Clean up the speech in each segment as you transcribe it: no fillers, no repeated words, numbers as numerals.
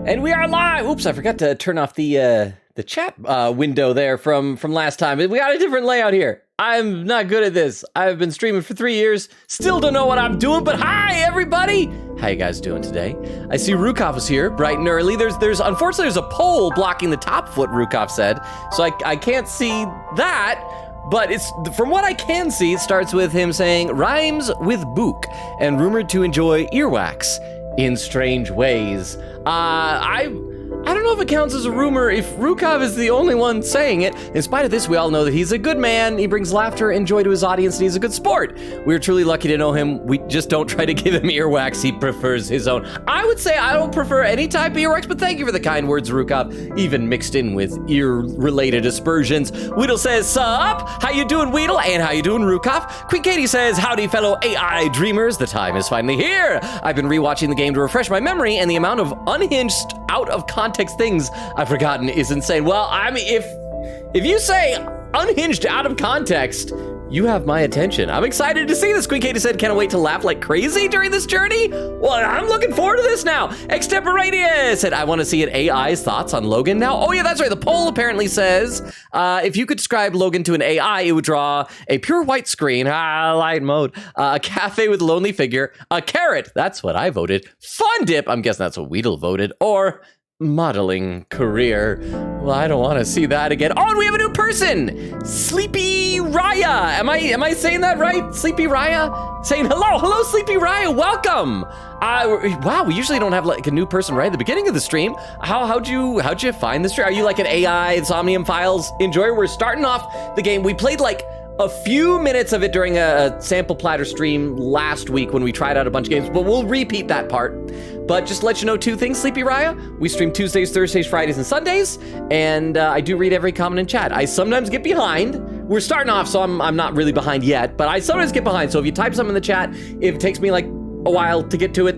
And we are live. Oops, I forgot to turn off the chat window there from last time. We got a different layout here. I'm not good at this. I've been streaming for 3 years. Still don't know what I'm doing, but hi, everybody. How you guys doing today? I see Rukov is here bright and early. Unfortunately, there's a pole blocking the top foot, Rukov said. So I can't see that. But it's from what I can see, it starts with him saying, rhymes with book, and rumored to enjoy earwax in strange ways. I don't know if it counts as a rumor if Rukov is the only one saying it. In spite of this, we all know that he's a good man. He brings laughter and joy to his audience, and he's a good sport. We're truly lucky to know him. We just don't try to give him earwax. He prefers his own. I would say I don't prefer any type of earwax, but thank you for the kind words, Rukov, even mixed in with ear-related aspersions. Weedle says, sup? How you doing, Weedle? And how you doing, Rukov? Queen Katie says, howdy, fellow AI dreamers. The time is finally here. I've been rewatching the game to refresh my memory, and the amount of unhinged, out-of-context things I've forgotten is insane. Well, I mean, if you say unhinged out of context, you have my attention. I'm excited to see this. Queen Katie said, can't wait to laugh like crazy during this journey. Well, I'm looking forward to this now. Extemporaneous said, I want to see an AI's thoughts on Logan now. Oh yeah, that's right. The poll apparently says, if you could describe Logan to an AI, it would draw a pure white screen, light mode, a cafe with a lonely figure, a carrot, that's what I voted, fun dip, I'm guessing that's what Weedle voted, or modeling career. Well, I don't want to see that again. Oh, and we have a new person, Sleepy Raya. Am I saying that right? Sleepy Raya saying hello, Sleepy Raya, welcome. Wow, we usually don't have like a new person right at the beginning of the stream. How'd you find this stream? Are you like an AI Somnium Files enjoyer? We're starting off the game. We played like a few minutes of it during a sample platter stream last week when we tried out a bunch of games, but we'll repeat that part. But just to let you know two things, Sleepy Raya, we stream Tuesdays, Thursdays, Fridays, and Sundays, and I do read every comment in chat. I sometimes get behind. We're starting off, so I'm not really behind yet, but I sometimes get behind, so if you type something in the chat, if it takes me like a while to get to it,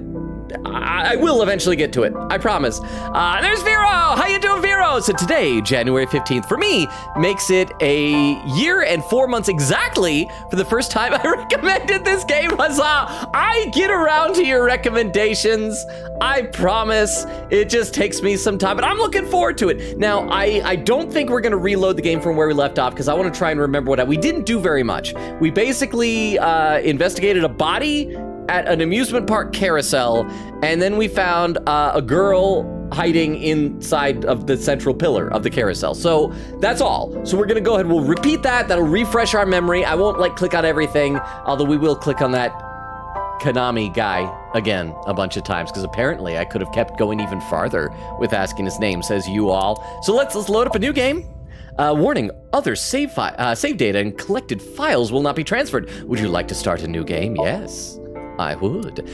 I will eventually get to it, I promise. There's Vero! How you doing, Vero? So today, January 15th, for me, makes it a year and 4 months exactly for the first time I recommended this game. Huzzah! I get around to your recommendations. I promise. It just takes me some time, but I'm looking forward to it. Now, I don't think we're gonna reload the game from where we left off because I want to try and remember we didn't do very much. We basically investigated a body at an amusement park carousel, and then we found a girl hiding inside of the central pillar of the carousel. So that's all. So we're gonna go ahead, we'll repeat that. That'll refresh our memory. I won't like click on everything, although we will click on that Konami guy again a bunch of times, because apparently I could have kept going even farther with asking his name, says you all. So let's load up a new game. Warning, other save data and collected files will not be transferred. Would you like to start a new game? Yes. I would.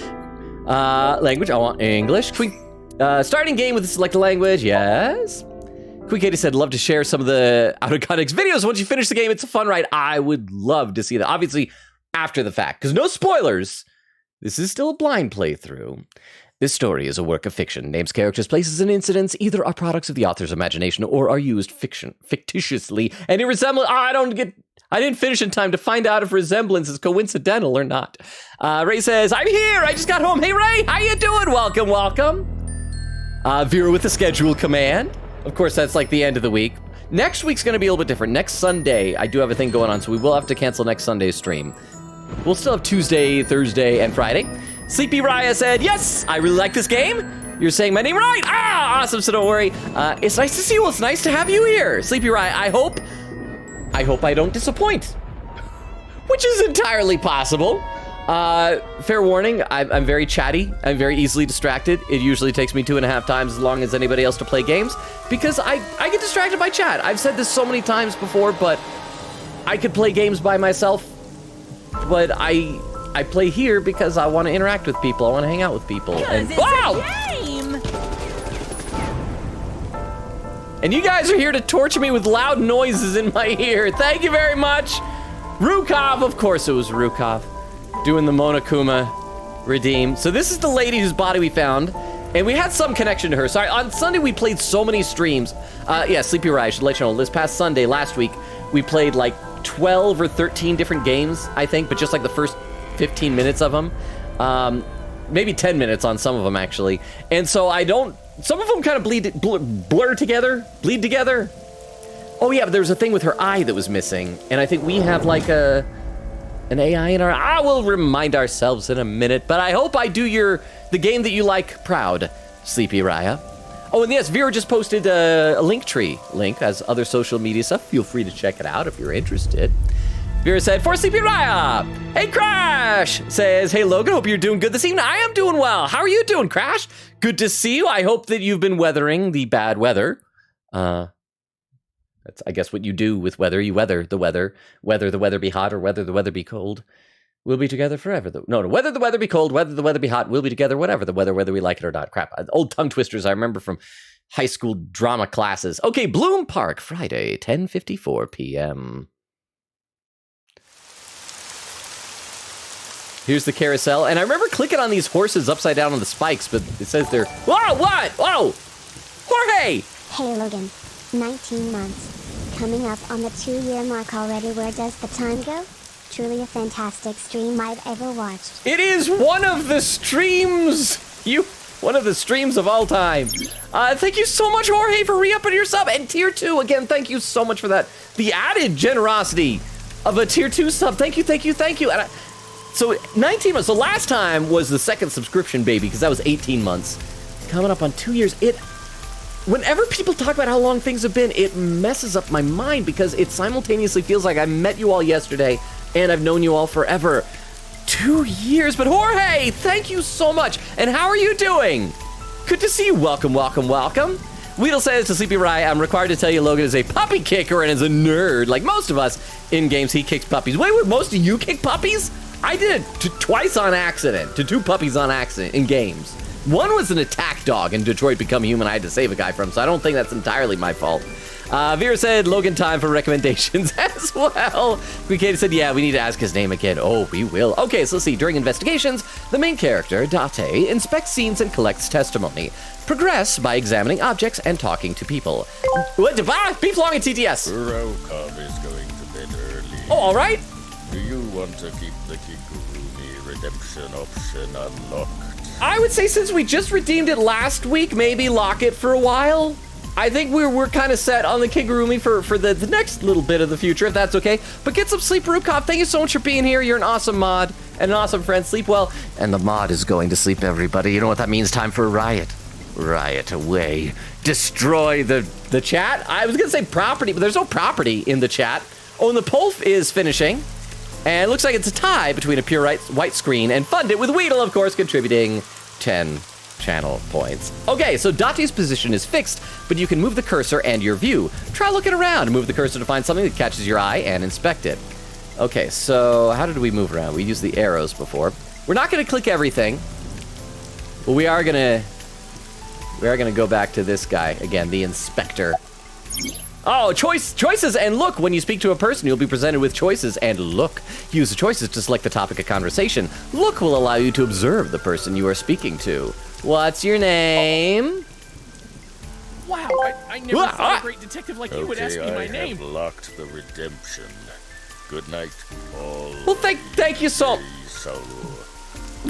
Language, I want English. Starting game with the selected language, yes. Queen Katie said, love to share some of the out of context videos once you finish the game. It's a fun ride. I would love to see that. Obviously, after the fact, because no spoilers. This is still a blind playthrough. This story is a work of fiction. Names, characters, places, and incidents either are products of the author's imagination or are used fictitiously. And it resembles, I didn't finish in time to find out if resemblance is coincidental or not. Ray says, I'm here, I just got home. Hey Ray, how you doing? Welcome, welcome. Vera with the schedule command. Of course, that's like the end of the week. Next week's gonna be a little bit different. Next Sunday, I do have a thing going on, so we will have to cancel next Sunday's stream. We'll still have Tuesday, Thursday, and Friday. Sleepy Raya said, yes, I really like this game. You're saying my name right. Awesome, so don't worry. It's nice to see you. It's nice to have you here. Sleepy Raya, I hope I don't disappoint, which is entirely possible. Fair warning, I'm very chatty. I'm very easily distracted. It usually takes me 2.5 times as long as anybody else to play games because I get distracted by chat. I've said this so many times before, but I could play games by myself, but I play here because I want to interact with people. I want to hang out with people. And it's a game. And you guys are here to torture me with loud noises in my ear. Thank you very much. Rukov, of course it was Rukov, doing the Monokuma redeem. So this is the lady whose body we found, and we had some connection to her. Sorry, on Sunday we played so many streams. Yeah, Sleepy Rye, I should let you know, this past Sunday, last week, we played like 12 or 13 different games, I think, but just like the first 15 minutes of them. Maybe 10 minutes on some of them, actually. And so I don't some of them kind of blur together, bleed together. Oh yeah, but there was a thing with her eye that was missing, and I think we have like an AI in our. I will remind ourselves in a minute, but I hope I do the game that you like proud, Sleepy Raya. Oh, and yes, Vera just posted a Linktree link as other social media stuff. Feel free to check it out if you're interested. Vera said, for Sleepy Raya! Hey, Crash! Says, hey, Logan, hope you're doing good this evening. I am doing well. How are you doing, Crash? Good to see you. I hope that you've been weathering the bad weather. That's, I guess, what you do with weather. You weather the weather. Whether the weather be hot or whether the weather be cold. We'll be together forever. No, whether the weather be cold, whether the weather be hot, we'll be together, whatever the weather, whether we like it or not. Crap. Old tongue twisters I remember from high school drama classes. Okay, Bloom Park, Friday, 10:54 p.m. Here's the carousel, and I remember clicking on these horses upside down on the spikes, but it says they're... Whoa, what? Whoa! Jorge! Hey, Logan. 19 months. Coming up on the 2-year mark already. Where does the time go? Truly a fantastic stream I've ever watched. It is one of the streams! One of the streams of all time. Thank you so much, Jorge, for re-upping your sub. And tier 2, again, thank you so much for that. The added generosity of a tier 2 sub. Thank you, thank you, thank you. And so 19 months. So last time was the second subscription, baby, because that was 18 months. Coming up on 2 years. Whenever people talk about how long things have been, it messes up my mind because it simultaneously feels like I met you all yesterday and I've known you all forever. 2 years, but Jorge, thank you so much. And how are you doing? Good to see you. Welcome, welcome, welcome. Weedle says to Sleepy Rye, I'm required to tell you Logan is a puppy kicker and is a nerd. Like most of us in games, he kicks puppies. Wait, most of you kick puppies? I did it twice on accident, to 2 puppies on accident in games. One was an attack dog in Detroit Become Human I had to save a guy from, so I don't think that's entirely my fault. Vera said, Logan, time for recommendations as well. Katie said, yeah, we need to ask his name again. Oh, we will. Okay, so let's see. During investigations, the main character, Date, inspects scenes and collects testimony. Progress by examining objects and talking to people. What? Beef long at TTS. Rokov is going to bed early. Oh, all right. Do you want to keep the Kigurumi redemption option unlocked? I would say since we just redeemed it last week, maybe lock it for a while. I think we're kind of set on the Kigurumi for the next little bit of the future, if that's okay. But get some sleep, Rukov. Thank you so much for being here. You're an awesome mod and an awesome friend. Sleep well. And the mod is going to sleep, everybody. You know what that means? Time for a riot. Riot away. Destroy the chat. I was going to say property, but there's no property in the chat. Oh, and the poll is finishing. And it looks like it's a tie between a pure white screen and Fund It with Weedle, of course, contributing 10 channel points. Okay, so Date's position is fixed, but you can move the cursor and your view. Try looking around. Move the cursor to find something that catches your eye and inspect it. Okay, so how did we move around? We used the arrows before. We're not going to click everything, but we are going to go back to this guy again, the inspector. Oh, choices and look. When you speak to a person, you'll be presented with choices and look. Use the choices to select the topic of conversation. Look will allow you to observe the person you are speaking to. What's your name? Wow, I never thought a great detective like you would ask me my name. I have locked the redemption. Good night, all. Well, thank you so.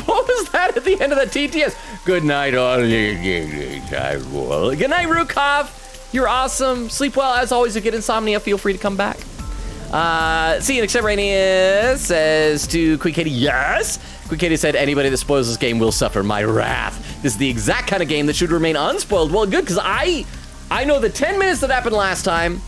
What was that at the end of the TTS? Good night, all. Good night, Rukov. You're awesome. Sleep well. As always, if you get insomnia, feel free to come back. See, Extemporaneous says to Quick Katie, yes. Quick Katie said, anybody that spoils this game will suffer my wrath. This is the exact kind of game that should remain unspoiled. Well, good, because I know the 10 minutes that happened last time.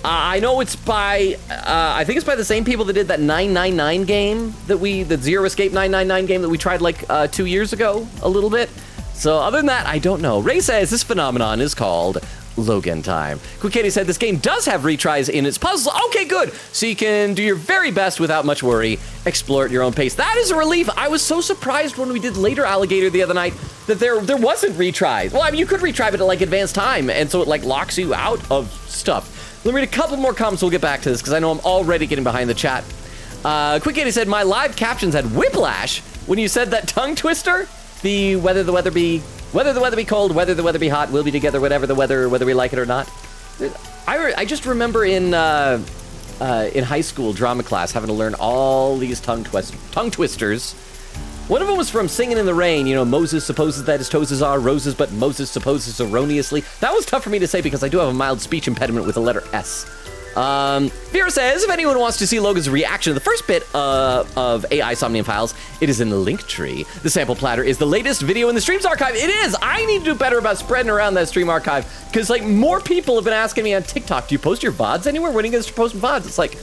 I know it's by, I think it's by the same people that did that 999 game the Zero Escape 999 game that we tried like 2 years ago, a little bit. So other than that, I don't know. Ray says this phenomenon is called Logan time. Quick Katie said this game does have retries in its puzzles. Okay, good. So you can do your very best without much worry. Explore at your own pace. That is a relief. I was so surprised when we did Later Alligator the other night that there wasn't retries. Well, I mean, you could retry it at like advanced time, and so it like locks you out of stuff. Let me read a couple more comments. We'll get back to this because I know I'm already getting behind the chat. Quick Katie said my live captions had whiplash when you said that tongue twister. The whether the weather be cold, whether the weather be hot, we'll be together, whatever the weather, whether we like it or not. I just remember in high school drama class having to learn all these tongue twisters One of them was from Singing in the Rain. You know, Moses supposes that his toes are roses, but Moses supposes erroneously. That was tough for me to say because I do have a mild speech impediment with the letter S. Vera says, if anyone wants to see Logan's reaction to the first bit of AI Somnium files, it is in the link tree. The sample platter is the latest video in the streams archive. It is! I need to do better about spreading around that stream archive because, like, more people have been asking me on TikTok, do you post your VODs anywhere? When are you going to post VODs? It's like,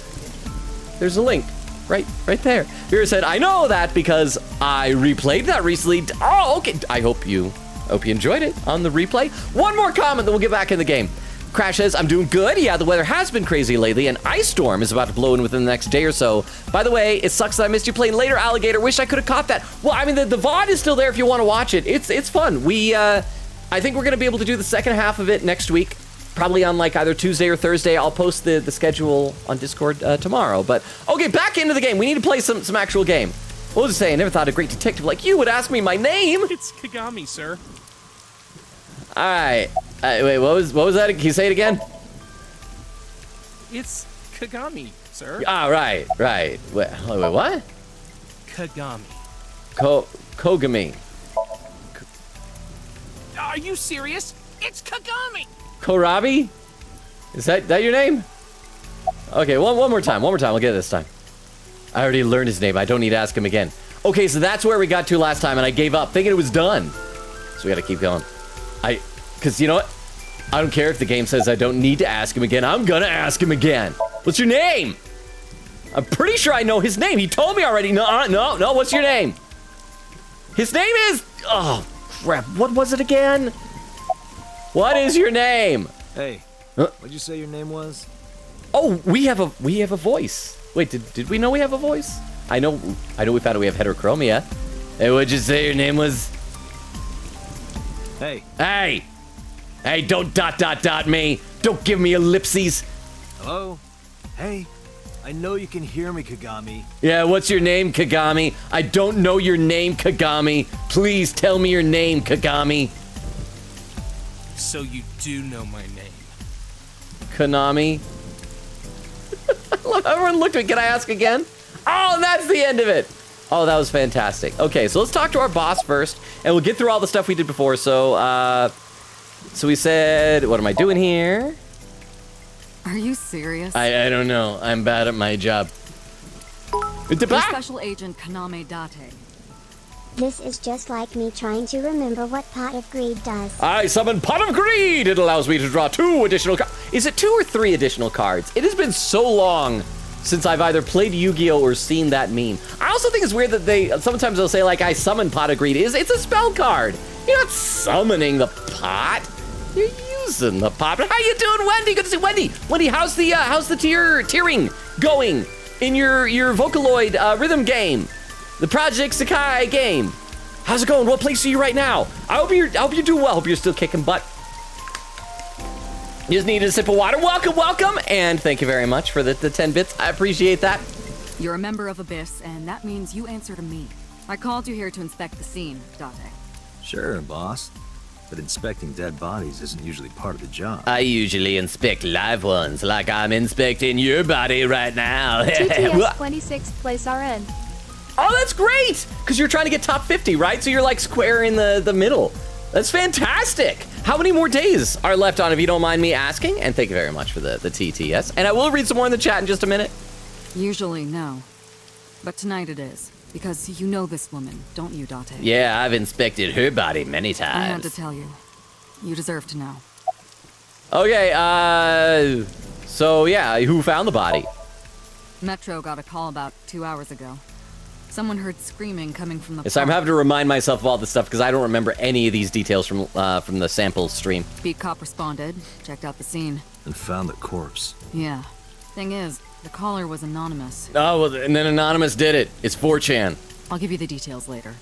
there's a link. Right there. Vera said, I know that because I replayed that recently. Oh, okay. I hope you enjoyed it on the replay. One more comment, then we'll get back in the game. Crash says, I'm doing good. Yeah, the weather has been crazy lately. An ice storm is about to blow in within the next day or so. By the way, it sucks that I missed you playing later, Alligator. Wish I could have caught that. Well, I mean, the VOD is still there if you want to watch it. It's fun. I think we're going to be able to do the second half of it next week. Probably on like either Tuesday or Thursday. I'll post the schedule on Discord tomorrow. But okay, back into the game. We need to play some actual game. What was it saying? I never thought a great detective like you would ask me my name. It's Kagami, sir. All right. Wait, what was that? Can you say it again? It's Kagami, sir. Ah, right. Wait, what? Kagami. Kogami. Are you serious? It's Kagami. Korabi? Is that your name? Okay, one more time. We'll get it this time. I already learned his name. I don't need to ask him again. Okay, so that's where we got to last time, and I gave up, thinking it was done. So we gotta keep going. Because you know what? I don't care if the game says I don't need to ask him again. I'm gonna ask him again. What's your name? I'm pretty sure I know his name. He told me already. No, what's your name? His name is... Oh, crap. What was it again? What is your name? Hey, what'd you say your name was? Oh, we have a voice. Wait, did we know we have a voice? I know we found out we have heterochromia. Hey, what'd you say your name was? Hey, don't dot me. Don't give me ellipses. hello? Hey, I know you can hear me, Kagami. Yeah, what's your name, Kagami? I don't know your name, Kagami. Please tell me your name, Kagami. So you do know my name. Konami. I love how everyone looked at me. Can I ask again? Oh, that's the end of it. Oh, that was fantastic. Okay, so let's talk to our boss first, and we'll get through all the stuff we did before. So we said, what am I doing here? Are you serious? I don't know. I'm bad at my job. You're Special Agent Kaname Date. This is just like me trying to remember what Pot of Greed does. I summon Pot of Greed! It allows me to draw 2 additional cards. Is it 2 or 3 additional cards? It has been so long since I've either played Yu-Gi-Oh! Or seen that meme. I also think it's weird that sometimes they'll say, like, I summon Pot of Greed. It's a spell card. You're not summoning the pot. You're using the pot. But how you doing, Wendy? Good to see Wendy. Wendy, how's the tiering going in your Vocaloid rhythm game? The Project Sakai game. How's it going? What place are you right now? I hope you're doing well. Hope you're still kicking butt. You just needed a sip of water. Welcome, and thank you very much for the 10 bits. I appreciate that. You're a member of Abyss, and that means you answer to me. I called you here to inspect the scene, Date. Sure, boss. But inspecting dead bodies isn't usually part of the job. I usually inspect live ones, like I'm inspecting your body right now. TTS 26th place RN. Oh, that's great! Because you're trying to get top 50, right? So you're like square in the middle. That's fantastic! How many more days are left on, if you don't mind me asking? And thank you very much for the TTS. And I will read some more in the chat in just a minute. Usually, no. But tonight it is. Because you know this woman, don't you, Date? Yeah, I've inspected her body many times. I had to tell you. You deserve to know. Okay, so yeah, who found the body? Metro got a call about 2 hours ago. Someone heard screaming coming from the Yes, I'm having to remind myself of all this stuff because I don't remember any of these details from the sample stream. Beat cop responded, checked out the scene. And found the corpse. Yeah. Thing is, the caller was anonymous. Oh, well, and then Anonymous did it. It's 4chan. I'll give you the details later.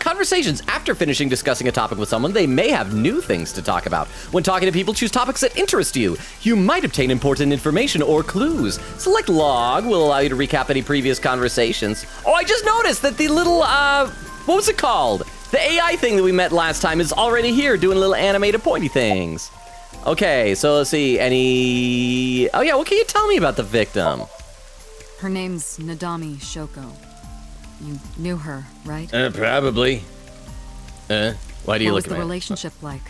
Conversations. After finishing discussing a topic with someone, they may have new things to talk about. When talking to people, choose topics that interest you. You might obtain important information or clues. Select log will allow you to recap any previous conversations. Oh, I just noticed that the little, what was it called? The AI thing that we met last time is already here doing little animated pointy things. Okay, so let's see, oh yeah, what can you tell me about the victim? Her name's Nadami Shoko. You knew her, right? Probably. Why do you What look was at the me? relationship like?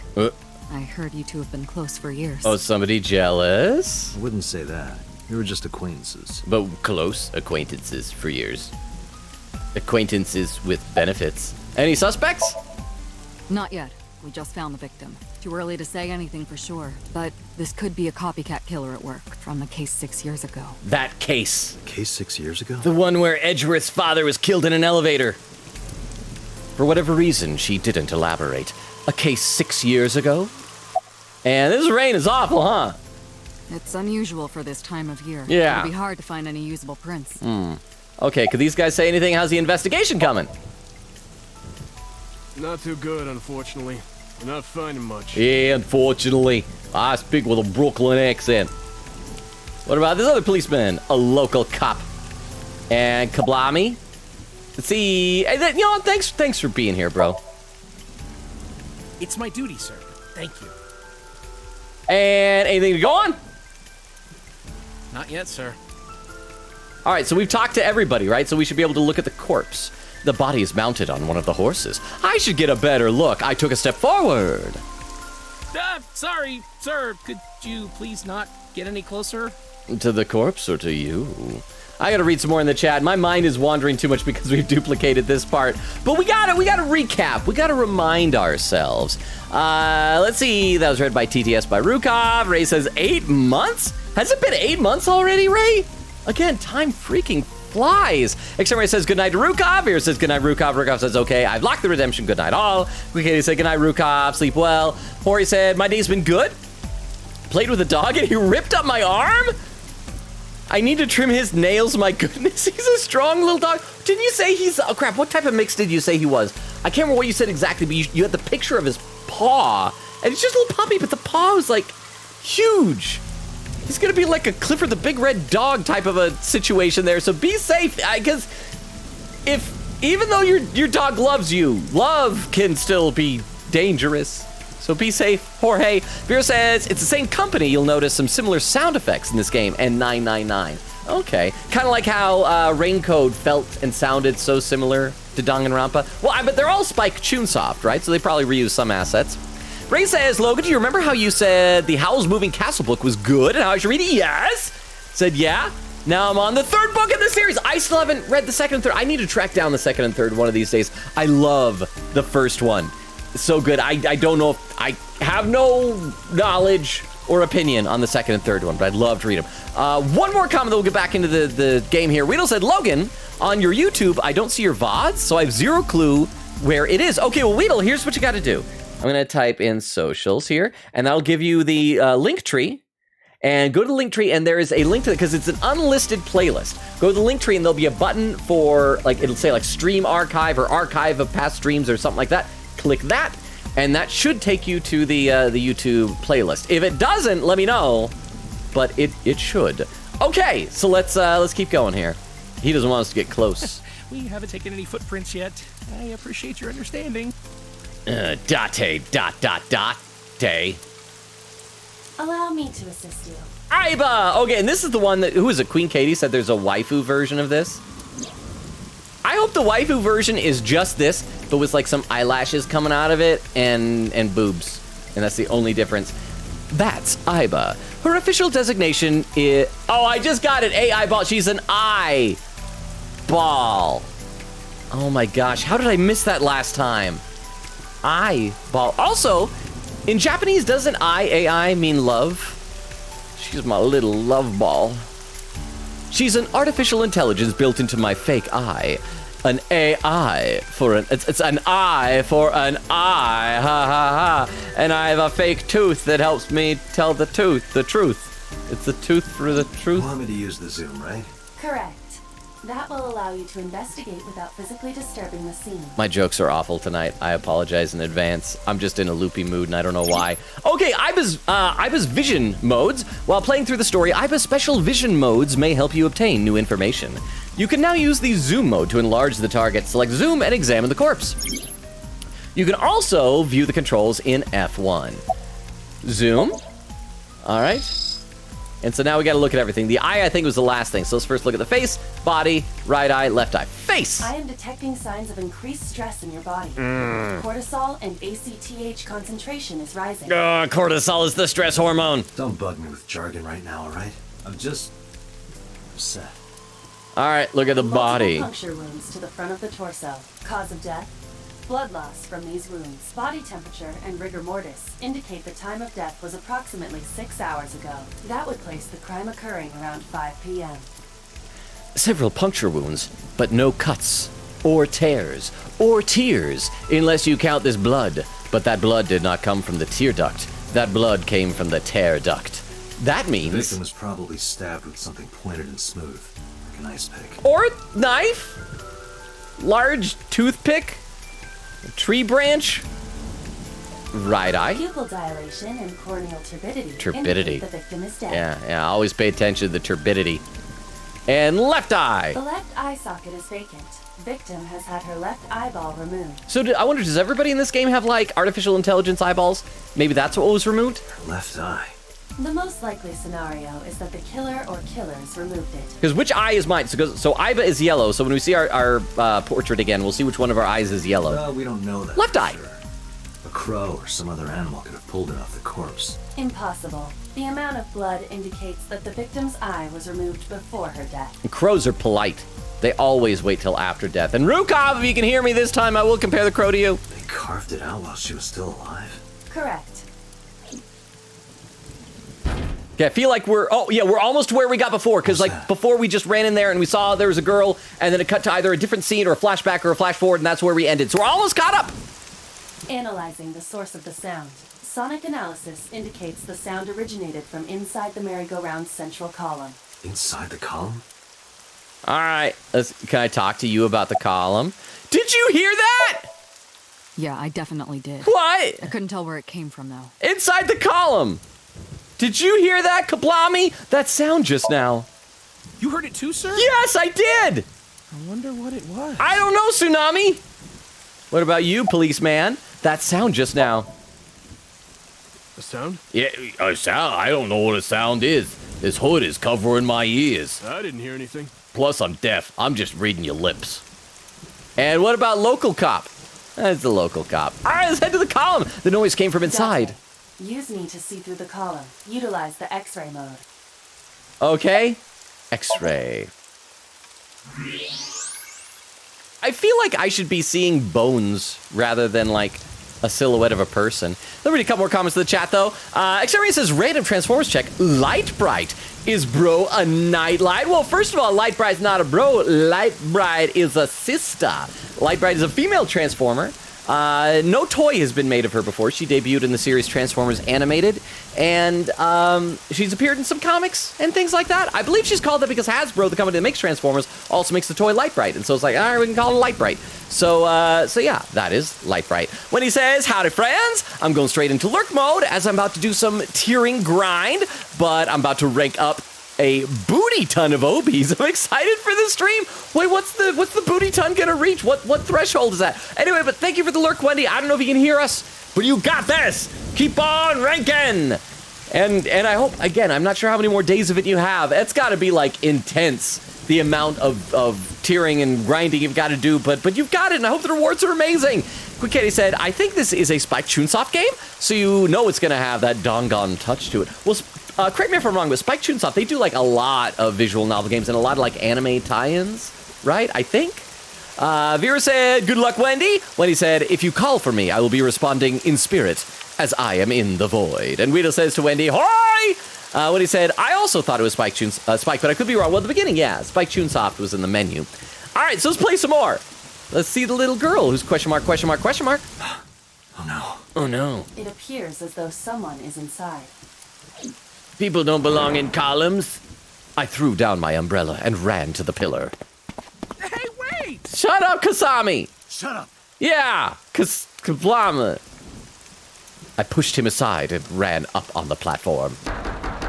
I heard you two have been close for years. Oh, somebody jealous? I wouldn't say that. We were just acquaintances. But close acquaintances for years. Acquaintances with benefits. Any suspects? Not yet. We just found the victim. Too early to say anything for sure, but this could be a copycat killer at work from the case 6 years ago. That case. Case 6 years ago? The one where Edgeworth's father was killed in an elevator. For whatever reason, she didn't elaborate. A case 6 years ago? And this rain is awful, huh? It's unusual for this time of year. Yeah. It'll be hard to find any usable prints. Okay, could these guys say anything? How's the investigation coming? Not too good, unfortunately. We're not finding much. Yeah, unfortunately. I speak with a Brooklyn accent. What about this other policeman? A local cop. And Kablami? Let's see. You know what? Thanks for being here, bro. It's my duty, sir. Thank you. And anything to go on? Not yet, sir. All right, so we've talked to everybody, right? So we should be able to look at the corpse. The body is mounted on one of the horses. I should get a better look. I took a step forward. Sorry, sir. Could you please not get any closer? To the corpse or to you? I gotta read some more in the chat. My mind is wandering too much because we've duplicated this part. But we gotta recap. We gotta remind ourselves. Let's see. That was read by TTS by Rukov. Ray says 8 months? Has it been 8 months already, Ray? Again, time freaking flies. Except says goodnight to Rukov. Here says goodnight, Rukov. Rukov says, okay, I've locked the redemption. Good night, all. Katie said goodnight, Rukov. Sleep well. Hori said, my day's been good. Played with a dog and he ripped up my arm? I need to trim his nails, my goodness. He's a strong little dog. Didn't you say he's... Oh, crap. What type of mix did you say he was? I can't remember what you said exactly, but you had the picture of his paw. And it's just a little puppy, but the paw is, like, huge. He's going to be like a Clifford the Big Red Dog type of a situation there. So be safe, because even though your dog loves you, love can still be dangerous. So be safe, Jorge. Vera says, it's the same company. You'll notice some similar sound effects in this game, and 999. Okay. Kind of like how Raincode felt and sounded so similar to Danganronpa. Well, I bet they're all Spike Chunsoft, right? So they probably reused some assets. Ray says, Logan, do you remember how you said the Howl's Moving Castle book was good and how I should read it? Yes. Said, yeah. Now I'm on the third book in the series. I still haven't read the second and third. I need to track down the second and third one of these days. I love the first one. It's so good. I don't know if I have no knowledge or opinion on the second and third one, but I'd love to read them. One more comment, then we'll get back into the game here. Weedle said, Logan, on your YouTube, I don't see your VODs, so I have zero clue where it is. Okay, well, Weedle, here's what you got to do. I'm going to type in socials here, and that'll give you the link tree. And go to the link tree, and there is a link to it, because it's an unlisted playlist. Go to the link tree, and there'll be a button for, like, it'll say, like, stream archive or archive of past streams or something like that. Click that, and that should take you to the YouTube playlist. If it doesn't, let me know, but it should. Okay, so let's keep going here. He doesn't want us to get close. We haven't taken any footprints yet. I appreciate your understanding. Date. Allow me to assist you. Aiba! Okay, and this is the one that, who is it? Queen Katie said there's a waifu version of this. I hope the waifu version is just this, but with like some eyelashes coming out of it and boobs. And that's the only difference. That's Aiba. Her official designation is... Oh, I just got it. AI ball. She's an eye ball. Oh my gosh. How did I miss that last time? Eye ball. Also, in Japanese, doesn't AI mean love? She's my little love ball. She's an artificial intelligence built into my fake eye. An AI for an... It's an eye for an eye. Ha ha ha. And I have a fake tooth that helps me tell the truth. It's the tooth for the truth. You want me to use the zoom, right? Correct. That will allow you to investigate without physically disturbing the scene. My jokes are awful tonight. I apologize in advance. I'm just in a loopy mood and I don't know why. Okay, Aiba's vision modes. While playing through the story, Aiba's special vision modes may help you obtain new information. You can now use the zoom mode to enlarge the target, select zoom, and examine the corpse. You can also view the controls in F1. Zoom. All right. And so now we got to look at everything. The eye, I think, was the last thing. So let's first look at the face, body, right eye, left eye. Face! I am detecting signs of increased stress in your body. Cortisol and ACTH concentration is rising. Cortisol is the stress hormone. Don't bug me with jargon right now, alright? I'm just upset. All right, look at the body. Multiple puncture wounds to the front of the torso. Cause of death? Blood loss from these wounds. Body temperature and rigor mortis indicate the time of death was approximately 6 hours ago. That would place the crime occurring around 5 p.m. Several puncture wounds, but no cuts, or tears, or tears, unless you count this blood. But that blood did not come from the tear duct. That blood came from the tear duct. That The means... victim was probably stabbed with something pointed and smooth, like an ice pick. Or knife? Large toothpick? A tree branch? Right eye? Pupil dilation and corneal turbidity. Turbidity. Indicate the victim is dead. Yeah, always pay attention to the turbidity. And left eye. The left eye socket is vacant. Victim has had her left eyeball removed. So I wonder, does everybody in this game have, like, artificial intelligence eyeballs? Maybe that's what was removed? Left eye. The most likely scenario is that the killer or killers removed it. Because which eye is mine? So Iva is yellow, so when we see our portrait again, we'll see which one of our eyes is yellow. Well, we don't know that. Left for eye. Sure. A crow or some other animal could have pulled it off the corpse. Impossible. The amount of blood indicates that the victim's eye was removed before her death. And crows are polite. They always wait till after death. And Rukov, if you can hear me this time, I will compare the crow to you. They carved it out while she was still alive. Correct. Okay, I feel like we're almost where we got before, because like before we just ran in there and we saw there was a girl, and then it cut to either a different scene or a flashback or a flash forward, and that's where we ended. So we're almost caught up. Analyzing the source of the sound. Sonic analysis indicates the sound originated from inside the merry-go-round's central column. Inside the column? All right, can I talk to you about the column? Did you hear that? Yeah, I definitely did. What? I couldn't tell where it came from, though. Inside the column. Did you hear that, Kablami? That sound just now. You heard it too, sir? Yes, I did. I wonder what it was. I don't know, Tsunami. What about you, policeman? That sound just now. A sound? Yeah, a sound. I don't know what a sound is. This hood is covering my ears. I didn't hear anything. Plus, I'm deaf. I'm just reading your lips. And what about local cop? That's the local cop. All right, let's head to the column. The noise came from inside. Gotcha. Use me to see through the column. Utilize the X-ray mode. Okay. X-ray. I feel like I should be seeing bones rather than like a silhouette of a person. Let me read a couple more comments to the chat though. Xavier says random Transformers check. Light Bright. Is bro a nightlight? Well, first of all, Light Bright's not a bro. Light Bright is a sister. Light Bright is a female Transformer. No toy has been made of her before. She debuted in the series Transformers Animated, and she's appeared in some comics and things like that. I believe she's called that because Hasbro, the company that makes Transformers, also makes the toy Light Bright, and so it's like, all right, we can call it Light Bright. So yeah, that is Light Bright. When he says, howdy friends, I'm going straight into lurk mode as I'm about to do some tiering grind, but I'm about to rank up a booty ton of obies. I'm excited for this stream. Wait, what's the booty ton gonna reach? What threshold is that? Anyway, but thank you for the lurk, Wendy. I don't know if you can hear us, but you got this. Keep on ranking. And I hope, again, I'm not sure how many more days of it you have. It's gotta be like intense, the amount of tiering and grinding you've got to do, but you've got it, and I hope the rewards are amazing. Quick Kitty said, I think this is a Spike Chunsoft game, so you know it's gonna have that Dongon touch to it. Well, correct me if I'm wrong, but Spike Chunsoft, they do like a lot of visual novel games and a lot of like anime tie-ins, right? I think. Vera said, good luck, Wendy. Wendy said, if you call for me, I will be responding in spirit, as I am in the void. And Rita says to Wendy, hi! Wendy said, I also thought it was Spike, but I could be wrong. Well, at the beginning, yeah, Spike Chunsoft was in the menu. All right, so let's play some more. Let's see the little girl who's question mark, question mark, question mark. Oh no. Oh no. It appears as though someone is inside. People don't belong in columns. I threw down my umbrella and ran to the pillar. Hey, wait! Shut up, Kasami! Shut up. Yeah, Kablama. I pushed him aside and ran up on the platform.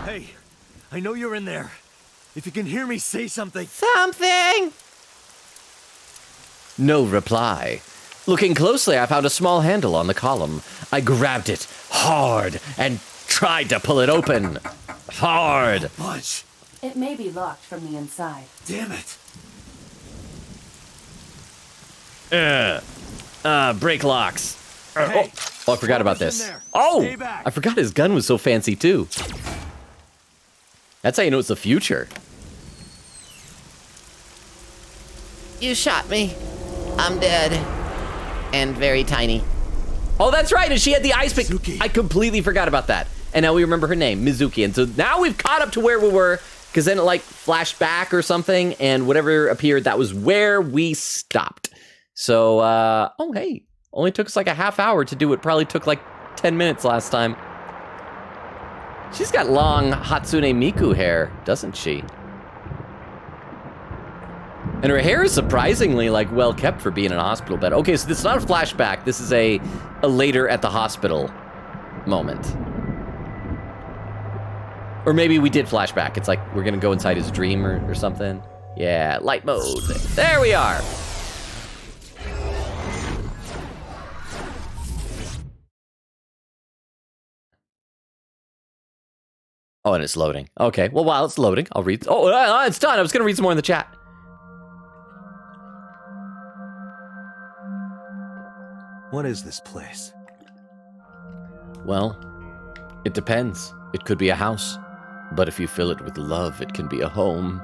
Hey, I know you're in there. If you can hear me, say something. Something! No reply. Looking closely, I found a small handle on the column. I grabbed it hard and tried to pull it open. Hard. Fudge. It may be locked from the inside. Damn it. Brake locks. Hey, Oh, I forgot about whoever's this. in there, Oh, stay back. I forgot his gun was so fancy too. That's how you know it's the future. You shot me. I'm dead. And very tiny. Oh, that's right, and she had the ice pick. Mizuki. I completely forgot about that. And now we remember her name, Mizuki. And so now we've caught up to where we were, because then it like flashed back or something, and whatever appeared, that was where we stopped. So, oh, hey, only took us like a half hour to do what probably took like 10 minutes last time. She's got long Hatsune Miku hair, doesn't she? And her hair is surprisingly like well kept for being in a hospital bed. Okay, so this is not a flashback. This is a later at the hospital moment. Or maybe we did flashback. It's like we're gonna go inside his dream or something. Yeah, light mode. There we are. Oh, and it's loading. Okay, well, while it's loading, I'll read. Oh, it's done. I was gonna read some more in the chat. What is this place? Well, it depends. It could be a house, but if you fill it with love, it can be a home.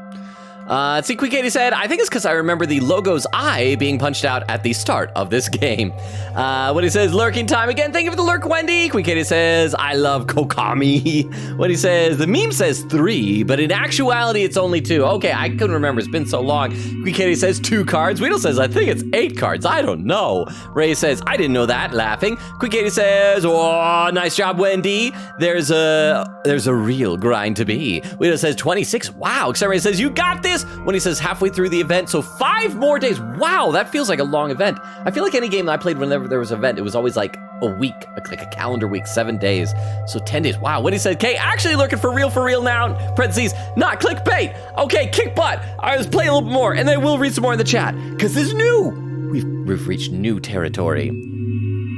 See, Queen Katie said, I think it's because I remember the logo's eye being punched out at the start of this game. What he says, lurking time again. Thank you for the lurk, Wendy. Queen Katie says, I love Kokami. What he says, the meme says 3, but in actuality, it's only 2. Okay, I couldn't remember. It's been so long. Queen Katie says 2 cards. Weedle says, I think it's 8 cards. I don't know. Ray says, I didn't know that. Laughing. Queen Katie says, oh, nice job, Wendy. There's a real grind to be. Weedle says 26. Wow. Xavier says, you got this. When he says halfway through the event, so 5 more days. Wow, that feels like a long event. I feel like any game that I played whenever there was an event, it was always like a week, like a calendar week, 7 days. So 10 days. Wow, what he said, Kay, actually looking for real now. Parentheses, not clickbait. Okay, kick butt. I was playing a little bit more, and then we'll read some more in the chat, because this is new. We've reached new territory.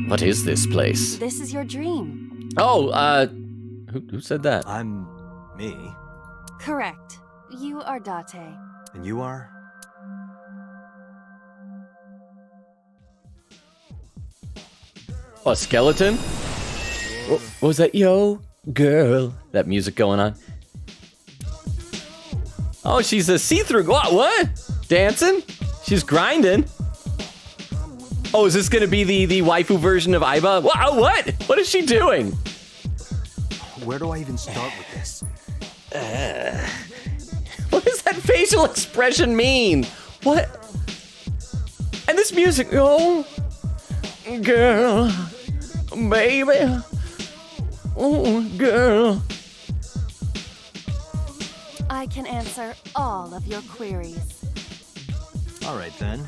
What is this place? This is your dream. Oh, who said that? I'm me. Correct. You are Date. And you are? Oh, a skeleton? What was that? Yo, girl. That music going on. Oh, she's a see-through. What? Dancing? She's grinding. Oh, is this gonna be the waifu version of Aiba? What? What is she doing? Where do I even start with this? What does that facial expression mean? What? And this music, oh, girl, baby, oh, girl. I can answer all of your queries. All right, then.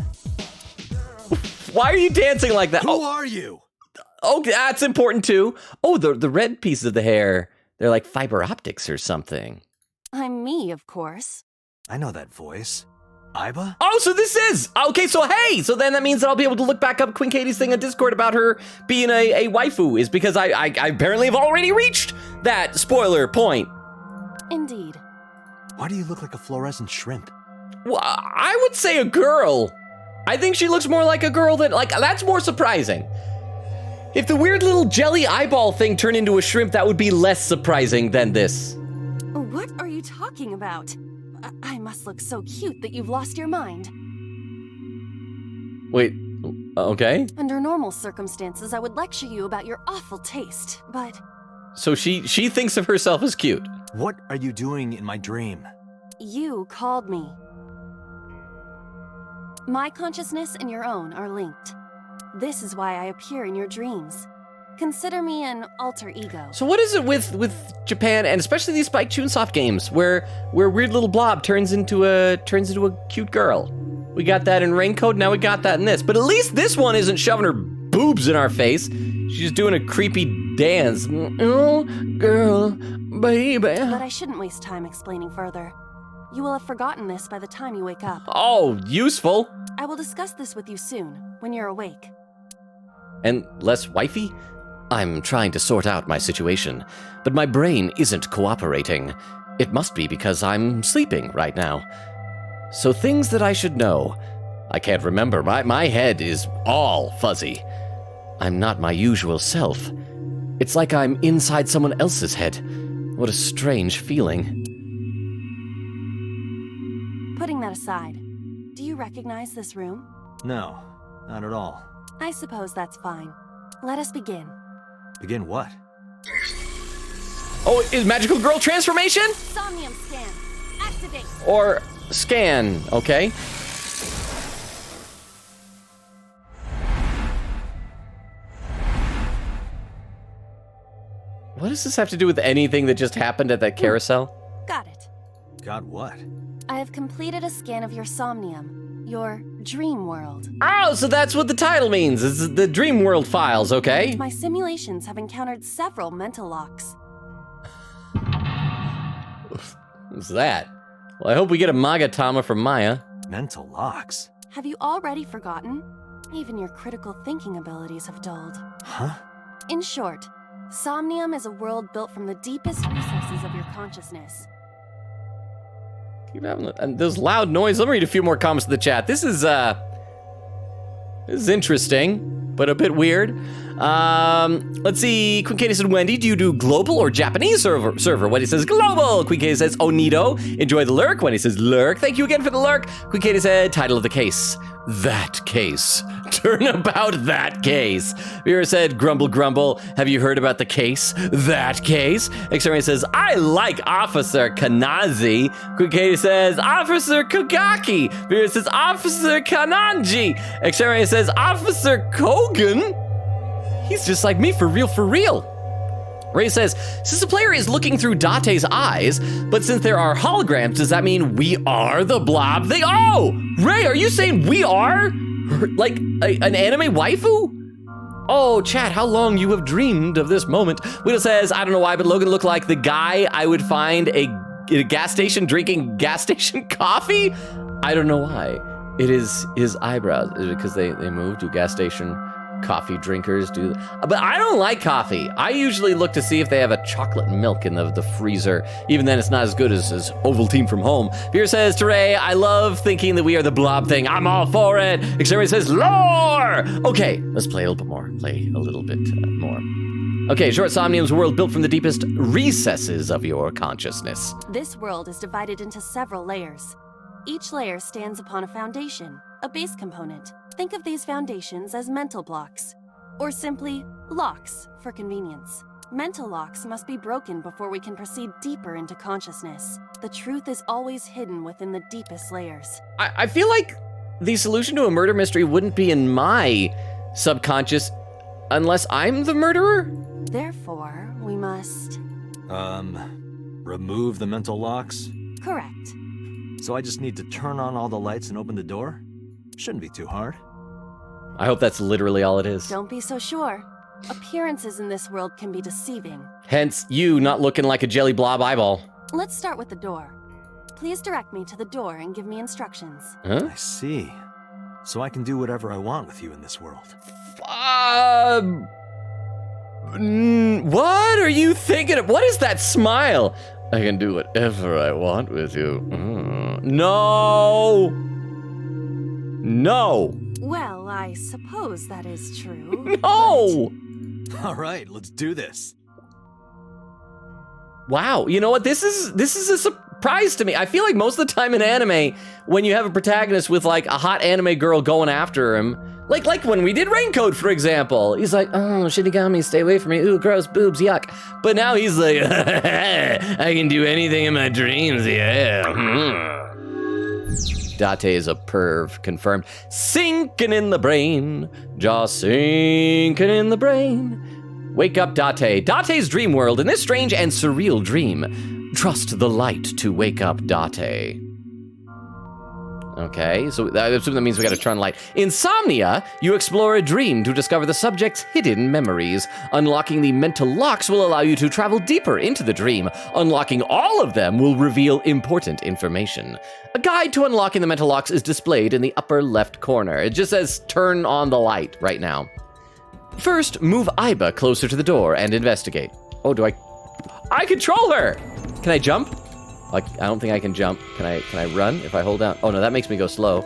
Why are you dancing like that? Who are you? Oh, that's important too. Oh, the red pieces of the hair, they're like fiber optics or something. I'm me, of course. I know that voice. Aiba? Oh, so this is okay. So hey, so then that means that I'll be able to look back up Queen Katie's thing on Discord about her being a waifu, is because I apparently have already reached that spoiler point. Indeed. Why do you look like a fluorescent shrimp? Well, I would say a girl. I think she looks more like a girl than that's more surprising. If the weird little jelly eyeball thing turned into a shrimp, that would be less surprising than this. What are you talking about? I must look so cute that you've lost your mind. Wait, okay. Under normal circumstances, I would lecture you about your awful taste, but... So she thinks of herself as cute. What are you doing in my dream? You called me. My consciousness and your own are linked. This is why I appear in your dreams. Consider me an alter ego. So what is it with Japan, and especially these Spike Chunsoft games, where weird little blob turns into a cute girl? We got that in Raincoat, now we got that in this. But at least this one isn't shoving her boobs in our face. She's doing a creepy dance. Oh, girl, baby. But I shouldn't waste time explaining further. You will have forgotten this by the time you wake up. Oh, useful. I will discuss this with you soon, when you're awake. And less wifey? I'm trying to sort out my situation, but my brain isn't cooperating. It must be because I'm sleeping right now. So things that I should know. I can't remember. My head is all fuzzy. I'm not my usual self. It's like I'm inside someone else's head. What a strange feeling. Putting that aside, do you recognize this room? No, not at all. I suppose that's fine. Let us begin. Begin what? Oh, is Magical Girl transformation? Somnium scan. Activate. Or scan, okay. What does this have to do with anything that just happened at that carousel? Got it. Got what? I have completed a scan of your Somnium, your dream world. Oh, so that's what the title means. It's the Dream World files, okay? My simulations have encountered several mental locks. What's that? Well, I hope we get a Magatama from Maya. Mental locks? Have you already forgotten? Even your critical thinking abilities have dulled. Huh? In short, Somnium is a world built from the deepest recesses of your consciousness. Keep having and there's loud noise. Let me read a few more comments in the chat. This is interesting, but a bit weird. Let's see. Queen Katie said, Wendy, do you do global or Japanese server? Wendy says global. Queen Katie says, Onito, enjoy the lurk. Wendy says, lurk. Thank you again for the lurk. Queen Katie said, title of the case. That case. Turnabout that case. Vera said, grumble, grumble. Have you heard about the case? That case. Exterminator says, I like Officer Kanazi. Queen Katie says, Officer Kagaki. Vera says, Officer Kananji. Exterminator says, Officer Kogan. He's just like me, for real, for real. Ray says, since the player is looking through Date's eyes, but since there are holograms, does that mean we are the blob thing? Oh, Ray, are you saying we are? Like an anime waifu? Oh, chat, how long you have dreamed of this moment. Widow says, I don't know why, but Logan looked like the guy I would find in a gas station drinking gas station coffee? I don't know why. It is his eyebrows. Is it because they moved to gas station coffee drinkers do? But I don't like coffee. I usually look to see if they have a chocolate milk in the freezer. Even then, it's not as good as Ovaltine from home. Pierre says, Teray, I love thinking that we are the blob thing. I'm all for it. Exterminator says, lore! Okay, let's play a little bit more. Play a little bit more. Okay, short Somnium's world built from the deepest recesses of your consciousness. This world is divided into several layers. Each layer stands upon a foundation, a base component. Think of these foundations as mental blocks, or simply locks for convenience. Mental locks must be broken before we can proceed deeper into consciousness. The truth is always hidden within the deepest layers. I feel like the solution to a murder mystery wouldn't be in my subconscious unless I'm the murderer? Therefore, we must... remove the mental locks? Correct. So I just need to turn on all the lights and open the door? Shouldn't be too hard. I hope that's literally all it is. Don't be so sure. Appearances in this world can be deceiving. Hence, you not looking like a jelly blob eyeball. Let's start with the door. Please direct me to the door and give me instructions. Huh? I see. So I can do whatever I want with you in this world. What are you thinking of? What is that smile? I can do whatever I want with you. No! No! Well, I suppose that is true. No! All right, let's do this. Wow, you know what? This is a surprise to me. I feel like most of the time in anime, when you have a protagonist with like a hot anime girl going after him, like when we did Raincoat, for example, he's like, oh, Shinigami, stay away from me. Ooh, gross, boobs, yuck. But now he's like, I can do anything in my dreams, yeah. Date is a perv, confirmed. Sinking in the brain, just sinking in the brain. Wake up, Date. Date's dream world in this strange and surreal dream. Trust the light to wake up, Date. Okay, so I assume that means we gotta turn light. Insomnia, you explore a dream to discover the subject's hidden memories. Unlocking the mental locks will allow you to travel deeper into the dream. Unlocking all of them will reveal important information. A guide to unlocking the mental locks is displayed in the upper left corner. It just says turn on the light right now. First, move Iba closer to the door and investigate. Oh, do I control her! Can I jump? Like, I don't think I can jump. Can I run if I hold down? Oh no, that makes me go slow.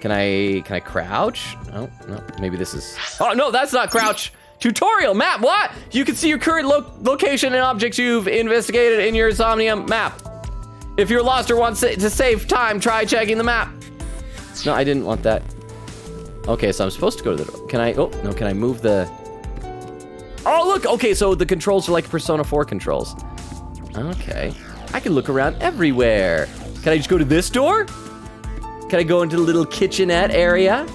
Can I crouch? Oh, no, maybe this is... Oh no, that's not crouch! Tutorial map, what? You can see your current location and objects you've investigated in your Somnium map. If you're lost or want to save time, try checking the map. No, I didn't want that. Okay, so I'm supposed to go to the door. Can I move the... Oh, look, okay, so the controls are like Persona 4 controls. Okay, I can look around everywhere. Can I just go to this door? Can I go into the little kitchenette area?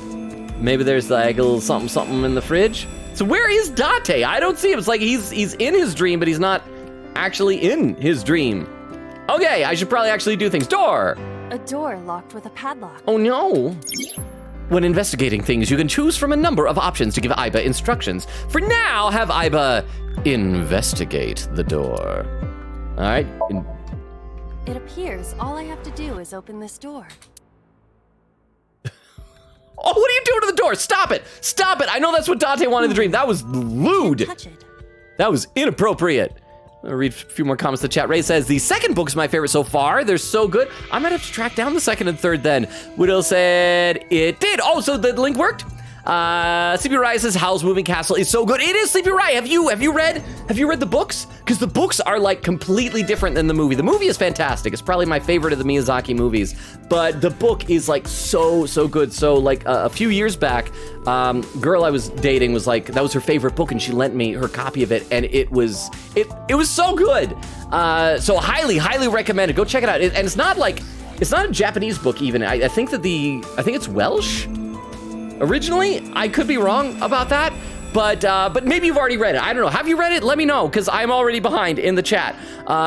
Maybe there's like a little something in the fridge. So where is Date? I don't see him. It's like he's in his dream, but he's not actually in his dream. Okay, I should probably actually do things. Door! A door locked with a padlock. Oh no. When investigating things, you can choose from a number of options to give Iba instructions. For now, have Iba investigate the door. All right. It appears all I have to do is open this door. Oh, what are you doing to the door? Stop it! Stop it! I know that's what Dante wanted in the dream. That was lewd. Touch it. That was inappropriate. I'll read a few more comments in the chat. Ray says, the second book's my favorite so far. They're so good. I might have to track down the second and third then. Woodell said it did. Oh, so the link worked? Sleepy Rai says, Howl's Moving Castle is so good. It is, Sleepy Rai. Have you read the books? Because the books are like completely different than the movie. The movie is fantastic. It's probably my favorite of the Miyazaki movies. But the book is like so good. So like a few years back, girl I was dating was like, that was her favorite book and she lent me her copy of it and it was so good. So highly recommended. Go check it out. And it's not a Japanese book even. I think it's Welsh. Originally, I could be wrong about that, but maybe you've already read it. I don't know. Have you read it? Let me know, because I'm already behind in the chat.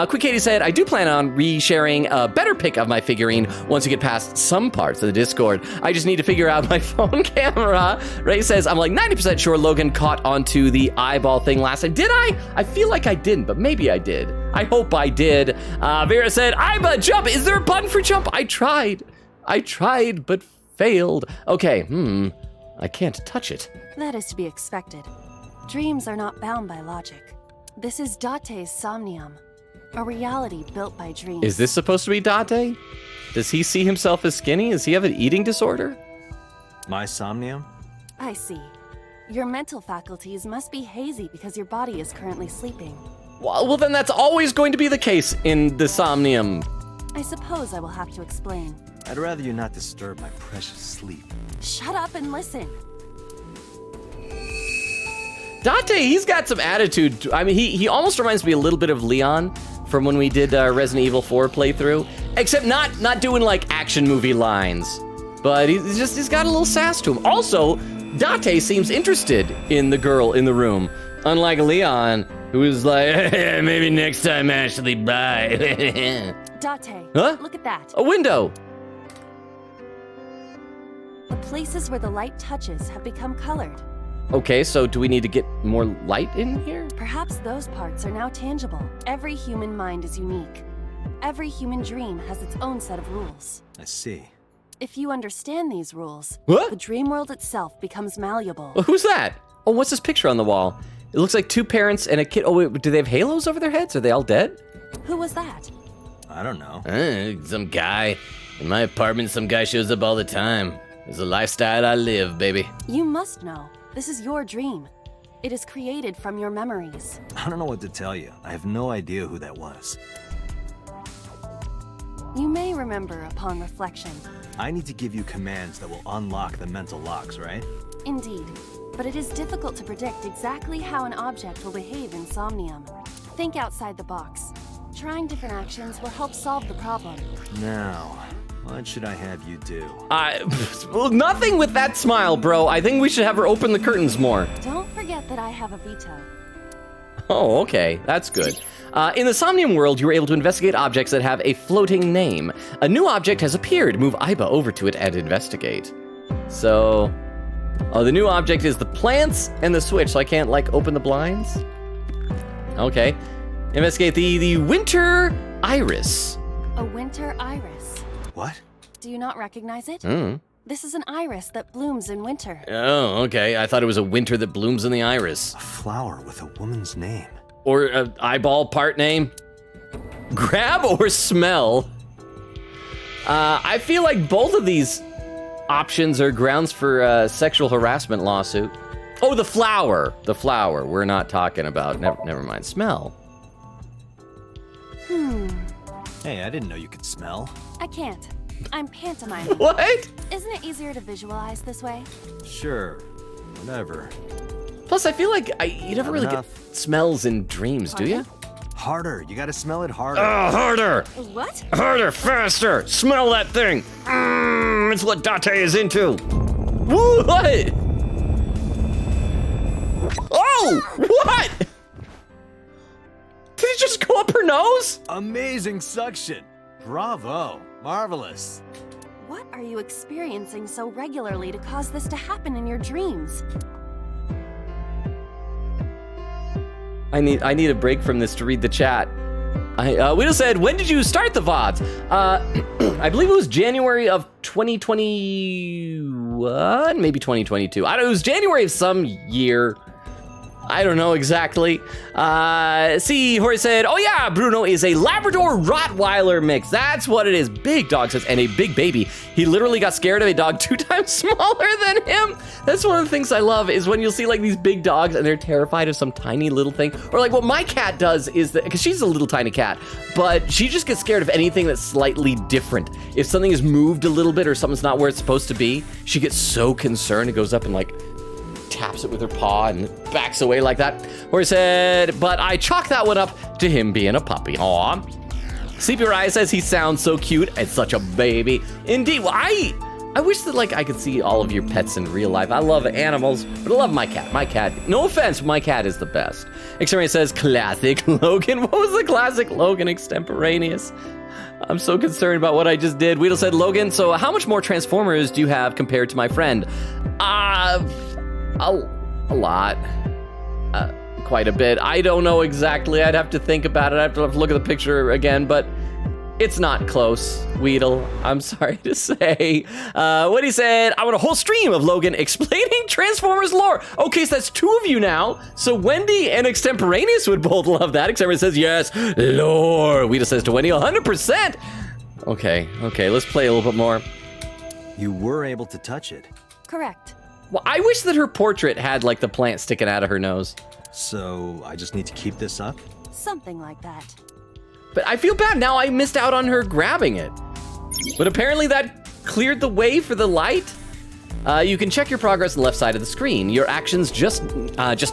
Quick Katie said, I do plan on resharing a better pic of my figurine once you get past some parts of the Discord. I just need to figure out my phone camera. Ray says, I'm like 90% sure Logan caught onto the eyeball thing last time. Did I? I feel like I didn't, but maybe I did. I hope I did. Vera said, Iba, jump. Is there a button for jump? I tried, but failed. Okay, I can't touch it. That is to be expected. Dreams are not bound by logic. This is Date's Somnium, a reality built by dreams. Is this supposed to be Date? Does he see himself as skinny? Does he have an eating disorder? My Somnium? I see. Your mental faculties must be hazy because your body is currently sleeping. Well, then that's always going to be the case in the Somnium. I suppose I will have to explain. I'd rather you not disturb my precious sleep. Shut up and listen. Date, he's got some attitude. I mean, he almost reminds me a little bit of Leon from when we did Resident Evil 4 playthrough, except not doing like action movie lines, but he's got a little sass to him. Also, Date seems interested in the girl in the room, unlike Leon, who is like, maybe next time, Ashley, bye. Date, huh? Look at that. A window. The places where the light touches have become colored. Okay, so do we need to get more light in here? Perhaps those parts are now tangible. Every human mind is unique. Every human dream has its own set of rules. I see. If you understand these rules, What? the dream world itself becomes malleable. Oh, who's that? Oh, what's this picture on the wall? It looks like two parents and a kid. Oh, wait, do they have halos over their heads? Are they all dead? Who was that? I don't know. Some guy. In my apartment, some guy shows up all the time. It's a lifestyle I live, baby. You must know. This is your dream. It is created from your memories. I don't know what to tell you. I have no idea who that was. You may remember upon reflection. I need to give you commands that will unlock the mental locks, right? Indeed. But it is difficult to predict exactly how an object will behave in Somnium. Think outside the box. Trying different actions will help solve the problem. Now, what should I have you do? Well, nothing with that smile, bro. I think we should have her open the curtains more. Don't forget that I have a veto. Oh, okay. That's good. In the Somnium world, you were able to investigate objects that have a floating name. A new object has appeared. Move Iba over to it and investigate. So, the new object is the plants and the switch, so I can't, like, open the blinds? Okay. Investigate the winter iris. A winter iris. What? Do you not recognize it? This is an iris that blooms in winter. Oh, okay. I thought it was a winter that blooms in the iris. A flower with a woman's name. Or an eyeball part name. Grab or smell? I feel like both of these options are grounds for a sexual harassment lawsuit. Oh, the flower. The flower. We're not talking about. Never mind. Smell. Hey, I didn't know you could smell. I can't. I'm pantomiming. What? Isn't it easier to visualize this way? Sure. Whatever. Plus, I feel like you never really get smells in dreams, do you? Harder. You gotta smell it harder. Harder! What? Harder, faster! Smell that thing! It's what Date is into. What? Oh! What? Did it just go up her nose? Amazing suction. Bravo. Marvelous. What are you experiencing so regularly to cause this to happen in your dreams? I need a break from this to read the chat. Widow said, when did you start the VODs? I believe it was January of 2021, maybe 2022. I don't know, it was January of some year. I don't know exactly. Horace said, oh yeah, Bruno is a Labrador Rottweiler mix. That's what it is. Big dog says, and a big baby. He literally got scared of a dog 2 times smaller than him. That's one of the things I love is when you'll see like these big dogs and they're terrified of some tiny little thing. Or like what my cat does is that, because she's a little tiny cat, but she just gets scared of anything that's slightly different. If something is moved a little bit or something's not where it's supposed to be, she gets so concerned it goes up and like taps it with her paw and backs away like that. Or he said, but I chalk that one up to him being a puppy. Aw. Sleepy Rye says he sounds so cute and such a baby. Indeed, well, I wish that like I could see all of your pets in real life. I love animals, but I love my cat. My cat, no offense, my cat is the best. Exterminator says, classic Logan. What was the classic Logan extemporaneous? I'm so concerned about what I just did. Weedle said, Logan, so how much more Transformers do you have compared to my friend? A lot. Quite a bit. I don't know exactly. I'd have to think about it. I'd have to look at the picture again, but it's not close, Weedle. I'm sorry to say. What he said, I want a whole stream of Logan explaining Transformers lore. Okay, so that's 2 of you now. So Wendy and Extemporaneous would both love that. Extemporaneous says, yes, lore. Weedle says to Wendy, 100%. Okay, let's play a little bit more. You were able to touch it. Correct. Well, I wish that her portrait had like the plant sticking out of her nose. So I just need to keep this up? Something like that. But I feel bad now I missed out on her grabbing it. But apparently that cleared the way for the light. You can check your progress on the left side of the screen. Your actions just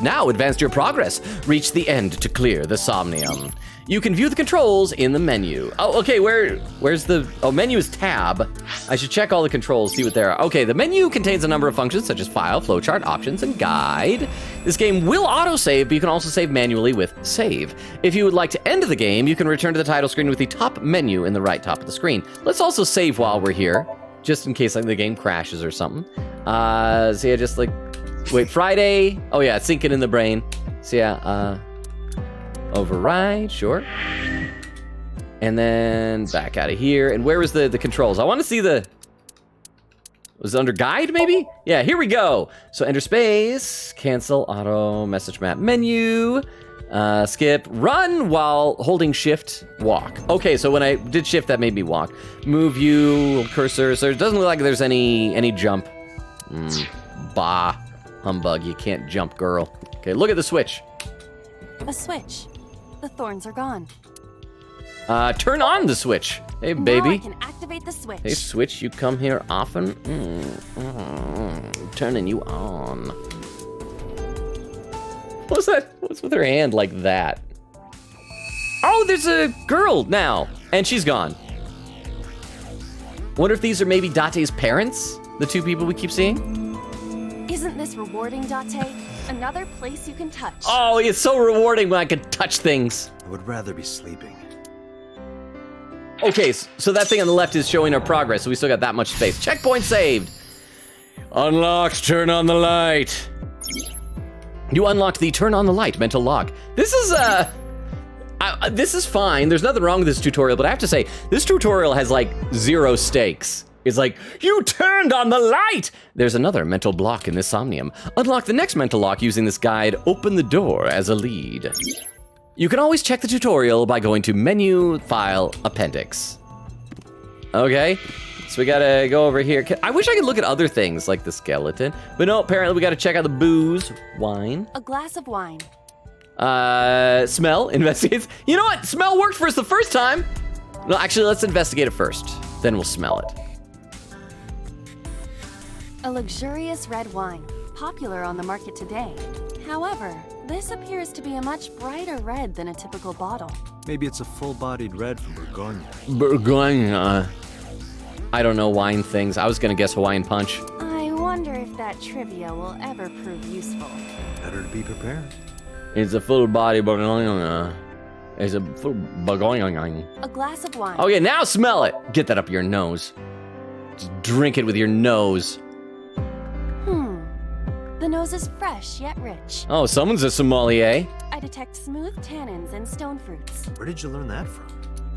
now advanced your progress. Reach the end to clear the Somnium. You can view the controls in the menu. Oh, okay, where's the, menu is tab. I should check all the controls, see what they are. Okay, the menu contains a number of functions such as file, flowchart, options, and guide. This game will autosave, but you can also save manually with save. If you would like to end the game, you can return to the title screen with the top menu in the right top of the screen. Let's also save while we're here, just in case like the game crashes or something. So yeah, just like, wait, Friday. Oh yeah, it's syncing in the brain. So yeah, override, sure. And then back out of here. And where was the controls? I want to see was it under guide maybe? Yeah, here we go. So enter space, cancel, auto, message map menu, skip, run while holding shift, walk. Okay, so when I did shift, that made me walk. Move view, cursor, so it doesn't look like there's any jump. Bah, humbug, you can't jump, girl. Okay, look at the switch. A switch. The thorns are gone. Turn on the switch. Hey, baby. Now I can activate the switch. Hey, switch, you come here often? Turning you on. What's that? What's with her hand like that? Oh, there's a girl now, and she's gone. Wonder if these are maybe Date's parents? The 2 people we keep seeing? Isn't this rewarding, Date? Another place you can touch. Oh, it's so rewarding when I can touch things. I would rather be sleeping. Okay, so that thing on the left is showing our progress, so we still got that much space. Checkpoint saved. Unlocked, turn on the light. You unlocked the turn on the light mental lock. This is fine. There's nothing wrong with this tutorial, but I have to say, this tutorial has like 0 stakes. is like, you turned on the light! There's another mental block in this Somnium. Unlock the next mental lock using this guide, open the door as a lead. You can always check the tutorial by going to menu, file, appendix. Okay, so we gotta go over here. I wish I could look at other things like the skeleton, but no, apparently we gotta check out the booze, wine. A glass of wine. Smell, investigates. You know what? Smell worked for us the first time. No, actually, let's investigate it first. Then we'll smell it. A luxurious red wine, popular on the market today. However, this appears to be a much brighter red than a typical bottle. Maybe it's a full-bodied red from Bourgogne. Bourgogne. I don't know wine things. I was gonna guess Hawaiian Punch. I wonder if that trivia will ever prove useful. Better to be prepared. It's a full body Bourgogne. It's a full Bourgogne. A glass of wine. Okay, now smell it. Get that up your nose. Just drink it with your nose. The nose is fresh yet rich. Oh, someone's a sommelier. I detect smooth tannins and stone fruits. Where did you learn that from?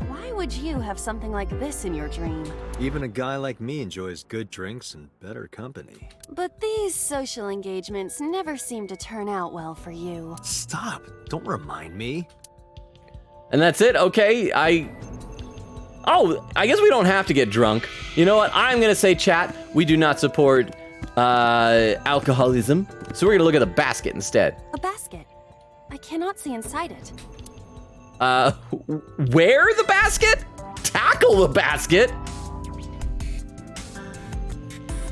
Why would you have something like this in your dream? Even a guy like me enjoys good drinks and better company. But these social engagements never seem to turn out well for you. Stop! Don't remind me. And that's it? Okay, Oh, I guess we don't have to get drunk. You know what? I'm gonna say, chat, we do not support alcoholism. So we're gonna look at the basket instead. A basket. I cannot see inside it. Wear the basket? Tackle the basket?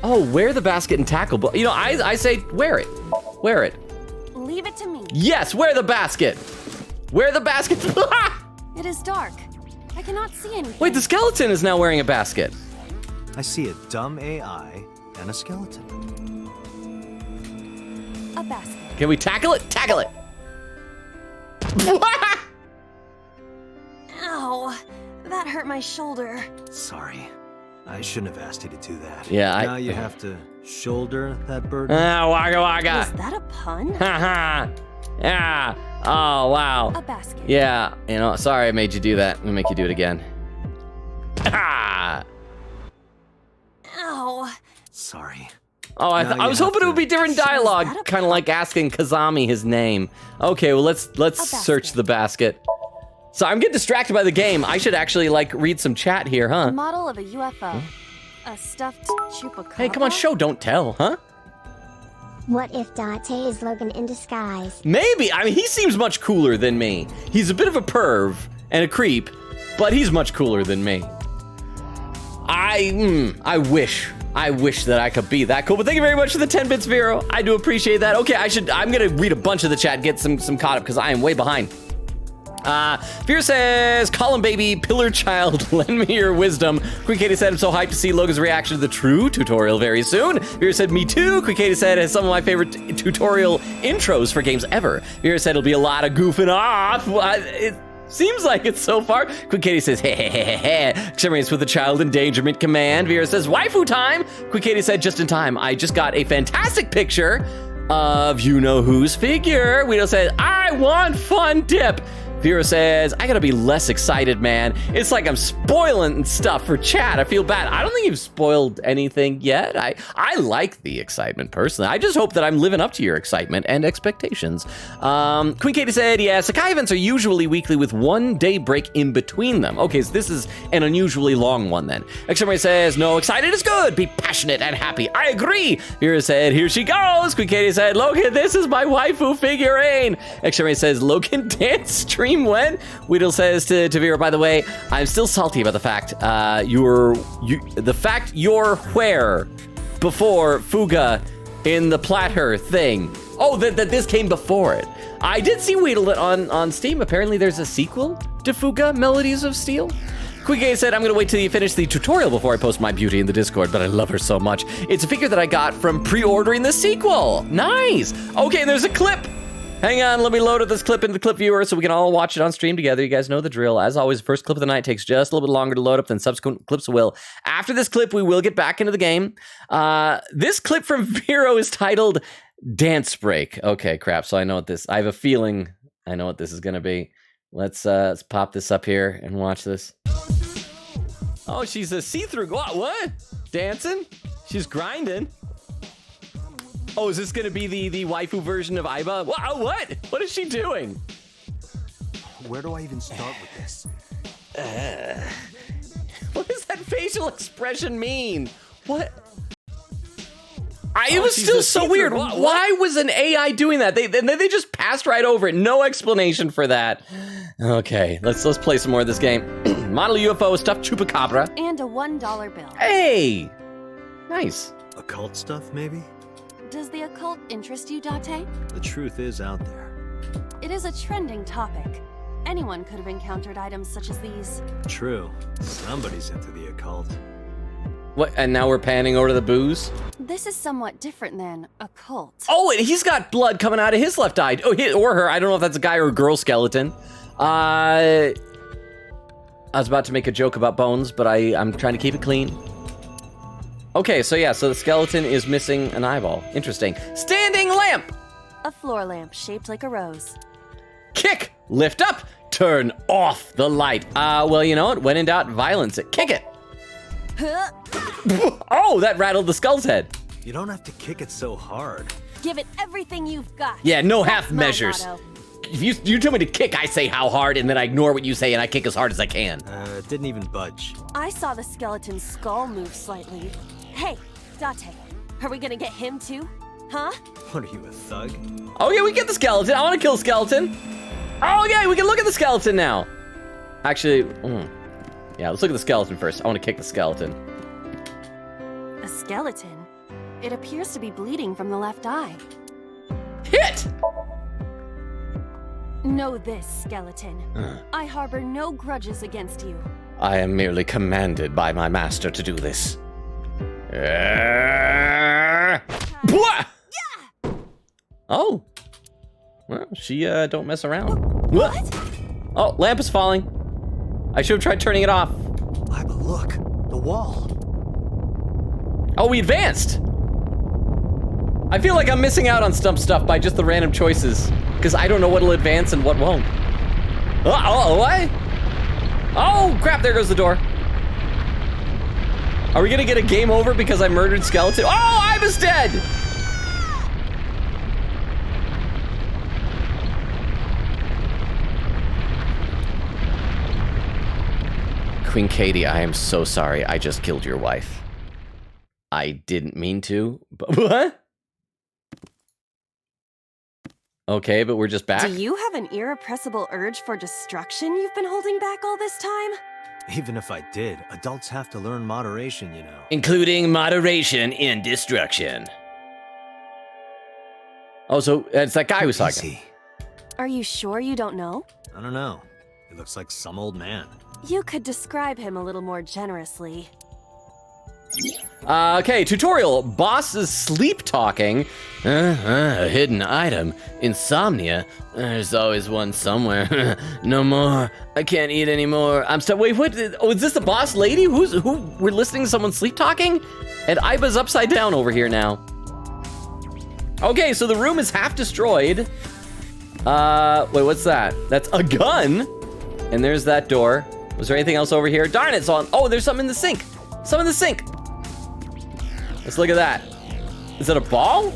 Oh, wear the basket and tackle. You know, I say wear it. Wear it. Leave it to me. Yes, wear the basket. Wear the basket. It is dark. I cannot see anything. Wait, the skeleton is now wearing a basket. I see a dumb AI and a skeleton. A basket. Can we tackle it? Tackle it. Ow, that hurt my shoulder. Sorry. I shouldn't have asked you to do that. Yeah, Now you have to shoulder that burden. Waka waka. Was that a pun? Haha. Yeah. Oh, wow. A basket. Yeah, you know, sorry I made you do that. I'm gonna make you do it again. Ah. Ow. Sorry. Oh, I Now was you hoping it have would be different Is that dialogue, a kind of like asking Kazami his name. Okay, well let's search basket. the basket. So I'm getting distracted by the game. I should actually like read some chat here, A huh? model of a UFO. A stuffed chupacabra. Hey, come on, show don't tell, huh? What if Date is Logan in disguise? Maybe. I mean, he seems much cooler than me. He's a bit of a perv and a creep, but he's much cooler than me. I wish that I could be that cool. But thank you very much for the 10 bits, Vero. I do appreciate that. Okay, I'm gonna read a bunch of the chat, get some caught up because I am way behind. Fear says, Colin baby, pillar child, lend me your wisdom. Quick Katie said, I'm so hyped to see Logan's reaction to the true tutorial very soon. Fear said, me too. Quick Katie said, has some of my favorite tutorial intros for games ever. Fear said, it'll be a lot of goofing off. It seems like it so far. Quick Katie says, hey, hey, hey, hey, hey. Exterminates with the child endangerment command. Vera says, waifu time. Quick Katie said, just in time. I just got a fantastic picture of you-know-who's figure. Guido says, I want fun dip. Vera says, I gotta be less excited, man. It's like I'm spoiling stuff for chat. I feel bad. I don't think you've spoiled anything yet. I like the excitement, personally. I just hope that I'm living up to your excitement and expectations. Queen Katie said, yeah, Sakai events are usually weekly with 1 day break in between them. Okay, so this is an unusually long one then. Exterminator says, no, excited is good. Be passionate and happy. I agree. Vera said, here she goes. Queen Katie said, Logan, this is my waifu figurine. Exterminator says, Logan dance stream when? Weedle says to Vera, by the way, I'm still salty about the fact you're where before Fuga in the platter thing. Oh, that this came before it. I did see Weedle on Steam. Apparently there's a sequel to Fuga Melodies of Steel. Quigay said, I'm gonna wait till you finish the tutorial before I post my beauty in the Discord, but I love her so much. It's a figure that I got from pre-ordering the sequel. Nice. Okay, there's a clip. Hang on, let me load up this clip into the clip viewer so we can all watch it on stream together. You guys know the drill. As always, the first clip of the night takes just a little bit longer to load up than subsequent clips will. After this clip, we will get back into the game. This clip from Vero is titled Dance Break. Okay, crap. So I have a feeling I know what this is gonna be. Let's pop this up here and watch this. Oh, she's a see-through. What? Dancing? She's grinding. Oh, is this gonna be the waifu version of Aiba? What? What is she doing? Where do I even start with this? What does that facial expression mean? What? It was still so weird. Why was an AI doing that? They just passed right over it. No explanation for that. Okay, let's play some more of this game. Model UFO, stuffed chupacabra. And a $1 bill. Hey! Nice. Occult stuff, maybe? Does the occult interest you, Date? The truth is out there. It is a trending topic. Anyone could have encountered items such as these. True. Somebody's into the occult. What? And now we're panning over to the booze? This is somewhat different than a cult. Oh, and he's got blood coming out of his left eye. Oh, or her. I don't know if that's a guy or a girl skeleton. I was about to make a joke about bones, but I'm trying to keep it clean. Okay, so yeah, so the skeleton is missing an eyeball. Interesting. Standing lamp! A floor lamp shaped like a rose. Kick! Lift up! Turn off the light. Well, you know what? When in doubt, violence it. Kick it! Oh, that rattled the skull's head. You don't have to kick it so hard. Give it everything you've got. Yeah, no That's half my measures. motto. If you tell me to kick, I say how hard, and then I ignore what you say, and I kick as hard as I can. It didn't even budge. I saw the skeleton's skull move slightly. Hey, Date, are we gonna get him too? Huh? What are you, a thug? Oh yeah, we get the skeleton. I want to kill the skeleton. Oh yeah, we can look at the skeleton now. Actually, yeah, let's look at the skeleton first. I want to kick the skeleton. A skeleton? It appears to be bleeding from the left eye. Hit! Know this, skeleton. I harbor no grudges against you. I am merely commanded by my master to do this. Oh. Well, she don't mess around. What? Oh, lamp is falling. I should have tried turning it off. But look, the wall. Oh, we advanced. I feel like I'm missing out on stump stuff by just the random choices, because I don't know what'll advance and what won't. What? Oh, crap, there goes the door. Are we gonna get a game over because I murdered skeleton? Oh, I was dead! Queen Katie, I am so sorry. I just killed your wife. I didn't mean to, but what? Okay, but we're just back? Do you have an irrepressible urge for destruction you've been holding back all this time? Even if I did, adults have to learn moderation, you know. Including moderation in destruction. Oh, so it's that guy who's talking. Easy. Are you sure you don't know? I don't know. He looks like some old man. You could describe him a little more generously. Okay, tutorial. Boss is sleep talking. A hidden item. Insomnia. There's always one somewhere. No more. I can't eat anymore. Wait, what? Oh, is this the boss lady? Who? We're listening to someone sleep talking? And Aiba's upside down over here now. Okay, so the room is half destroyed. Wait, what's that? That's a gun. And there's that door. Was there anything else over here? Darn it, oh, there's something in the sink. Something in the sink. Let's look at that. Is that a ball?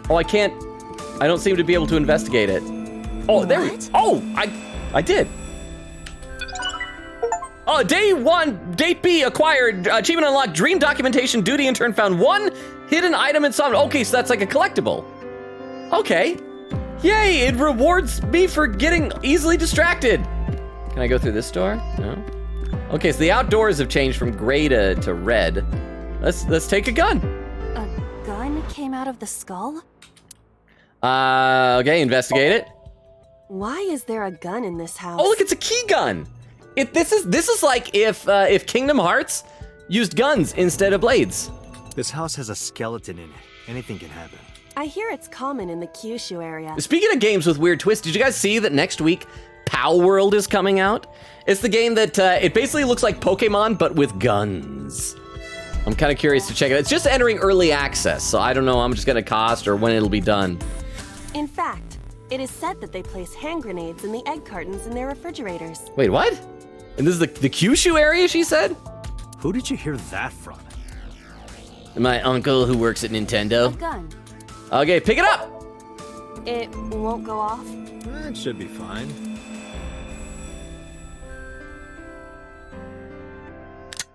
Oh, I can't. I don't seem to be able to investigate it. Oh, there we. Oh, I did. Oh, day 1, date B acquired. Achievement unlocked. Dream documentation. Duty intern found 1 hidden item in Somnium. Okay, so that's like a collectible. Okay. Yay! It rewards me for getting easily distracted. Can I go through this door? No. Okay, so the outdoors have changed from gray to red. Let's take a gun. A gun came out of the skull? Okay, investigate it. Why is there a gun in this house? Oh, look, it's a key gun. This is like if Kingdom Hearts used guns instead of blades. This house has a skeleton in it. Anything can happen. I hear it's common in the Kyushu area. Speaking of games with weird twists, did you guys see that next week Pal World is coming out? It's the game that it basically looks like Pokemon, but with guns. I'm kind of curious to check it out. It's just entering early access, so I don't know how much it's going to cost or when it'll be done. In fact, it is said that they place hand grenades in the egg cartons in their refrigerators. Wait, what? And this is the Kyushu area, she said? Who did you hear that from? My uncle who works at A Nintendo. gun. Okay, pick it up. It won't go off? It should be fine.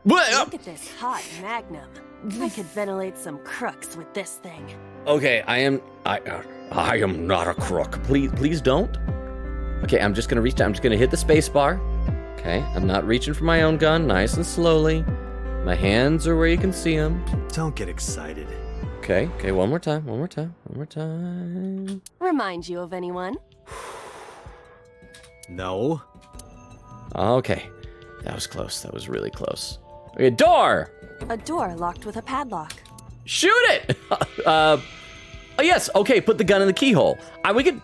Look at this hot magnum. I could ventilate some crooks with this thing. Okay, I am not a crook. Please don't. Okay, I'm just gonna reach down. I'm just gonna hit the space bar. Okay, I'm not reaching for my own gun. Nice and slowly. My hands are where you can see them. Don't get excited. Okay, one more time. One more time. Remind you of anyone? No. Okay, that was close. That was really close. Okay, door. A door locked with a padlock. Shoot it. Oh yes. Okay, put the gun in the keyhole. We could.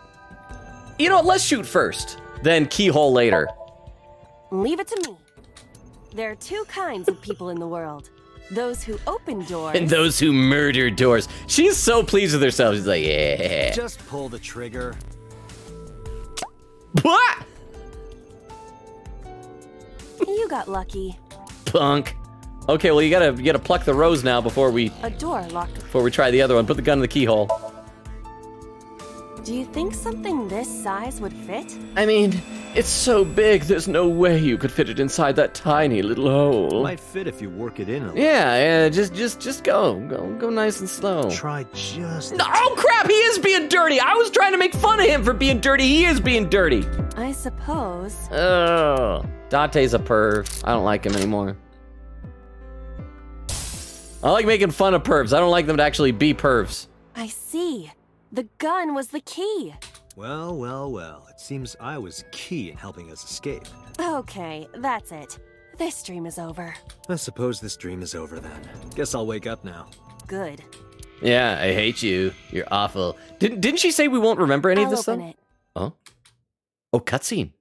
You know what? Let's shoot first, then keyhole later. Leave it to me. There are two kinds of people in the world. Those who open doors. And those who murder doors. She's so pleased with herself. She's like, yeah. Just pull the trigger. What? You got lucky. Punk. Okay, well you gotta pluck the rose now before we A door locked. try the other one. Put the gun in the keyhole. Do you think something this size would fit? I mean, it's so big. There's no way you could fit it inside that tiny little hole. Might fit if you work it in a little. Yeah. Just go nice and slow. Try just. Oh crap! He is being dirty. I was trying to make fun of him for being dirty. He is being dirty. I suppose. Oh, Dante's a perv. I don't like him anymore. I like making fun of pervs. I don't like them to actually be pervs. I see. The gun was the key. Well. It seems I was key in helping us escape. Okay, that's it. This dream is over. I suppose this dream is over then. Guess I'll wake up now. Good. Yeah, I hate you. You're awful. Didn't she say we won't remember any of I'll this open stuff? it. Oh. Oh, cutscene.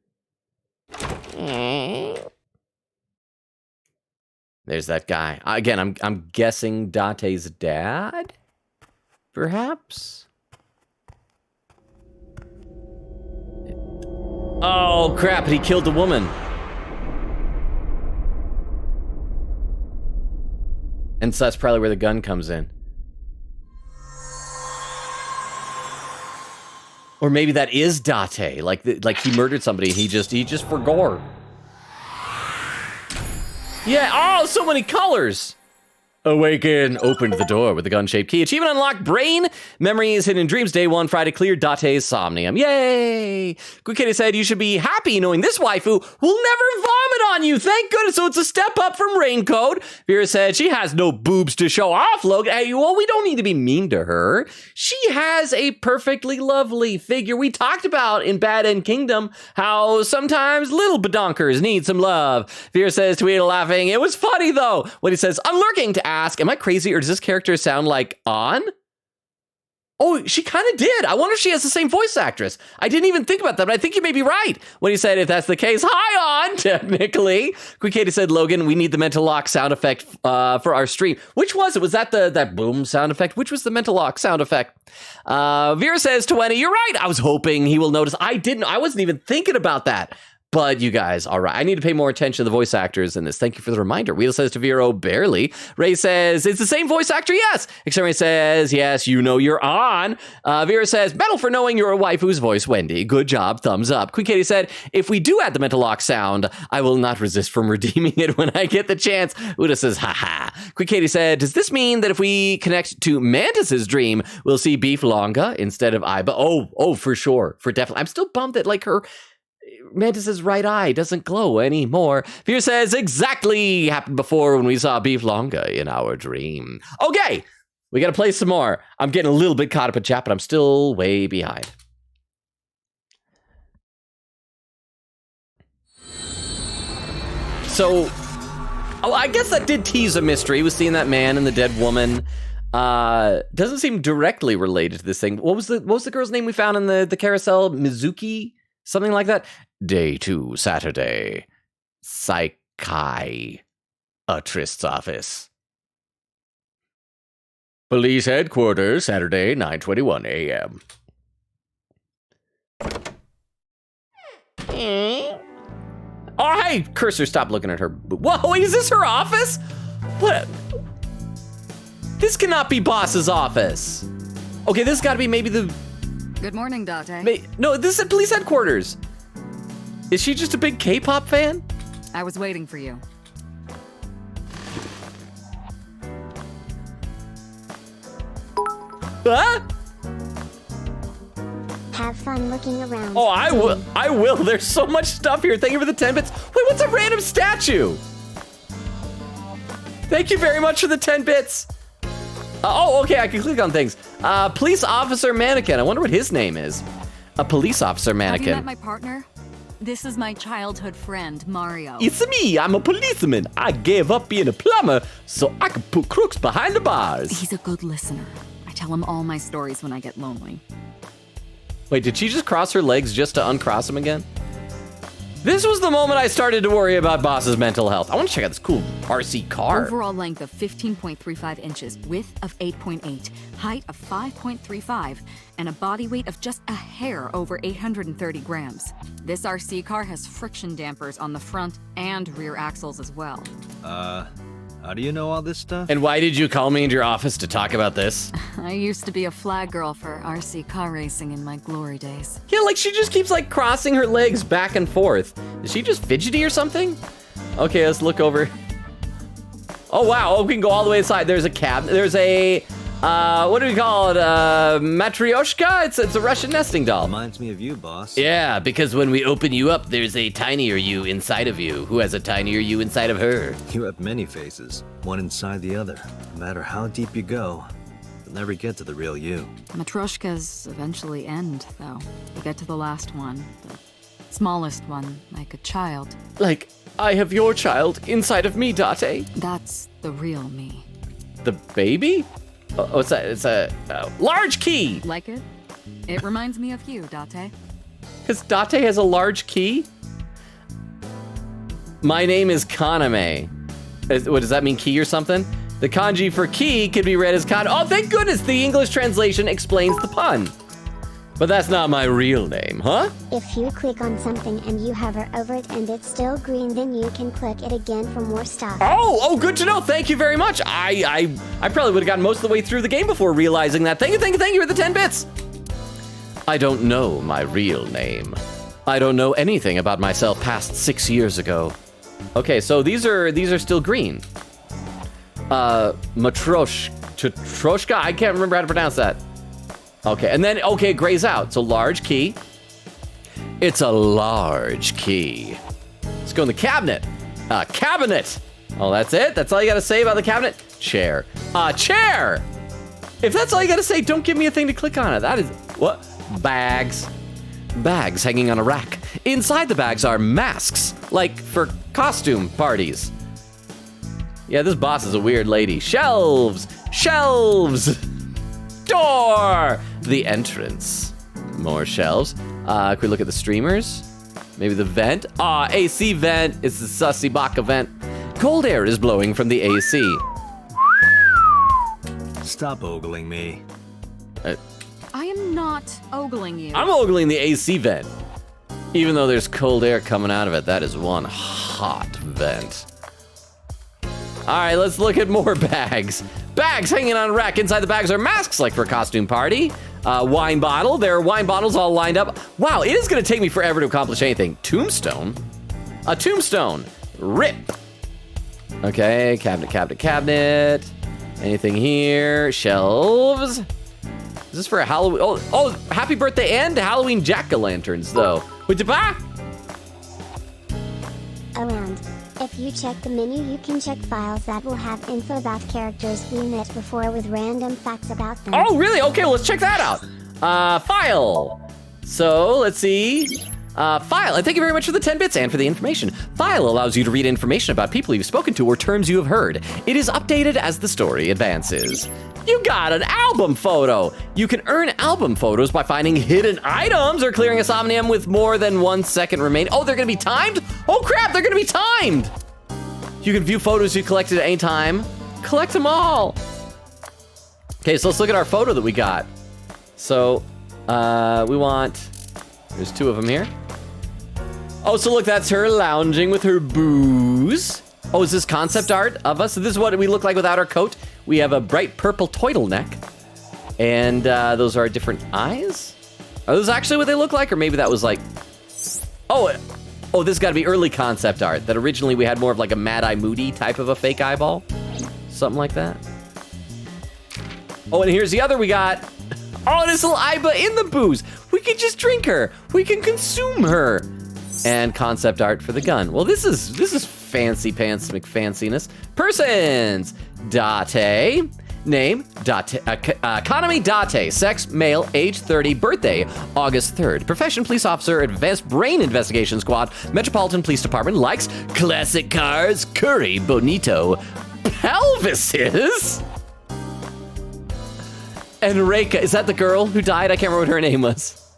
There's that guy. Again, I'm guessing Dante's dad? Perhaps? Oh, crap, he killed the woman. And so that's probably where the gun comes in. Or maybe that is Date, like he murdered somebody. He just for gore. Yeah. Oh, so many colors. Awaken. Opened the door with the gun-shaped key. Achievement unlocked. Brain memories hidden in dreams. Day 1. Friday cleared. Date's Somnium. Yay! Good Kitty said you should be happy knowing this waifu will never vomit on you. Thank goodness. So it's a step up from Raincoat. Vera said she has no boobs to show off. Logan. Hey, well, we don't need to be mean to her. She has a perfectly lovely figure. We talked about in Bad End Kingdom how sometimes little badonkers need some love. Vera says, Tweedle laughing. It was funny though when he says, I'm lurking to ask, am I crazy or does this character sound like On? Oh, she kind of did. I wonder if she has the same voice actress. I didn't even think about that, but I think you may be right when he said if that's the case. Hi, On, technically. Quick Katie said, Logan, we need the mental lock sound effect for our stream. Which was it? Was that that boom sound effect? Which was the mental lock sound effect? Vera says, 20, you're right. I was hoping he will notice. I wasn't even thinking about that. But you guys, all right. I need to pay more attention to the voice actors in this. Thank you for the reminder. Wheel says to Vero, barely. Ray says, it's the same voice actor, yes. Exterminator says, yes, you know you're on. Vera says, medal for knowing you're a waifu's voice, Wendy. Good job, thumbs up. Quick Katie said, if we do add the mental lock sound, I will not resist from redeeming it when I get the chance. Uda says, haha. Quick Katie said, does this mean that if we connect to Mantis's dream, we'll see Beef Longa instead of Iba? Oh, for sure. For definitely. I'm still bummed that like her Mantis's right eye doesn't glow anymore. Fear says, exactly happened before when we saw Beef Longa in our dream. Okay, we gotta play some more. I'm getting a little bit caught up in chat, but I'm still way behind. So, I guess that did tease a mystery. Was seeing that man and the dead woman. Doesn't seem directly related to this thing. What was the girl's name we found in the carousel? Mizuki? Something like that. Day 2, Saturday. Psychiatrist's office. Police headquarters, Saturday, 9:21 a.m. Oh, Hey, cursor, stop looking at her. Whoa, is this her office? What? This cannot be boss's office. Okay, this gotta be maybe the... Good morning, Date. No, this is at police headquarters. Is she just a big K-pop fan? I was waiting for you. Huh? Have fun looking around. Oh, I will. There's so much stuff here. Thank you for the 10 bits. Wait, what's a random statue? Thank you very much for the 10 bits. Okay, I can click on things. Police officer mannequin. I wonder what his name is. A police officer mannequin. Have you met my partner? This is my childhood friend, Mario. It's me. I'm a policeman. I gave up being a plumber so I could put crooks behind the bars. He's a good listener. I tell him all my stories when I get lonely. Wait, did she just cross her legs just to uncross them again? This was the moment I started to worry about Boss's mental health. I want to check out this cool RC car. Overall length of 15.35 inches, width of 8.8, height of 5.35, and a body weight of just a hair over 830 grams. This RC car has friction dampers on the front and rear axles as well. How do you know all this stuff? And why did you call me into your office to talk about this? I used to be a flag girl for RC car racing in my glory days. Yeah, like she just keeps like crossing her legs back and forth. Is she just fidgety or something? Okay, let's look over. Oh wow, we can go all the way inside. There's a cab, there's a, what do we call it? Matryoshka? It's a Russian nesting doll. Reminds me of you, boss. Yeah, because when we open you up, there's a tinier you inside of you who has a tinier you inside of her. You have many faces, one inside the other. No matter how deep you go, you'll never get to the real you. Matryoshkas eventually end, though. You get to the last one, the smallest one, like a child. Like, I have your child inside of me, Date. That's the real me. The baby? Oh, it's a large key. Like it? It reminds me of you, Date. Because Date has a large key? My name is Kaname. What, does that mean key or something? The kanji for key could be read as kan. Oh, thank goodness the English translation explains the pun. But that's not my real name, huh? If you click on something and you hover over it and it's still green, then you can click it again for more stuff. Oh, good to know. Thank you very much. I probably would have gotten most of the way through the game before realizing that. Thank you for the 10 bits. I don't know my real name. I don't know anything about myself past 6 years ago. Okay, so these are still green. Matryoshka, I can't remember how to pronounce that. Okay, and then, okay, gray's out. So large key. It's a large key. Let's go in the cabinet. Cabinet. Oh, that's it? That's all you gotta say about the cabinet? Chair. Chair! If that's all you gotta say, don't give me a thing to click on it. That is, what? Bags. Bags hanging on a rack. Inside the bags are masks, like for costume parties. Yeah, this boss is a weird lady. Shelves! Shelves! Door! The entrance. More shelves. Can we look at the streamers? Maybe the vent? AC vent. It's the Sussy Baka vent. Cold air is blowing from the AC. Stop ogling me. I am not ogling you. I'm ogling the AC vent. Even though there's cold air coming out of it, that is one hot vent. All right, let's look at more bags. Bags hanging on a rack. Inside the bags are masks, like for a costume party. Wine bottle. There are wine bottles all lined up. Wow, it is gonna take me forever to accomplish anything. Tombstone. A tombstone. Rip. Okay, cabinet. Anything here? Shelves. Is this for a Halloween? Oh, happy birthday and Halloween jack-o'-lanterns, though. Would you buy? Around. If you check the menu, you can check files that will have info about characters we met before with random facts about them. Oh, really? Okay, well, let's check that out. File. So, let's see. File. And thank you very much for the 10 bits and for the information. File allows you to read information about people you've spoken to or terms you have heard. It is updated as the story advances. You got an album photo. You can earn album photos by finding hidden items or clearing a Somnium with more than 1 second remaining. Oh, they're gonna be timed? Oh crap, they're gonna be timed. You can view photos you collected at any time. Collect them all. Okay, so let's look at our photo that we got. So, we want, there's 2 of them here. Oh, so look, that's her lounging with her booze. Oh, is this concept art of us? So this is what we look like without our coat. We have a bright purple turtleneck. And those are our different eyes? Are those actually what they look like? Or maybe that was like... Oh, this has got to be early concept art. That originally we had more of like a Mad Eye Moody type of a fake eyeball. Something like that. Oh, and here's the other we got. Oh, this little Iba in the booze. We can just drink her. We can consume her. And concept art for the gun. Well, this is fancy pants McFanciness. Persons. Date. Name, Date, economy, Date, sex, male, age 30, birthday, August 3rd. Profession, police officer, advanced brain investigation squad, Metropolitan Police Department, likes classic cars, curry, bonito, pelvises. And Reika, is that the girl who died? I can't remember what her name was.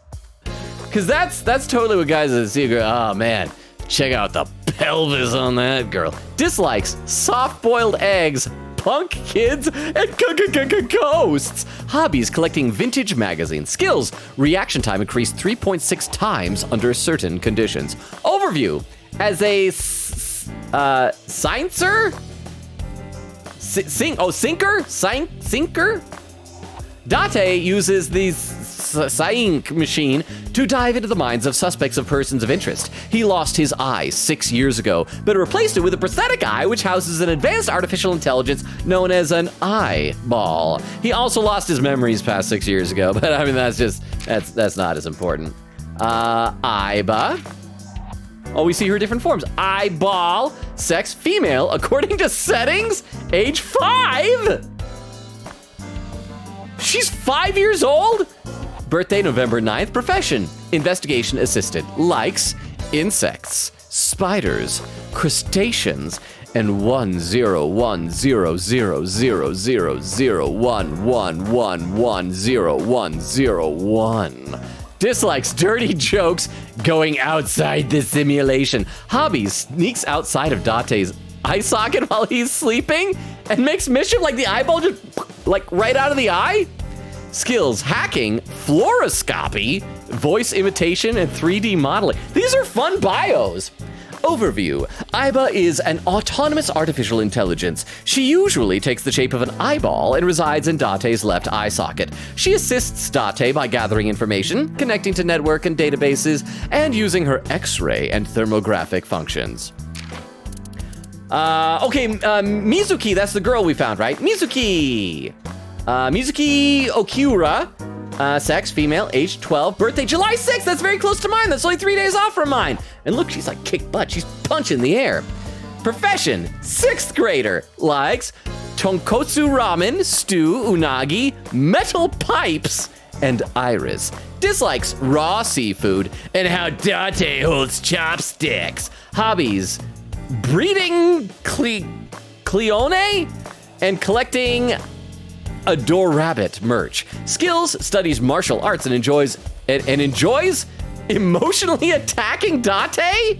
Because that's totally what guys in the secret. Oh man, check out the pelvis on that girl. Dislikes, soft-boiled eggs, punk kids, and ghosts. Hobbies, collecting vintage magazines. Skills, reaction time increased 3.6 times under certain conditions. Overview, as a sciencer? Sinker? Date uses the Psyink machine to dive into the minds of suspects of persons of interest. He lost his eye 6 years ago, but replaced it with a prosthetic eye which houses an advanced artificial intelligence known as an eyeball. He also lost his memories past 6 years ago, but I mean that's not as important. Iba. Oh, we see her different forms. Eyeball, sex, female, according to settings, age 5. She's 5 years old? Birthday, November 9th. Profession, investigation assistant. Likes, insects, spiders, crustaceans, and 101000011110101. Dislikes, dirty jokes, going outside the simulation. Hobbies, sneaks outside of Date's eye socket while he's sleeping and makes mischief like the eyeball just like right out of the eye. Skills, hacking, fluoroscopy, voice imitation, and 3D modeling. These are fun bios. Overview, Iba is an autonomous artificial intelligence. She usually takes the shape of an eyeball and resides in Date's left eye socket. She assists Date by gathering information, connecting to network and databases, and using her X-ray and thermographic functions. Mizuki, that's the girl we found, right? Mizuki Okura, sex, female, age 12, birthday, July 6th. That's very close to mine. That's only 3 days off from mine. And look, she's like kick butt. She's punching the air. Profession, 6th grader, likes tonkotsu ramen, stew, unagi, metal pipes, and iris. Dislikes raw seafood and how Date holds chopsticks. Hobbies, breeding Cleone and collecting Adore Rabbit merch. Skills, studies martial arts and enjoys emotionally attacking Date.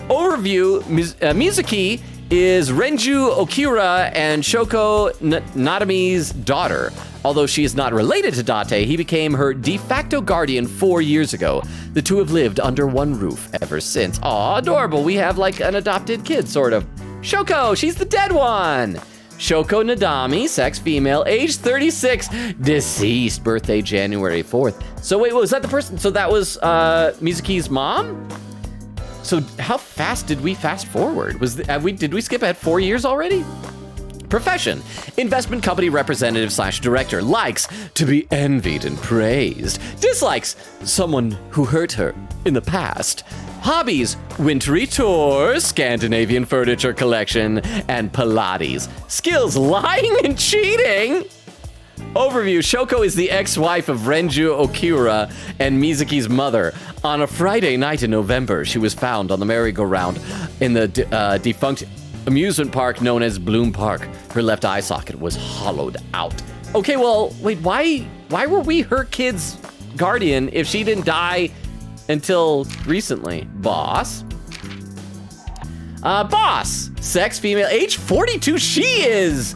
Overview, Mizuki is Renju Okura and Shoko Nadami's daughter. Although she is not related to Date, he became her de facto guardian 4 years ago. The two have lived under one roof ever since. Aw, adorable. We have like an adopted kid, sort of. Shoko, she's the dead one. Shoko Nadami, sex, female, age 36, deceased, birthday January 4th. So wait, was that the person? So that was Mizuki's mom? So how fast did we fast forward? Did we skip ahead 4 years already? Profession, investment company representative / director. Likes, to be envied and praised. Dislikes, someone who hurt her in the past. Hobbies, wintry tours, Scandinavian furniture collection, and Pilates. Skills, lying and cheating. Overview, Shoko is the ex-wife of Renju Okura and Mizuki's mother. On a Friday night in November, she was found on the merry-go-round in the defunct amusement park known as Bloom Park. Her left eye socket was hollowed out. Okay, well, wait, why were we her kid's guardian if she didn't die until recently? Boss, sex, female, age 42. She is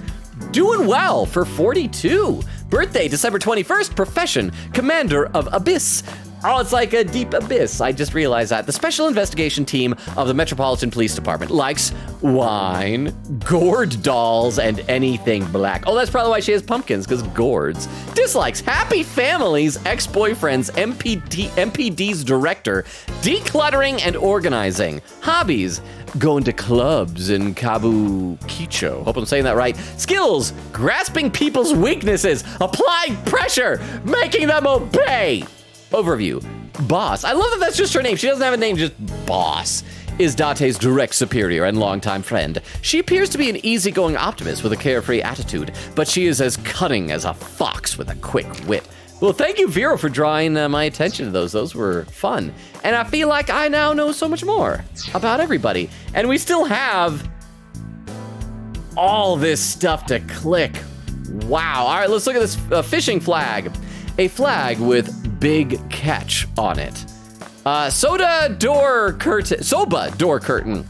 doing well for 42. Birthday, December 21st. Profession, commander of Abyss. Oh, it's like a deep abyss. I just realized that. The Special Investigation Team of the Metropolitan Police Department likes wine, gourd dolls, and anything black. Oh, that's probably why she has pumpkins, because gourds. Dislikes happy families, ex-boyfriends, MPD's director, decluttering and organizing. Hobbies, going to clubs in Kabukicho. Hope I'm saying that right. Skills, grasping people's weaknesses, applying pressure, making them obey. Overview, Boss. I love that that's just her name. She doesn't have a name, just Boss. Is Date's direct superior and longtime friend. She appears to be an easygoing optimist with a carefree attitude, but she is as cunning as a fox with a quick wit. Well, thank you, Vero, for drawing my attention to those. Those were fun. And I feel like I now know so much more about everybody. And we still have all this stuff to click. Wow. All right, let's look at this fishing flag. A flag with big catch on it. Soba door curtain.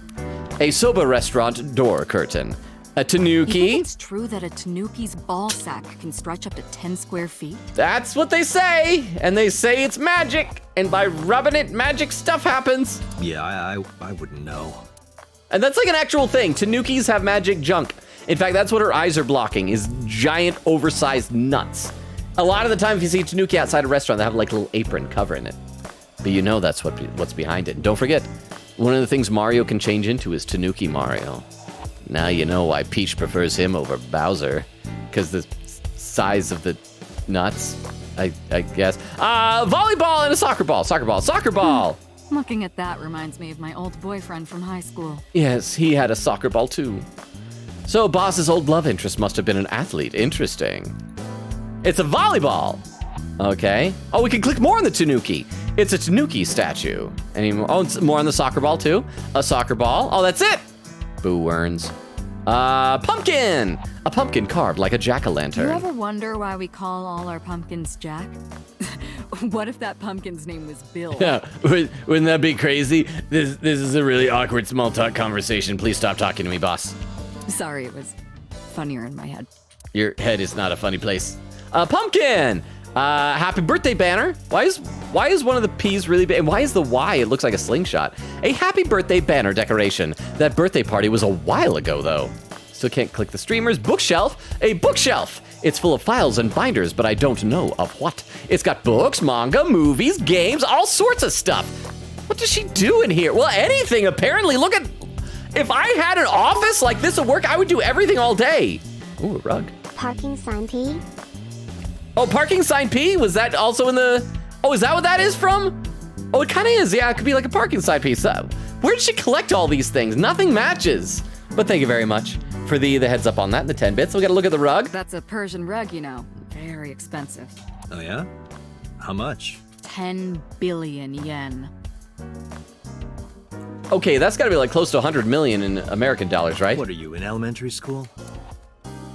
A soba restaurant door curtain. A You tanuki. think it's true that a tanuki's ball sack can stretch up to 10 square feet? That's what they say. And they say it's magic. And by rubbing it, magic stuff happens. Yeah, I wouldn't know. And that's like an actual thing. Tanukis have magic junk. In fact, that's what her eyes are blocking, is giant, oversized nuts. A lot of the time, if you see a tanuki outside a restaurant, they have like a little apron covering it. But you know that's what's behind it. And don't forget, one of the things Mario can change into is Tanuki Mario. Now you know why Peach prefers him over Bowser. Because the size of the nuts, I guess. Volleyball and a soccer ball. Soccer ball. Looking at that reminds me of my old boyfriend from high school. Yes, he had a soccer ball too. So Boss's old love interest must have been an athlete. Interesting. It's a volleyball. Okay. Oh, we can click more on the Tanuki. It's a Tanuki statue. Any more? Oh, it's more on the soccer ball too. A soccer ball. Oh, that's it. Boo Werns. Pumpkin. A pumpkin carved like a Do you jack-o'-lantern. ever wonder why we call all our pumpkins Jack? What if that pumpkin's name was Bill? Yeah, wouldn't that be crazy? This is a really awkward small talk conversation. Please stop talking to me, boss. Sorry, it was funnier in my head. Your head is not a funny place. Pumpkin. Happy birthday banner. Why is one of the P's really big? And why is the Y? It looks like a slingshot. A happy birthday banner decoration. That birthday party was a while ago, though. Still can't click the streamers. Bookshelf. A bookshelf. It's full of files and binders, but I don't know of what. It's got books, manga, movies, games, all sorts of stuff. What does she do in here? Well, anything, apparently. Look at... If I had an office like this at work, I would do everything all day. Ooh, a rug. Parking sign P. Oh, parking sign P? Was that also in the... Oh, is that what that is from? Oh, it kind of is. Yeah, it could be like a parking sign piece. Where'd she collect all these things? Nothing matches. But thank you very much for the heads up on that, the 10 bits. We got to look at the rug. That's a Persian rug, you know. Very expensive. Oh yeah? How much? 10 billion yen. Okay, that's got to be like close to 100 million in American dollars, right? What are you, in elementary school?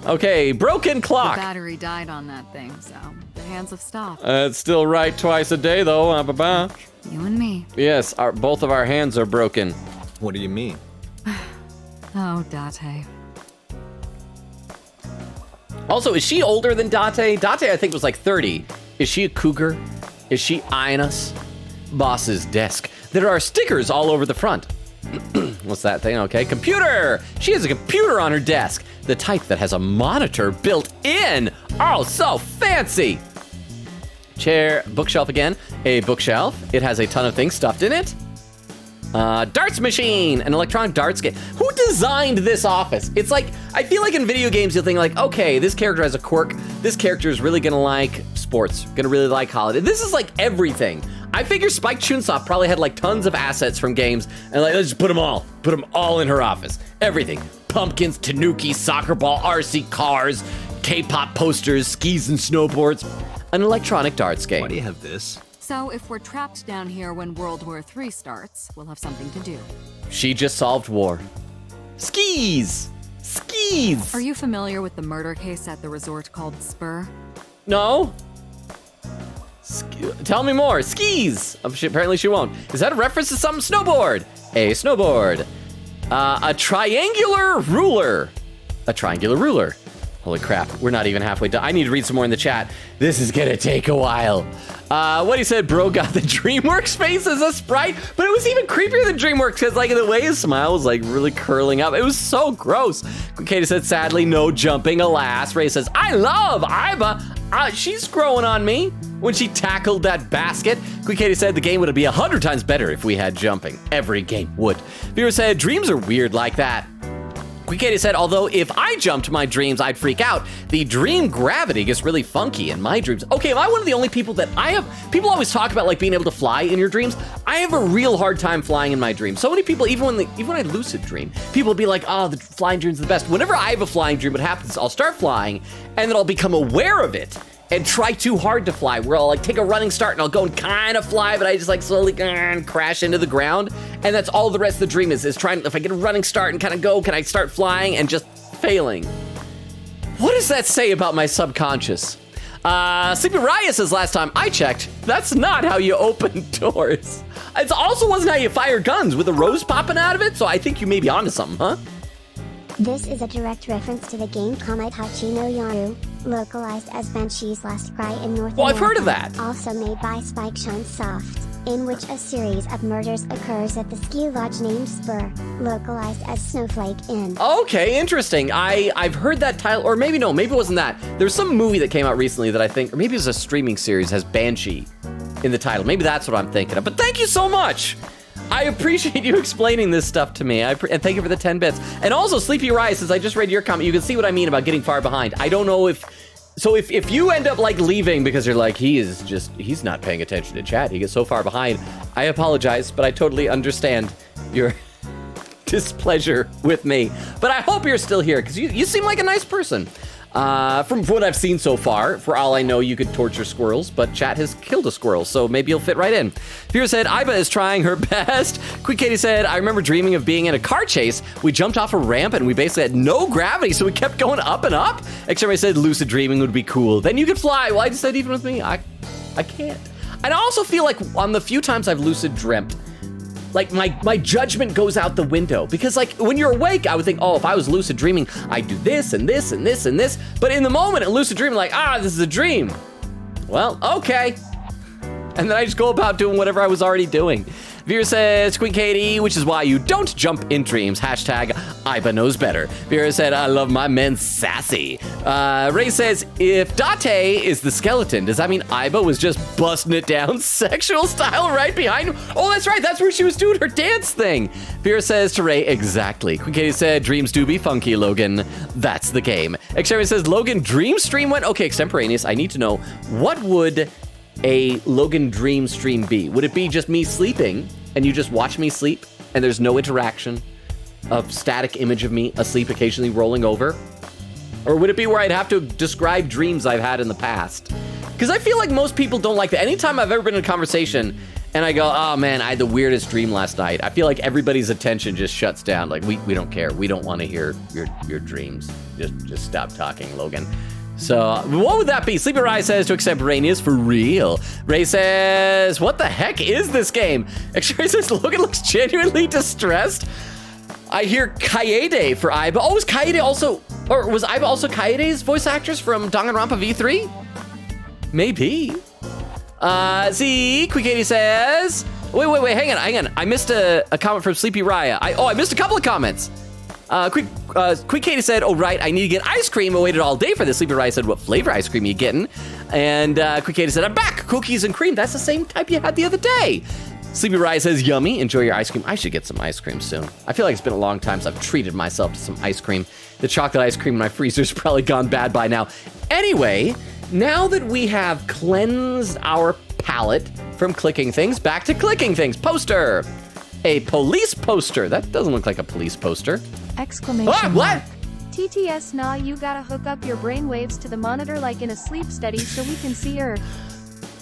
Okay, broken The clock. battery died on that thing, so the hands have stopped. It's still right twice a day, though. You and me. Yes, both of our hands are broken. What do you mean? Oh, Date. Also, is she older than Date? Date, I think, was like 30. Is she a cougar? Is she eyeing us? Boss's desk. There are stickers all over the front. What's that thing? Okay, computer! She has a computer on her desk. The type that has a monitor built in. Oh, so fancy! Chair, bookshelf again. A bookshelf. It has a ton of things stuffed in it. Darts machine, an electronic darts game. Who designed this office? It's like, I feel like in video games you'll think like, okay, this character has a quirk. This character is really gonna like sports, gonna really like holiday. This is like everything. I figure Spike Chunsoft probably had like tons of assets from games and like, let's just put them all in her office. Everything, pumpkins, tanuki, soccer ball, RC cars, K-pop posters, skis and snowboards, an electronic darts game. Why do you have this? So if we're trapped down here when World War III starts, we'll have something to do. She just solved war. Skis! Skis! Are you familiar with the murder case at the resort called Spur? No? Tell me more. Skis! Apparently she won't. Is that a reference to some snowboard? A snowboard. A triangular ruler. A triangular ruler. Holy crap, we're not even halfway done. I need to read some more in the chat. This is gonna take a while. What he said, bro got the DreamWorks face as a sprite, but it was even creepier than DreamWorks because like the way his smile was like really curling up. It was so gross. Katie said, sadly, no jumping, alas. Ray says, I love Iba. She's growing on me when she tackled that basket. Katie said the game would be 100 times better if we had jumping. Every game would. Viewer said, dreams are weird like that. Katie said, although if I jumped my dreams, I'd freak out. The dream gravity gets really funky in my dreams. Okay, am I one of the only people that people always talk about like being able to fly in your dreams? I have a real hard time flying in my dreams. So many people, even when I lucid dream, people will be like, oh, the flying dream's the best. Whenever I have a flying dream, what happens is I'll start flying and then I'll become aware of it and try too hard to fly, where I'll like take a running start and I'll go and kind of fly, but I just like slowly crash into the ground. And that's all the rest of the dream is trying, if I get a running start and kind of go, can I start flying and just failing? What does that say about my subconscious? Sleepy Raya says last time I checked, that's not how you open doors. It also wasn't how you fire guns with a rose popping out of it, so I think you may be onto something, huh? This is a direct reference to the game Kamaitachi no Yaru, localized as Banshee's Last Cry in North America. Well, I've heard of that. Also made by Spike Chunsoft, in which a series of murders occurs at the ski lodge named Spur, localized as Snowflake Inn. Okay, interesting. I've heard that title, or maybe no, maybe it wasn't that. There's some movie that came out recently that I think, or maybe it was a streaming series, has Banshee in the title. Maybe that's what I'm thinking of. But thank you so much. I appreciate you explaining this stuff to me, and thank you for the 10 bits. And also, Sleepy Rice, since I just read your comment, you can see what I mean about getting far behind. I don't know if you end up like leaving because you're like, he's not paying attention to chat, he gets so far behind, I apologize, but I totally understand your displeasure with me. But I hope you're still here, because you seem like a nice person. From what I've seen so far, for all I know, you could torture squirrels, but chat has killed a squirrel, so maybe you'll fit right in. Viewer said, Iba is trying her best. Quick Katie said, I remember dreaming of being in a car chase. We jumped off a ramp and we basically had no gravity, so we kept going up and up. Extremely said, lucid dreaming would be cool. Then you could fly. Well, I just said, even with me, I can't. And I also feel like on the few times I've lucid dreamt, like my judgment goes out the window, because like when you're awake, I would think, oh, if I was lucid dreaming, I'd do this and this and this and this. But in the moment in lucid dreaming, like, this is a dream. Well, okay. And then I just go about doing whatever I was already doing. Vera says, Queen Katie, which is why you don't jump in dreams. Hashtag Iba knows better. Vera said, I love my men sassy. Ray says, if Date is the skeleton, does that mean Iba was just busting it down sexual style right behind him? Oh, that's right. That's where she was doing her dance thing. Vera says to Ray, exactly. Queen Katie said, dreams do be funky, Logan. That's the game. Extremity says, Logan, dream stream went? Okay, extemporaneous. I need to know, what would a Logan dream stream be? Would it be just me sleeping and you just watch me sleep and there's no interaction of static image of me asleep, occasionally rolling over? Or would it be where I'd have to describe dreams I've had in the past? Because I feel like most people don't like that. Anytime I've ever been in a conversation and I go, oh man, I had the weirdest dream last night, I feel like everybody's attention just shuts down. Like, we don't care. We don't want to hear your dreams. Just stop talking, Logan. So, what would that be? Sleepy Rai says to accept Rainius for real. Ray says, what the heck is this game? X-Ray says, Logan looks genuinely distressed. I hear Kaede for Iba. Oh, was Kaede also, or was Iba also Kaede's voice actress from Danganronpa V3? Maybe. See, Quick80 says, wait, hang on. I missed a comment from Sleepy Raya. I missed a couple of comments. Quick Katie said, oh, right, I need to get ice cream. I waited all day for this. Sleepy Raya said, what flavor ice cream are you getting? And Quick Katie said, I'm back. Cookies and cream. That's the same type you had the other day. Sleepy Raya says, yummy. Enjoy your ice cream. I should get some ice cream soon. I feel like it's been a long time since I've treated myself to some ice cream. The chocolate ice cream in my freezer's probably gone bad by now. Anyway, now that we have cleansed our palate from clicking things, back to clicking things. Poster. A police poster. That doesn't look like a police poster. Exclamation what? mark. TTS nah, you gotta hook up your brainwaves to the monitor like in a sleep study so we can see your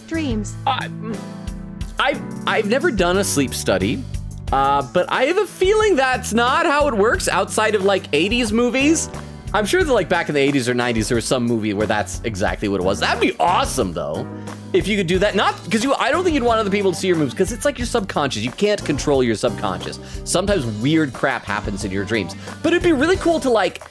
dreams. I've never done a sleep study, but I have a feeling that's not how it works outside of like 80s movies. I'm sure that like back in the 80s or 90s, there was some movie where that's exactly what it was. That'd be awesome though, if you could do that. Not because I don't think you'd want other people to see your moves, because it's like your subconscious. You can't control your subconscious. Sometimes weird crap happens in your dreams, but it'd be really cool to like,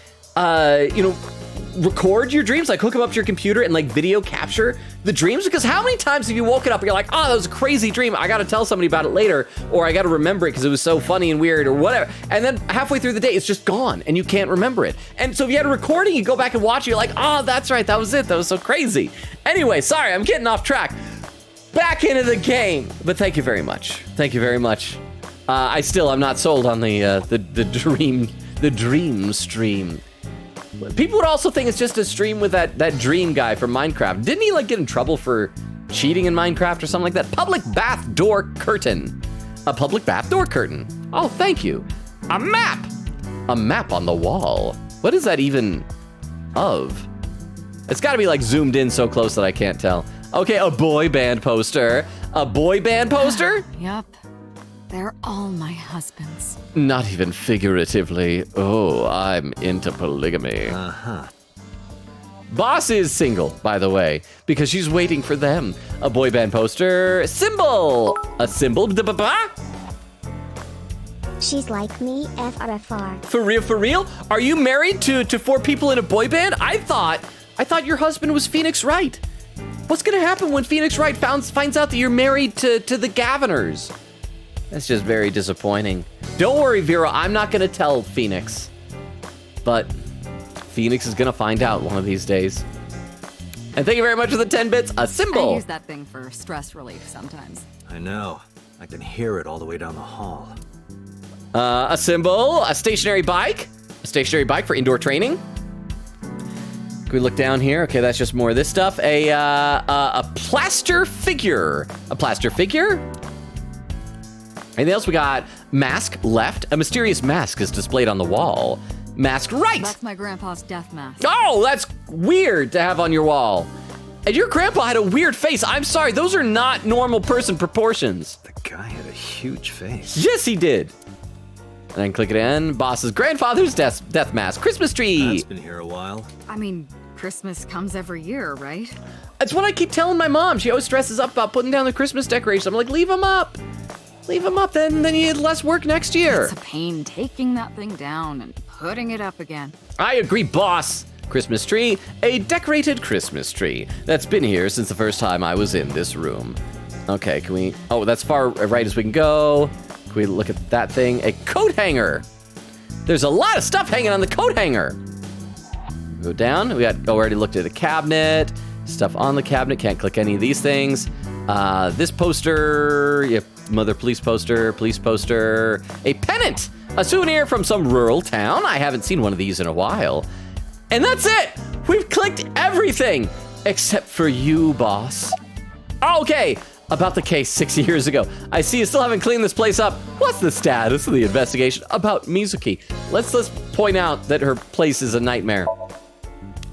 record your dreams, like hook them up to your computer and like video capture the dreams? Because how many times have you woken up and you're like, oh, that was a crazy dream. I got to tell somebody about it later, or I got to remember it because it was so funny and weird or whatever. And then halfway through the day, it's just gone and you can't remember it. And so if you had a recording, you go back and watch it, you're like, oh, that's right. That was it. That was so crazy. Anyway, sorry, I'm getting off track. Back into the game. But thank you very much. Thank you very much. I'm not sold on the dream stream. People would also think it's just a stream with that dream guy from Minecraft. Didn't he like get in trouble for cheating in Minecraft or something like that? Public bath door curtain. A public bath door curtain. Oh, thank you. A map. A map on the wall. What is that even of? It's gotta be like zoomed in so close that I can't tell. Okay, a boy band poster. A boy band poster? Yup. They're all my husbands. Not even figuratively. Oh, I'm into polygamy. Uh-huh. Boss is single, by the way, because she's waiting for them. A boy band poster. Symbol. A symbol. She's like me, FRFR. For real, for real? Are you married to 4 people in a boy band? I thought your husband was Phoenix Wright. What's gonna happen when Phoenix Wright finds out that you're married to the Gaviners? That's just very disappointing. Don't worry, Vera, I'm not gonna tell Phoenix. But Phoenix is gonna find out one of these days. And thank you very much for the 10 bits. A symbol. I use that thing for stress relief sometimes. I know. I can hear it all the way down the hall. A symbol. A stationary bike. A stationary bike for indoor training. Can we look down here? Okay, that's just more of this stuff. A plaster figure. A plaster figure. Anything else? We got mask left. A mysterious mask is displayed on the wall. Mask right. That's my grandpa's death mask. Oh, that's weird to have on your wall. And your grandpa had a weird face. I'm sorry, those are not normal person proportions. The guy had a huge face. Yes, he did. And then click it in. Boss's grandfather's death mask. Christmas tree. That's been here a while. I mean, Christmas comes every year, right? That's what I keep telling my mom. She always stresses up about putting down the Christmas decorations. I'm like, leave them up. Leave them up, then you need less work next year. It's a pain taking that thing down and putting it up again. I agree, boss. Christmas tree, a decorated Christmas tree that's been here since the first time I was in this room. Okay, can we, oh, that's far right as we can go. Can we look at that thing? A coat hanger. There's a lot of stuff hanging on the coat hanger. Go down, we already looked at a cabinet, stuff on the cabinet, can't click any of these things. This poster, yep, mother police poster, a pennant, a souvenir from some rural town. I haven't seen one of these in a while. And that's it. We've clicked everything except for you, boss. Okay, about the case 6 years ago. I see you still haven't cleaned this place up. What's the status of the investigation about Mizuki? Let's point out that her place is a nightmare.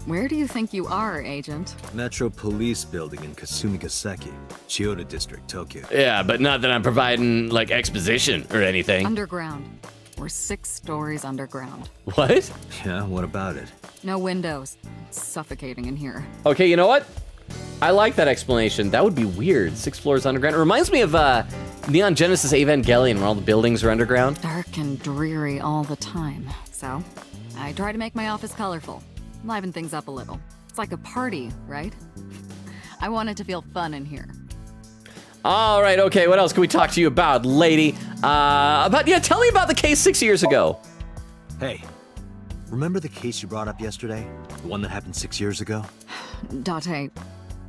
Where do you think you are, Agent? Metro Police Building in Kasumigaseki, Chiyoda District, Tokyo. Yeah, but not that I'm providing, like, exposition or anything. Underground. We're 6 stories underground. What? Yeah, what about it? No windows. It's suffocating in here. Okay, you know what? I like that explanation. That would be weird. 6 floors underground. It reminds me of Neon Genesis Evangelion, where all the buildings are underground. Dark and dreary all the time. So, I try to make my office colorful. Liven things up a little. It's like a party, right? I want it to feel fun in here. All right, okay, what else can we talk to you about, lady? Tell me about the case 6 years ago. Hey, remember the case you brought up yesterday? The one that happened 6 years ago? Date,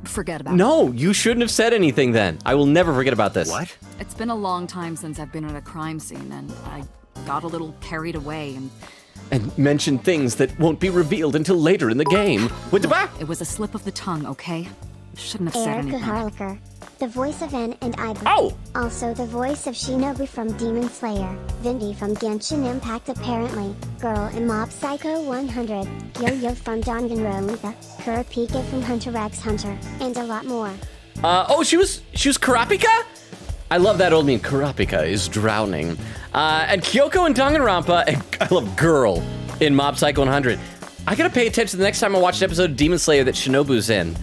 forget about it. No, you shouldn't have said anything then. I will never forget about this. What? It's been a long time since I've been at a crime scene, and I got a little carried away and mentioned things that won't be revealed until later in the game. It was a slip of the tongue, okay? Shouldn't have said Erica anything. Harlicker, the voice of En and Iba. Oh! Also the voice of Shinobu from Demon Slayer, Vindy from Genshin Impact apparently, Girl in Mob Psycho 100, Yo-Yo from Danganronpa, Kurapika from Hunter x Hunter, and a lot more. She was Kurapika? I love that old meme, Kurapika is drowning. And Kyoko in Danganronpa, and I love Girl in Mob Psycho 100. I gotta pay attention the next time I watch an episode of Demon Slayer that Shinobu's in.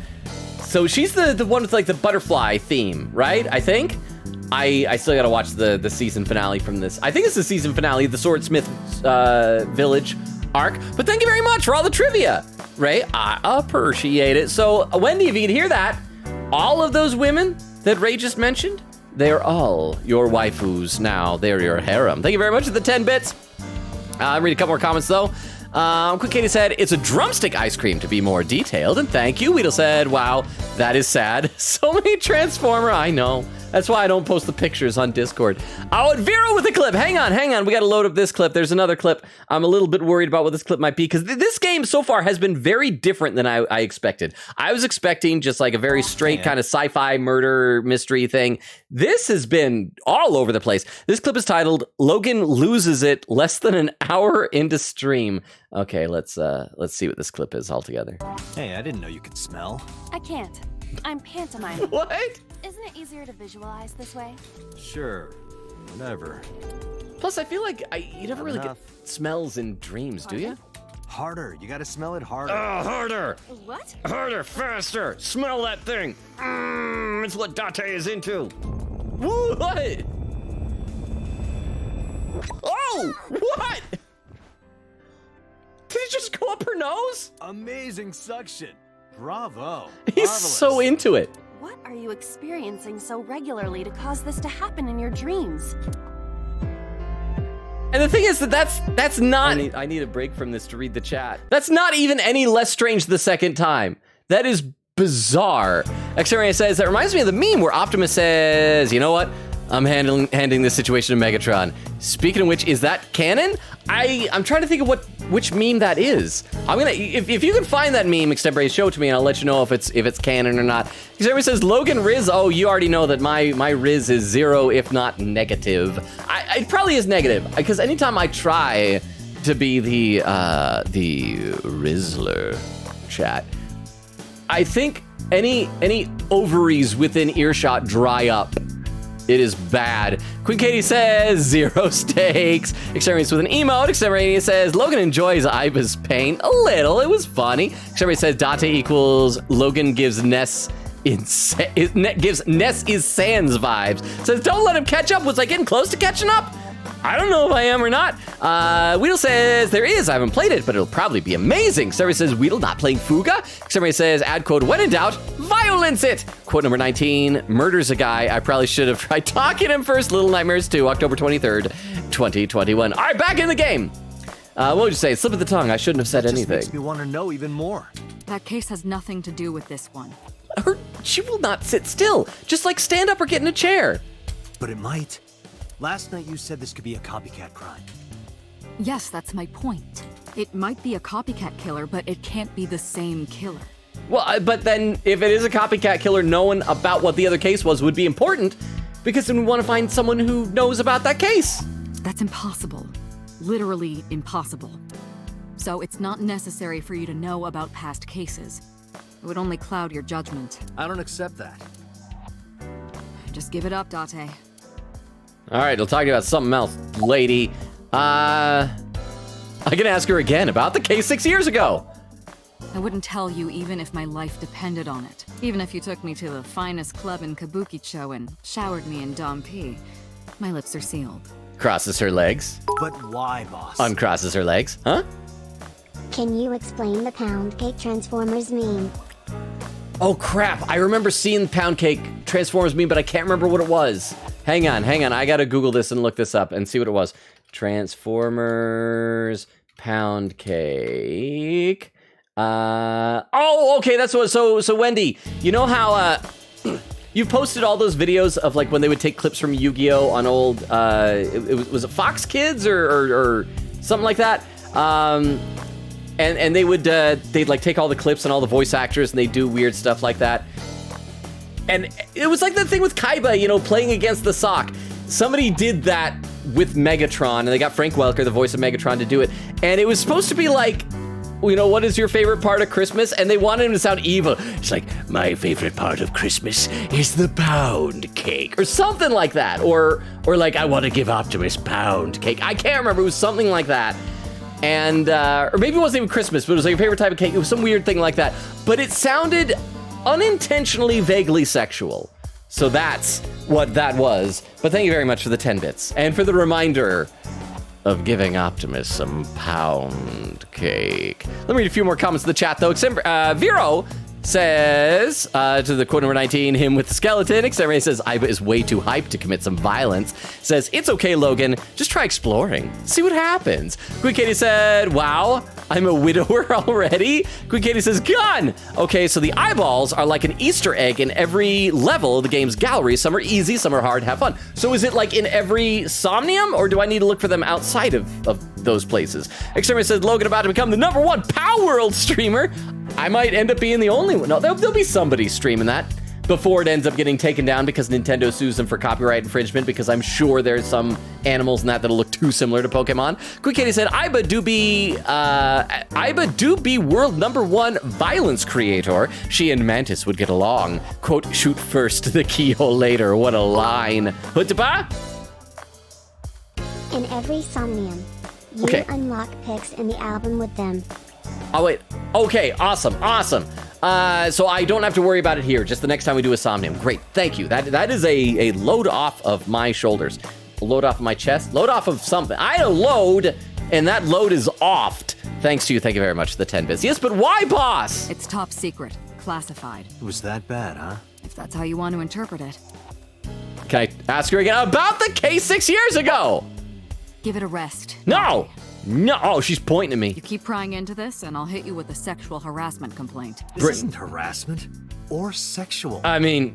So she's the one with like the butterfly theme, right? I think. I still gotta watch the season finale from this. I think it's the season finale of the Swordsmith Village arc. But thank you very much for all the trivia. Ray, I appreciate it. So, Wendy, if you can hear that, all of those women that Ray just mentioned, they're all your waifus now. They're your harem. Thank you very much for the 10 bits. I'll read a couple more comments, though. Quick Katie said, it's a drumstick ice cream to be more detailed, and thank you. Weedle said, wow, that is sad. So many Transformer, I know. That's why I don't post the pictures on Discord. Oh, and Vero with a clip. Hang on. We got to load up this clip. There's another clip. I'm a little bit worried about what this clip might be because this game so far has been very different than I expected. I was expecting just like a very straight kind of sci-fi murder mystery thing. This has been all over the place. This clip is titled "Logan Loses It Less Than an Hour into Stream." Okay, let's see what this clip is altogether. Hey, I didn't know you could smell. I can't. I'm pantomiming. What? Isn't it easier to visualize this way? Sure, whatever. Plus, I feel like you never really get smells in dreams, do you? Harder, you gotta smell it harder. Harder! What? Harder, faster! Smell that thing! It's what Date is into. What? Oh! What? Did it just go up her nose? Amazing suction. Bravo. He's Marvelous. so into it. What are you experiencing so regularly to cause this to happen in your dreams? And the thing is that's not... I need a break from this to read the chat. That's not even any less strange the second time. That is bizarre. X-Ray says, that reminds me of the meme where Optimus says, you know what? I'm handing this situation to Megatron. Speaking of which, is that canon? I'm trying to think of which meme that is. I'm gonna if you can find that meme, Extembray, show it to me and I'll let you know if it's canon or not. Because everybody says Logan Riz. Oh, you already know that my Riz is 0, if not negative. It probably is negative because anytime I try to be the Rizzler chat, I think any ovaries within earshot dry up. It is bad. Queen Katie says 0 stakes. Exterminates with an emote. Exterminating says Logan enjoys Iva's pain a little. It was funny. Exterminating says Date equals Logan gives Ness is Sans vibes. Says don't let him catch up. Was I getting close to catching up? I don't know if I am or not. Weedle says there is. I haven't played it, but it'll probably be amazing. Survey says Weedle not playing Fuga. Survey says add code when in doubt, violence it. Quote number 19, murders a guy. I probably should have tried talking him first. Little Nightmares 2, October 23rd, 2021. All right, back in the game. What would you say? Slip of the tongue. I shouldn't have said anything. Makes me want to know even more. That case has nothing to do with this one. She will not sit still. Just like stand up or get in a chair. But it might. Last night you said this could be a copycat crime. Yes, that's my point. It might be a copycat killer, but it can't be the same killer. Well, but then if it is a copycat killer, knowing about what the other case was would be important because then we want to find someone who knows about that case. That's impossible. Literally impossible. So it's not necessary for you to know about past cases. It would only cloud your judgment. I don't accept that. Just give it up, Date. All right, I'll talk to you about something else, lady. I can ask her again about the case 6 years ago. I wouldn't tell you even if my life depended on it. Even if you took me to the finest club in Kabukicho and showered me in Dom P. My lips are sealed. Crosses her legs. But why, boss? Uncrosses her legs. Huh? Can you explain the pound cake Transformers meme? Oh, crap. I remember seeing Pound Cake Transformers meme, but I can't remember what it was. Hang on. I gotta Google this and look this up and see what it was. Transformers Pound Cake. Oh, okay, that's what. So Wendy, you know how you posted all those videos of like when they would take clips from Yu-Gi-Oh on old was it Fox Kids or something like that. And they would they'd like take all the clips and all the voice actors and they do weird stuff like that. And it was like the thing with Kaiba, you know, playing against the sock. Somebody did that with Megatron, and they got Frank Welker, the voice of Megatron, to do it. And it was supposed to be like, you know, what is your favorite part of Christmas? And they wanted him to sound evil. It's like, my favorite part of Christmas is the pound cake, or something like that. Or like, I want to give Optimus pound cake. I can't remember. It was something like that. And, or maybe it wasn't even Christmas, but it was like your favorite type of cake. It was some weird thing like that. But it sounded unintentionally vaguely sexual. So that's what that was. But thank you very much for the 10 bits. And for the reminder of giving Optimus some pound cake. Let me read a few more comments in the chat, though. Vero says, to the quote number 19, him with the skeleton. Exterminator says, Iba is way too hyped to commit some violence. Says, it's okay, Logan. Just try exploring. See what happens. Queen Katie said, wow, I'm a widower already. Queen Katie says, gun. Okay, so the eyeballs are like an Easter egg in every level of the game's gallery. Some are easy, some are hard. Have fun. So is it like in every Somnium, or do I need to look for them outside of those places? Exterminator says, Logan about to become the #1 Pow World streamer. I might end up being the only one. No, there'll be somebody streaming that before it ends up getting taken down because Nintendo sues them for copyright infringement, because I'm sure there's some animals in that that'll look too similar to Pokemon. Quick Katie said, Iba do be world #1 violence creator. She and Mantis would get along. Quote, shoot first, the keyhole later. What a line. Hutaba? In every Somnium, you Okay. unlock pics in the album with them. Oh, wait. Okay, awesome. So I don't have to worry about it here, just the next time we do a Somnium. Great, thank you. That is a load off of my shoulders. A load off of my chest, load off of something. I had a load, and that load is offed. Thanks to you, thank you very much for the 10 bits. Yes, but why, boss? It's top secret, classified. It was that bad, huh? If that's how you want to interpret it. Can I ask her again about the case 6 years ago? Give it a rest. No, oh, she's pointing at me. You keep prying into this, and I'll hit you with a sexual harassment complaint. This isn't harassment or sexual. I mean,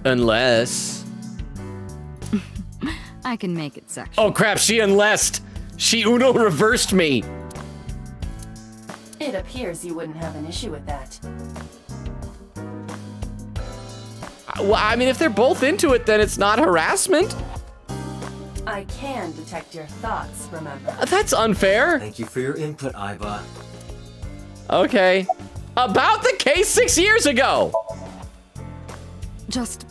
unless... I can make it sexual. Oh crap, she unlessed. She Uno reversed me. It appears you wouldn't have an issue with that. Well, I mean, if they're both into it, then it's not harassment. I can detect your thoughts, remember? That's unfair. Thank you for your input, Iba. Okay. About the case 6 years ago. Just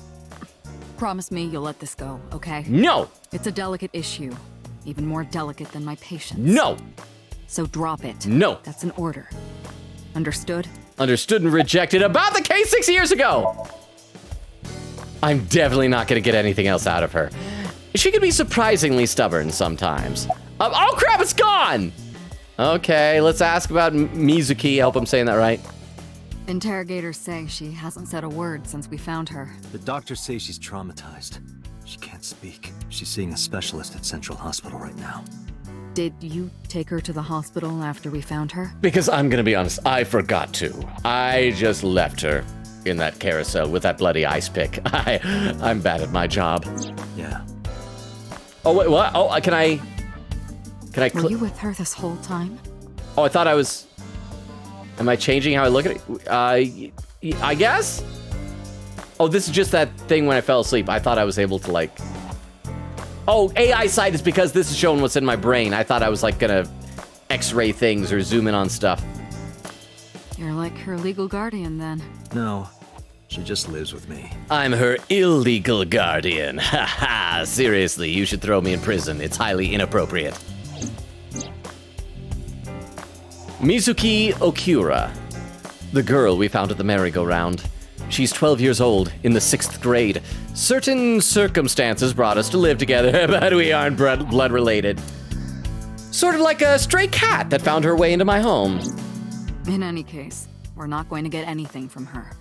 promise me you'll let this go, okay? No. It's a delicate issue. Even more delicate than my patience. No. So drop it. No. That's an order. Understood? Understood and rejected. About the case 6 years ago. I'm definitely not going to get anything else out of her. She can be surprisingly stubborn sometimes. Oh crap, it's gone! Okay, let's ask about Mizuki. I hope I'm saying that right. Interrogators say she hasn't said a word since we found her. The doctors say she's traumatized. She can't speak. She's seeing a specialist at Central Hospital right now. Did you take her to the hospital after we found her? Because I'm going to be honest, I forgot to. I just left her in that carousel with that bloody ice pick. I'm bad at my job. Yeah. Oh, wait, what? Oh, can I... Were you with her this whole time? Oh, I thought I was... Am I changing how I look at it? I guess? Oh, this is just that thing when I fell asleep. I thought I was able to, like... Oh, AI sight is because this is showing what's in my brain. I thought I was, like, gonna X-ray things or zoom in on stuff. You're like her legal guardian, then. No, she just lives with me. I'm her illegal guardian. Ha ha, seriously, you should throw me in prison. It's highly inappropriate. Mizuki Okura, the girl we found at the merry-go-round. She's 12 years old, in the 6th grade. Certain circumstances brought us to live together, but we aren't blood-related. Sort of like a stray cat that found her way into my home. In any case, we're not going to get anything from her.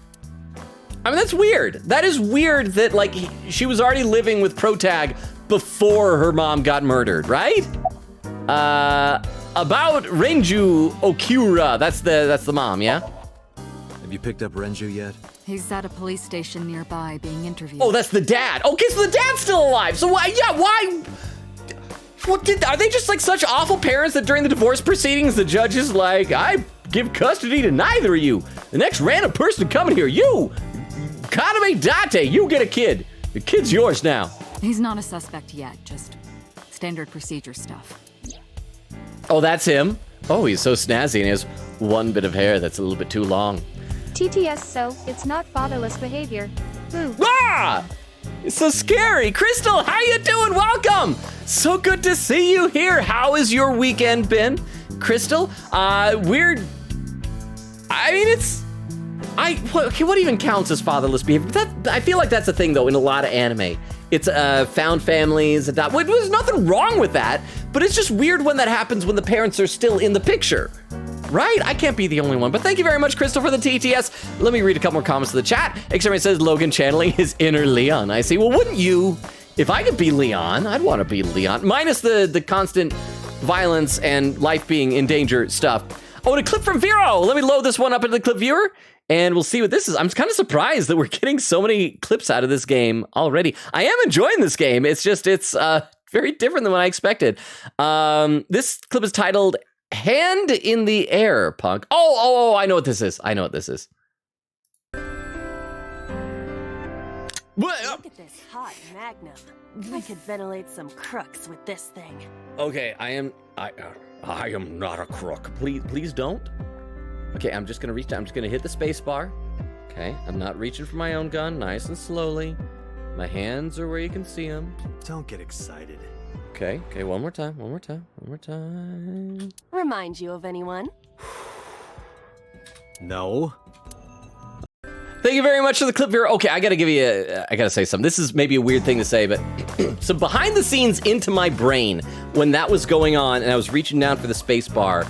I mean, that's weird. That is weird that, like, she was already living with Protag before her mom got murdered, right? About Renju Okura, that's the mom, yeah? Have you picked up Renju yet? He's at a police station nearby being interviewed. Oh, that's the dad. Okay, so the dad's still alive. So why, why? Are they just like such awful parents that during the divorce proceedings, the judge is like, I give custody to neither of you. The next random person coming here, you, Kaname Date, you get a kid. The kid's yours now. He's not a suspect yet, just standard procedure stuff. Oh, that's him? Oh, he's so snazzy and he has one bit of hair that's a little bit too long. TTS, so it's not fatherless behavior. Boo. Ah! It's so scary. Crystal, how you doing? Welcome. So good to see you here. How has your weekend been? Crystal, weird. I mean, what even counts as fatherless behavior? I feel like that's a thing, though, in a lot of anime. it's found families, adopt. Well, there's nothing wrong with that, but it's just weird when that happens when the parents are still in the picture. Right? I can't be the only one. But thank you very much, Crystal, for the TTS. Let me read a couple more comments to the chat. Extremity says Logan channeling his inner Leon. I see. Well, wouldn't you? If I could be Leon, I'd want to be Leon. Minus the constant violence and life being in danger stuff. Oh, and a clip from Vero. Let me load this one up into the clip viewer, and we'll see what this is. I'm kind of surprised that we're getting so many clips out of this game already. I am enjoying this game. It's just, it's very different than what I expected. This clip is titled Hand in the Air, Punk. Oh, I know what this is. Look at this hot magnum. I could ventilate some crooks with this thing. Okay, I am not a crook. Please don't. Okay, I'm just gonna reach down. I'm just gonna hit the space bar. Okay, I'm not reaching for my own gun. Nice and slowly. My hands are where you can see them. Don't get excited. Okay, one more time. Remind you of anyone? No. Thank you very much for the clip here. Okay, I gotta say something. This is maybe a weird thing to say, but so behind the scenes into my brain, when that was going on and I was reaching down for the space bar,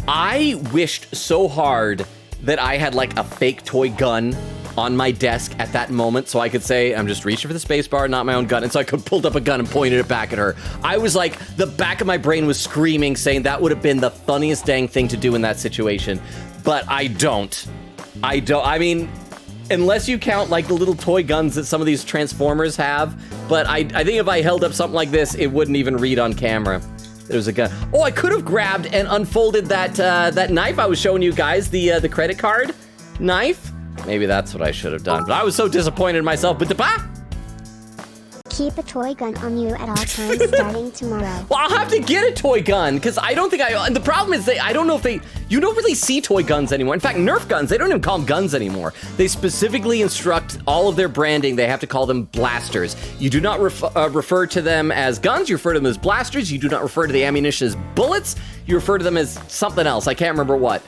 I wished so hard that I had like a fake toy gun on my desk at that moment so I could say, I'm just reaching for the space bar, not my own gun. And so I could pulled up a gun and pointed it back at her. I was like, the back of my brain was screaming, saying that would have been the funniest dang thing to do in that situation. But I don't. I mean, unless you count like the little toy guns that some of these Transformers have. But I think if I held up something like this, it wouldn't even read on camera. There was a gun. Oh, I could have grabbed and unfolded that knife I was showing you guys, the credit card knife. Maybe that's what I should have done, but I was so disappointed in myself. But Keep a toy gun on you at all times starting tomorrow. Well, I'll have to get a toy gun because I don't think and the problem is I don't know if you don't really see toy guns anymore. In fact, Nerf guns, they don't even call them guns anymore. They specifically instruct all of their branding. They have to call them blasters. You do not refer to them as guns. You refer to them as blasters. You do not refer to the ammunition as bullets. You refer to them as something else. I can't remember what.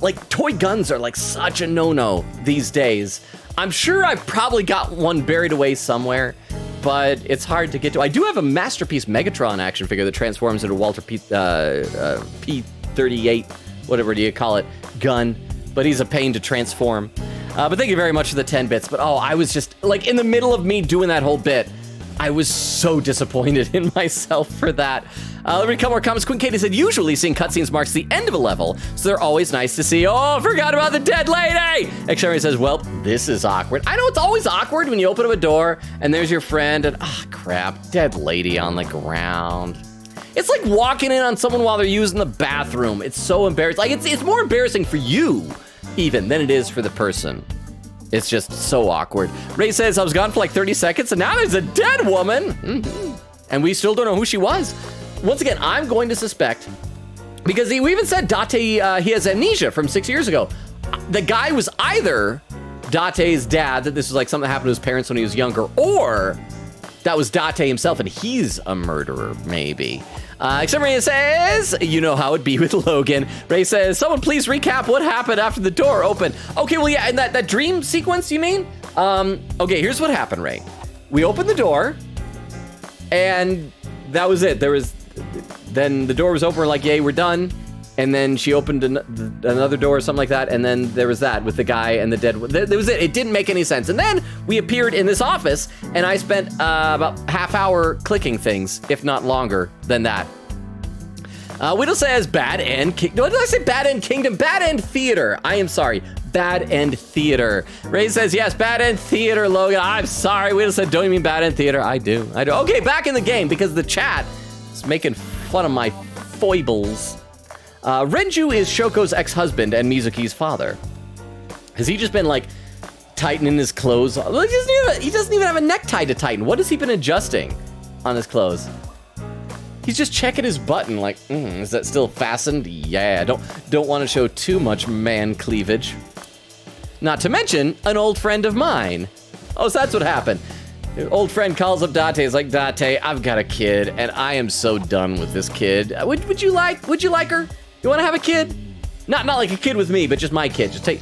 Like toy guns are like such a no-no these days. I'm sure I've probably got one buried away somewhere, but it's hard to get to. I do have a Masterpiece Megatron action figure that transforms into Walter P-38, whatever do you call it, gun, but he's a pain to transform. But thank you very much for the 10 bits. But I was just like in the middle of me doing that whole bit. I was so disappointed in myself for that. Let me read a couple more comments. Quinn Katie said, usually seeing cutscenes marks the end of a level, so they're always nice to see. Oh, forgot about the dead lady! Extremity says, well, this is awkward. I know it's always awkward when you open up a door and there's your friend and, crap, dead lady on the ground. It's like walking in on someone while they're using the bathroom. It's so embarrassing. Like, it's more embarrassing for you, even, than it is for the person. It's just so awkward. Ray says, I was gone for like 30 seconds and now there's a dead woman. Mm-hmm. And we still don't know who she was. Once again, I'm going to suspect, because we even said Date, he has amnesia from 6 years ago. The guy was either Date's dad, that this was like something that happened to his parents when he was younger, or that was Date himself and he's a murderer, maybe. Except Ray says, you know how it be with Logan. Ray says, someone please recap what happened after the door opened. Okay, well, yeah, and that dream sequence, you mean? Okay, here's what happened, Ray. We opened the door, and that was it. Then the door was open, we're like, yay, we're done. And then she opened another door or something like that, and then there was that with the guy and the dead. That was it. It didn't make any sense. And then we appeared in this office, and I spent about half hour clicking things, if not longer than that. Whittle says Bad End Kingdom. What did I say? Bad End Kingdom? Bad End Theater. I am sorry. Bad End Theater. Ray says, yes, Bad End Theater, Logan. I'm sorry. Whittle said, don't you mean Bad End Theater? I do. Okay, back in the game, because the chat is making fun of my foibles. Renju is Shoko's ex-husband and Mizuki's father. Has he just been like tightening his clothes? He doesn't even have a necktie to tighten. What has he been adjusting on his clothes? He's just checking his button like, is that still fastened? Yeah, don't want to show too much man cleavage. Not to mention an old friend of mine. Oh, so that's what happened. An old friend calls up Date. He's like, Date, I've got a kid and I am so done with this kid. Would you like her? You want to have a kid? Not like a kid with me, but just my kid. Just take.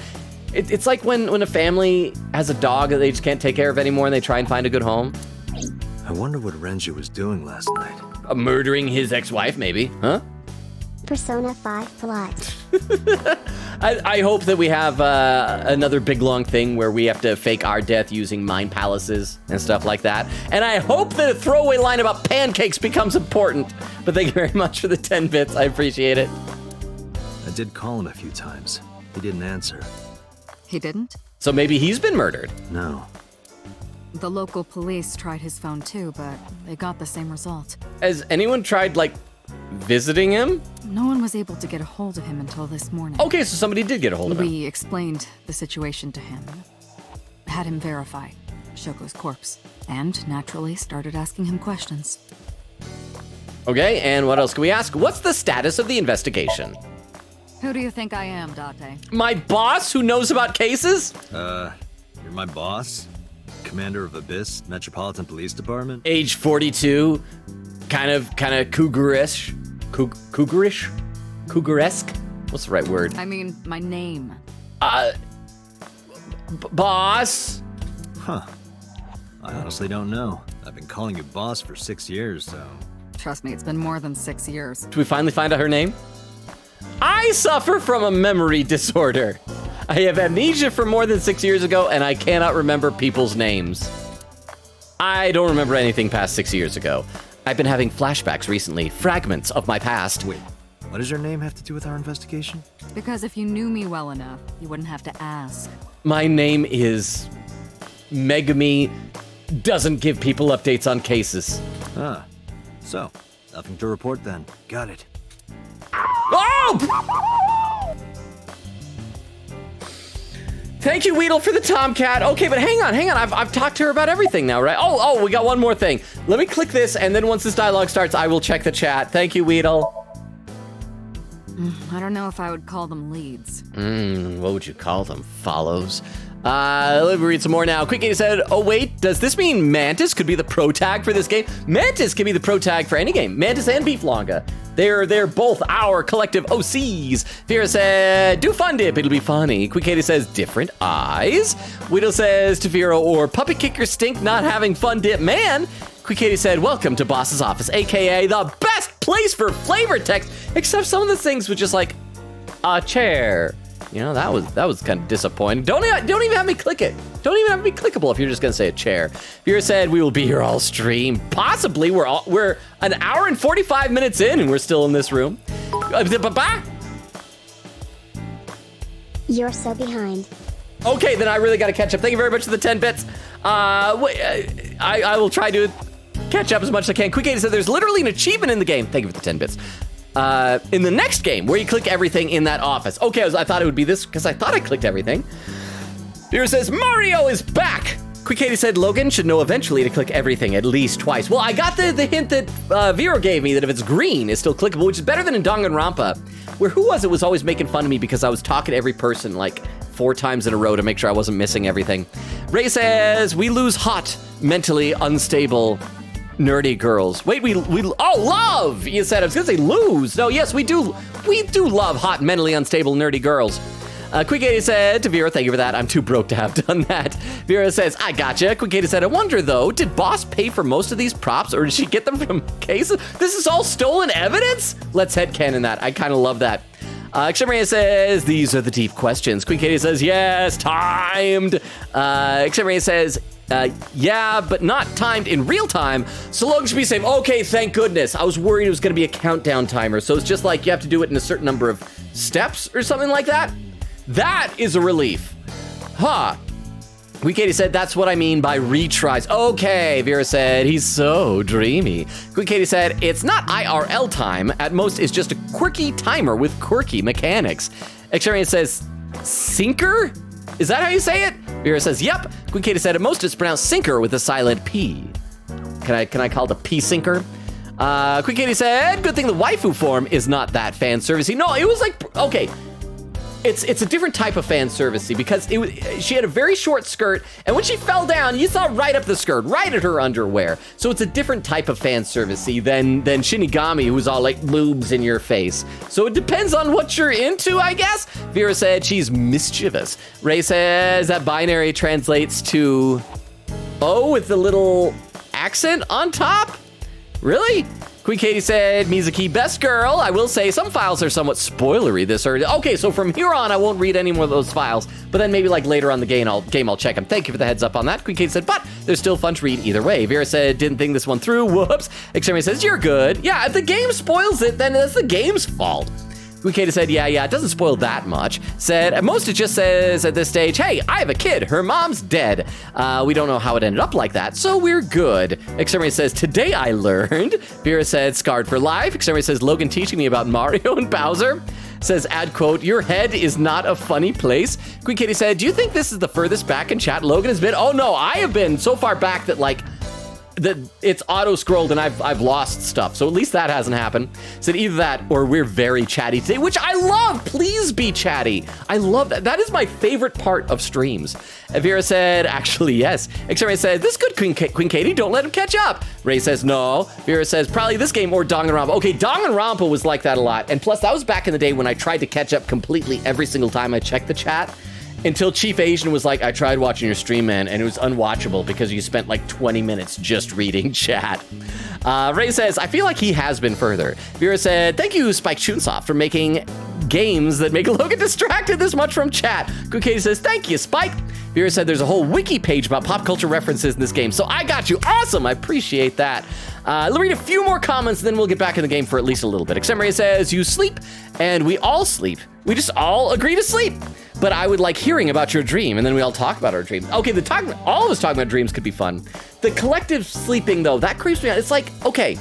It's like when a family has a dog that they just can't take care of anymore and they try and find a good home. I wonder what Renji was doing last night. Murdering his ex-wife, maybe, huh? Persona 5 plot. I hope that we have another big long thing where we have to fake our death using mind palaces and stuff like that. And I hope that a throwaway line about pancakes becomes important. But thank you very much for the 10 bits. I appreciate it. I did call him a few times. He didn't answer. He didn't? So maybe he's been murdered. No. The local police tried his phone too, but they got the same result. Has anyone tried, like, visiting him? No one was able to get a hold of him until this morning. Okay, so somebody did get a hold of him. We explained the situation to him, had him verify Shoko's corpse, and naturally started asking him questions. Okay, and what else can we ask? What's the status of the investigation? Who do you think I am, Date? My boss who knows about cases? You're my boss? Commander of Abyss Metropolitan Police Department? Age 42, kind of cougarish. Cougarish? Cougaresque? What's the right word? I mean, my name. Boss? Huh. I honestly don't know. I've been calling you boss for 6 years, so... Trust me, it's been more than 6 years. Did we finally find out her name? I suffer from a memory disorder. I have amnesia from more than 6 years ago, and I cannot remember people's names. I don't remember anything past 6 years ago. I've been having flashbacks recently, fragments of my past. Wait, what does your name have to do with our investigation? Because if you knew me well enough, you wouldn't have to ask. My name is... Megami doesn't give people updates on cases. Ah, so, nothing to report then. Got it. Oh! Thank you, Weedle, for the Tomcat. Okay, but hang on. I've talked to her about everything now, right? Oh, we got one more thing. Let me click this, and then once this dialogue starts, I will check the chat. Thank you, Weedle. I don't know if I would call them leads. What would you call them? Follows? Let me read some more now. Quick Katie said, oh wait, does this mean Mantis could be the pro tag for this game? Mantis can be the pro tag for any game. Mantis and Beef Longa. They're both our collective OCs. Vera said, do Fun Dip, it'll be funny. Quick Katie says, different eyes. Widow says, Tafiro or Puppy Kicker Stink not having Fun Dip man. Quick Katie said, welcome to Boss's Office, aka the best place for flavor text, except some of the things with just like a chair. You know, that was kind of disappointing. Don't even have me click it. Don't even have me clickable if you're just gonna say a chair. Vera said we will be here all stream. Possibly we're an hour and 45 minutes in and we're still in this room. You're so behind. Okay, then I really gotta catch up. Thank you very much for the 10 bits. I will try to catch up as much as I can. Quick Katie said there's literally an achievement in the game. Thank you for the 10 bits. In the next game, where you click everything in that office. Okay, I thought it would be this, because I thought I clicked everything. Here says, Mario is back! Quick Katie said, Logan should know eventually to click everything at least twice. Well, I got the hint that Vero gave me that if it's green, it's still clickable, which is better than in Danganronpa, where who was it was always making fun of me because I was talking to every person like 4 times in a row to make sure I wasn't missing everything. Ray says, we lose hot, mentally unstable nerdy girls. Wait, love! You said, I was gonna say lose. No, yes, we do love hot, mentally unstable, nerdy girls. Quick Katie said to Vera, thank you for that. I'm too broke to have done that. Vera says, I gotcha. Quick Katie said, I wonder though, did Boss pay for most of these props or did she get them from cases? This is all stolen evidence? Let's headcanon that. I kind of love that. Extremaria says, these are the deep questions. Quick Katie says, yes, timed. Extremaria says, yeah, but not timed in real time, so Logan should be safe. Okay, thank goodness. I was worried it was gonna be a countdown timer, so it's just like you have to do it in a certain number of steps or something like that. That is a relief. Huh. Quick Katie said, that's what I mean by retries. Okay, Vera said, he's so dreamy. Quick Katie said, it's not IRL time. At most, it's just a quirky timer with quirky mechanics. Extrarian says, sinker? Is that how you say it? Vera says, yep. Quick Katie said, at most, it's pronounced sinker with a silent P. Can I call it a P sinker? Quick Katie said, good thing the waifu form is not that fan servicey. No, it was like, okay. It's a different type of fan servicey because she had a very short skirt, and when she fell down, you saw right up the skirt, right at her underwear. So it's a different type of fan servicey than Shinigami, who's all like boobs in your face. So it depends on what you're into, I guess. Vera said she's mischievous. Ray says that binary translates to O with the little accent on top? Really? Queen Katie said, Mizuki, best girl. I will say some files are somewhat spoilery this early. Okay, so from here on, I won't read any more of those files, but then maybe like later on the game, I'll check them. Thank you for the heads up on that. Queen Katie said, but they're still fun to read either way. Vera said, didn't think this one through. Whoops. Extremity says, you're good. Yeah, if the game spoils it, then that's the game's fault. Queen said, yeah, it doesn't spoil that much. Said, at most it just says at this stage, hey, I have a kid. Her mom's dead. We don't know how it ended up like that, so we're good. Exterminator says, today I learned. Vera said, scarred for life. Exterminator says, Logan teaching me about Mario and Bowser. Says, add quote, your head is not a funny place. Queen Katie said, do you think this is the furthest back in chat Logan has been? Oh no, I have been so far back that like, that it's auto-scrolled and I've lost stuff. So at least that hasn't happened. Said either that or we're very chatty today, which I love. Please be chatty. I love that. That is my favorite part of streams. Vera said, actually, yes. Exterminator said, this good Queen Katie, don't let him catch up. Ray says, no. Vera says, probably this game or Danganronpa. Okay, Danganronpa was like that a lot. And plus, that was back in the day when I tried to catch up completely every single time I checked the chat. Until Chief Asian was like, I tried watching your stream, man, and it was unwatchable because you spent like 20 minutes just reading chat. Ray says, I feel like he has been further. Vera said, thank you, Spike Chunsoft, for making games that make Logan distracted this much from chat. Good Katie says, thank you, Spike. Vera said, there's a whole wiki page about pop culture references in this game, so I got you. Awesome, I appreciate that. Let's read a few more comments, and then we'll get back in the game for at least a little bit. Exterminator says, you sleep, and we all sleep. We just all agree to sleep. But I would like hearing about your dream, and then we all talk about our dream. Okay, all of us talking about dreams could be fun. The collective sleeping, though, that creeps me out. It's like, okay,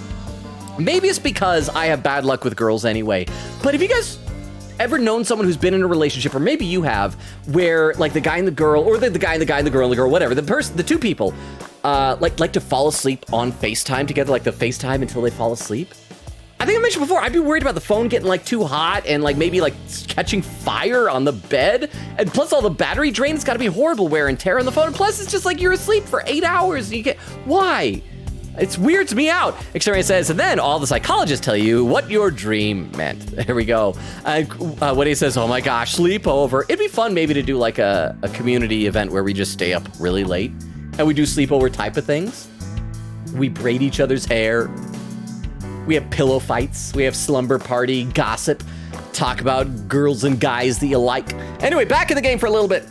maybe it's because I have bad luck with girls anyway, but have you guys ever known someone who's been in a relationship, or maybe you have, where like the guy and the girl, or the guy and the guy and the girl, whatever, the two people, like to fall asleep on FaceTime together, like the FaceTime until they fall asleep? I think I mentioned before, I'd be worried about the phone getting like too hot and like maybe like catching fire on the bed. And plus all the battery drain, it's gotta be horrible wear and tear on the phone. And plus it's just like you're asleep for 8 hours and you get, why? It's weirds me out. Exterminator says, and then all the psychologists tell you what your dream meant. There we go. When he says, oh my gosh, sleepover. It'd be fun maybe to do like a community event where we just stay up really late and we do sleepover type of things. We braid each other's hair. We have pillow fights, we have slumber party, gossip, talk about girls and guys that you like. Anyway, back in the game for a little bit.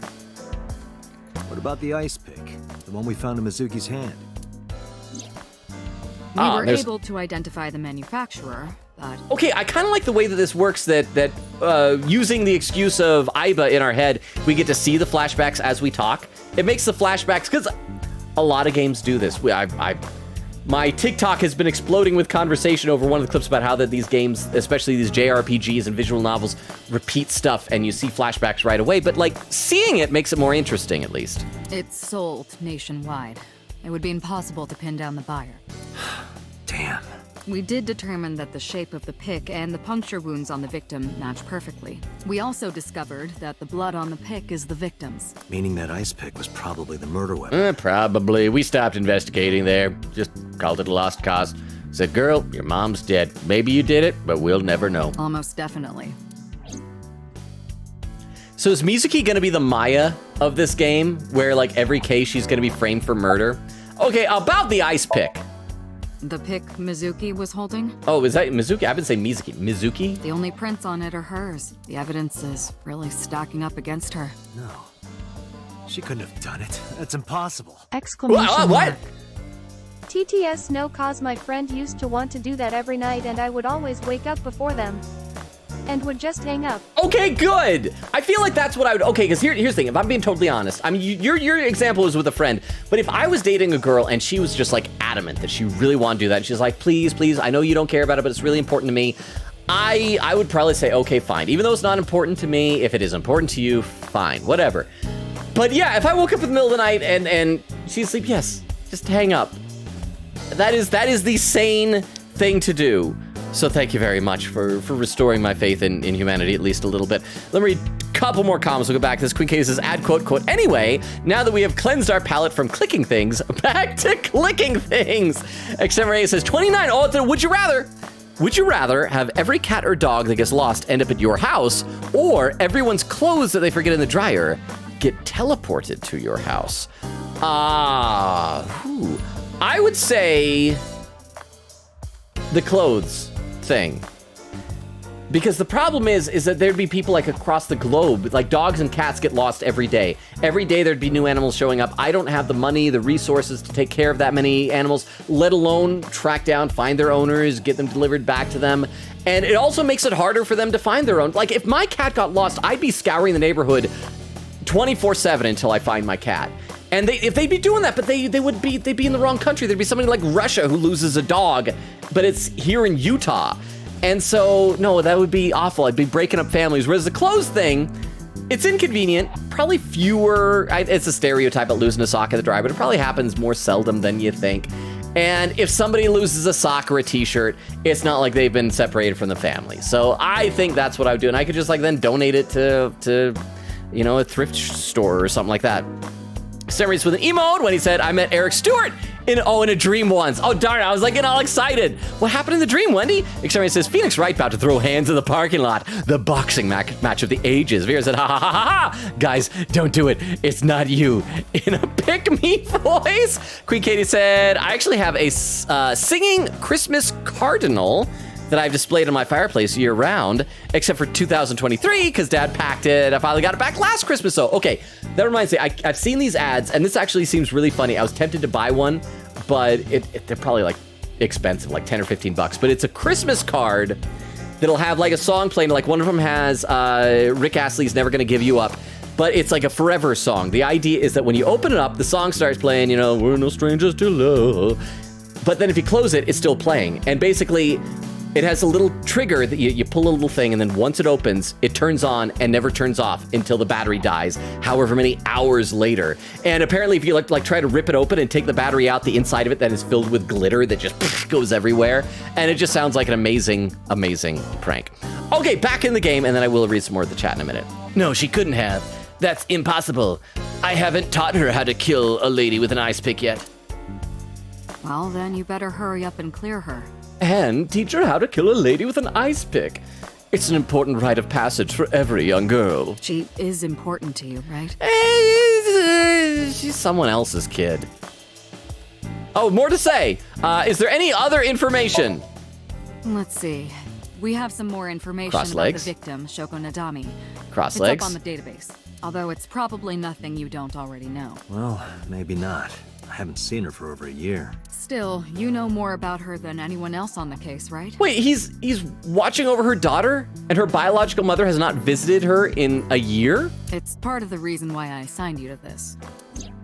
What about the ice pick? The one we found in Mizuki's hand? We were able to identify the manufacturer, but... Okay, I kind of like the way that this works, that using the excuse of Aiba in our head, we get to see the flashbacks as we talk. It makes the flashbacks, because a lot of games do this. My TikTok has been exploding with conversation over one of the clips about how that these games, especially these JRPGs and visual novels, repeat stuff and you see flashbacks right away, but like seeing it makes it more interesting at least. It's sold nationwide. It would be impossible to pin down the buyer. Damn. We did determine that the shape of the pick and the puncture wounds on the victim match perfectly. We also discovered that the blood on the pick is the victim's. Meaning that ice pick was probably the murder weapon. Probably. We stopped investigating there. Just called it a lost cause. Said, girl, your mom's dead. Maybe you did it, but we'll never know. Almost definitely. So is Mizuki gonna be the Maya of this game, where like every case she's gonna be framed for murder? Okay, about the ice pick. The pick Mizuki was holding? Oh, is that Mizuki? I've been saying Mizuki. Mizuki? The only prints on it are hers. The evidence is really stacking up against her. No. She couldn't have done it. That's impossible. Exclamation what? TTS no cause my friend used to want to do that every night and I would always wake up before them. And would just hang up. Okay, good. I feel like that's what I would, okay, because here's the thing, if I'm being totally honest, I mean, your example was with a friend, but if I was dating a girl and she was just like adamant that she really wanted to do that, and she's like, please, I know you don't care about it, but it's really important to me, I would probably say, okay, fine. Even though it's not important to me, if it is important to you, fine, whatever. But yeah, if I woke up in the middle of the night and she's asleep, yes, just hang up. That is the sane thing to do. So thank you very much for restoring my faith in humanity, at least a little bit. Let me read a couple more comments. We'll go back to this. Queen K says, add quote, anyway, now that we have cleansed our palate from clicking things, back to clicking things. Exterminator says, 29, oh, it's a would you rather. Would you rather have every cat or dog that gets lost end up at your house, or everyone's clothes that they forget in the dryer get teleported to your house? I would say the clothes thing. Because the problem is that there'd be people like across the globe, like dogs and cats get lost every day. Every day there'd be new animals showing up. I don't have the money, the resources to take care of that many animals, let alone track down, find their owners, get them delivered back to them. And it also makes it harder for them to find their own. Like if my cat got lost, I'd be scouring the neighborhood 24/7 until I find my cat. And if they'd be doing that, but they'd be in the wrong country. There'd be somebody like Russia who loses a dog, but it's here in Utah. And so, no, that would be awful. I'd be breaking up families. Whereas the clothes thing, it's inconvenient. Probably fewer, it's a stereotype at losing a sock at the dryer, but it probably happens more seldom than you think. And if somebody loses a sock or a t-shirt, it's not like they've been separated from the family. So I think that's what I would do. And I could just like then donate it to you know, a thrift store or something like that. Sammy's with an emote when he said, I met Eric Stewart in a dream once. Oh, darn it. I was like, getting all excited. What happened in the dream, Wendy? Exterminator says, Phoenix Wright about to throw hands in the parking lot. The boxing match of the ages. Vera said, ha ha ha ha ha. Guys, don't do it. It's not you. In a pick-me voice. Queen Katie said, I actually have a singing Christmas cardinal that I've displayed in my fireplace year round, except for 2023, because Dad packed it. I finally got it back last Christmas. So, okay, that reminds me, I've seen these ads, and this actually seems really funny. I was tempted to buy one, but they're probably like expensive, like 10 or 15 bucks. But it's a Christmas card that'll have like a song playing. Like one of them has Rick Astley's Never Gonna Give You Up, but it's like a forever song. The idea is that when you open it up, the song starts playing, you know, we're no strangers to love. But then if you close it, it's still playing. And basically, it has a little trigger that you pull a little thing, and then once it opens, it turns on and never turns off until the battery dies, however many hours later. And apparently, if you like try to rip it open and take the battery out, the inside of it then is filled with glitter that just goes everywhere. And it just sounds like an amazing, amazing prank. Okay, back in the game, and then I will read some more of the chat in a minute. No, she couldn't have. That's impossible. I haven't taught her how to kill a lady with an ice pick yet. Well, then you better hurry up and clear her. And teach her how to kill a lady with an ice pick. It's an important rite of passage for every young girl. She is important to you, right? She's someone else's kid. Oh, more to say. Is there any other information? Let's see. We have some more information Cross about legs. the victim, Shoko Nadami. Cross It's legs. up on the database, although it's probably nothing you don't already know. Well, maybe not. I haven't seen her for over a year. Still, you know more about her than anyone else on the case, right? Wait, he's watching over her daughter, and her biological mother has not visited her in a year? It's part of the reason why I assigned you to this.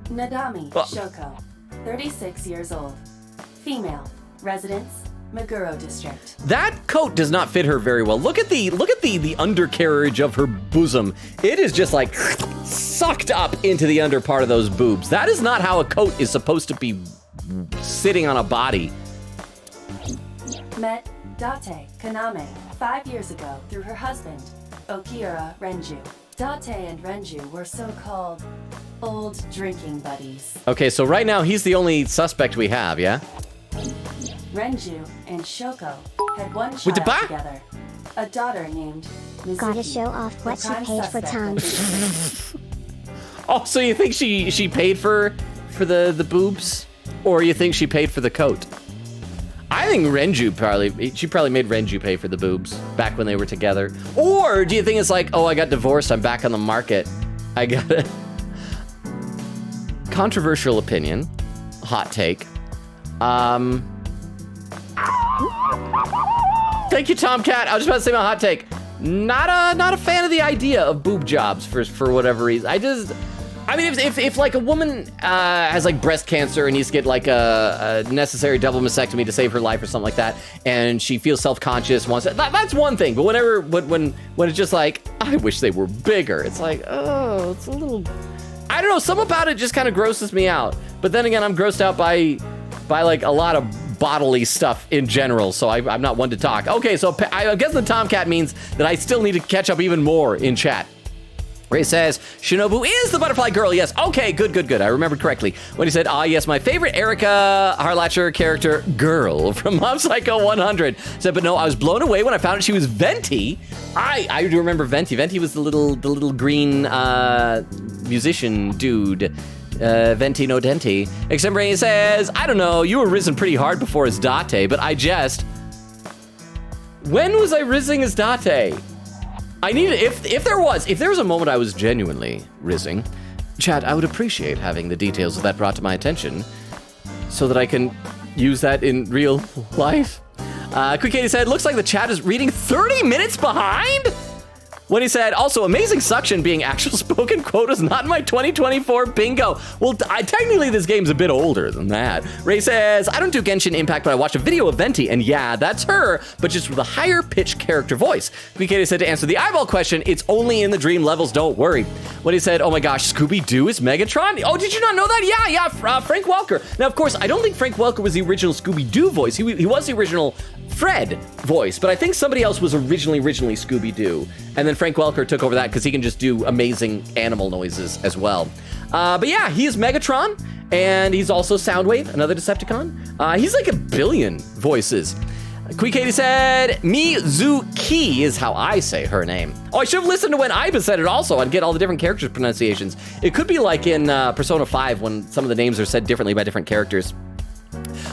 Nadami Shoko, 36 years old. Female, residence, Meguro District. That coat does not fit her very well. Look at the undercarriage of her bosom. It is just like sucked up into the under part of those boobs. That is not how a coat is supposed to be sitting on a body. Met Date Kaname 5 years ago through her husband, Okira Renju. Date and Renju were so-called old drinking buddies. Okay, so right now he's the only suspect we have, yeah? Renju and Shoko had one child together, a daughter named Mizuki. Gotta show off what she paid for tongue. Oh, so you think she paid for the boobs? Or you think she paid for the coat? I think she probably made Renju pay for the boobs back when they were together. Or do you think it's like, oh, I got divorced, I'm back on the market. I got a controversial opinion, hot take. Thank you, Tomcat. I was just about to say my hot take. Not a fan of the idea of boob jobs for whatever reason. I mean, if like a woman has like breast cancer and needs to get like a necessary double mastectomy to save her life or something like that, and she feels self-conscious, that's one thing. But when it's just like, I wish they were bigger, it's like, oh, it's a little, I don't know, something about it just kind of grosses me out. But then again, I'm grossed out by like a lot of bodily stuff in general, so I'm not one to talk. Okay, so I guess the Tomcat means that I still need to catch up even more in chat. Ray says, Shinobu is the butterfly girl, yes. Okay, good. I remembered correctly. When he said, yes, my favorite Erica Harlacher character, girl, from Mob Psycho 100. Said, but no, I was blown away when I found out she was Venti. I do remember Venti. Venti was the little green musician dude Venti no Denti. Extemporaneous says, I don't know, you were risen pretty hard before as Date, but I jest. When was I rising as Date? I need if there was a moment I was genuinely rising, chat, I would appreciate having the details of that brought to my attention so that I can use that in real life. Quick Katie said, looks like the chat is reading 30 minutes behind? When he said, also, amazing suction being actual spoken quote is not in my 2024 bingo. Well, technically this game's a bit older than that. Ray says, I don't do Genshin Impact, but I watched a video of Venti, and yeah, that's her, but just with a higher pitched character voice. Katie said, to answer the eyeball question, it's only in the dream levels, don't worry. When he said, oh my gosh, Scooby-Doo is Megatron? Oh, did you not know that? Yeah, Frank Welker. Now, of course, I don't think Frank Welker was the original Scooby-Doo voice. He was the original Fred voice, but I think somebody else was originally Scooby-Doo. And then Frank Welker took over that because he can just do amazing animal noises as well. But yeah, he is Megatron, and he's also Soundwave, another Decepticon. He's like a billion voices. Kui Katie said, Mizuki is how I say her name. Oh, I should have listened to when Iba said it also and get all the different characters' pronunciations. It could be like in Persona 5 when some of the names are said differently by different characters.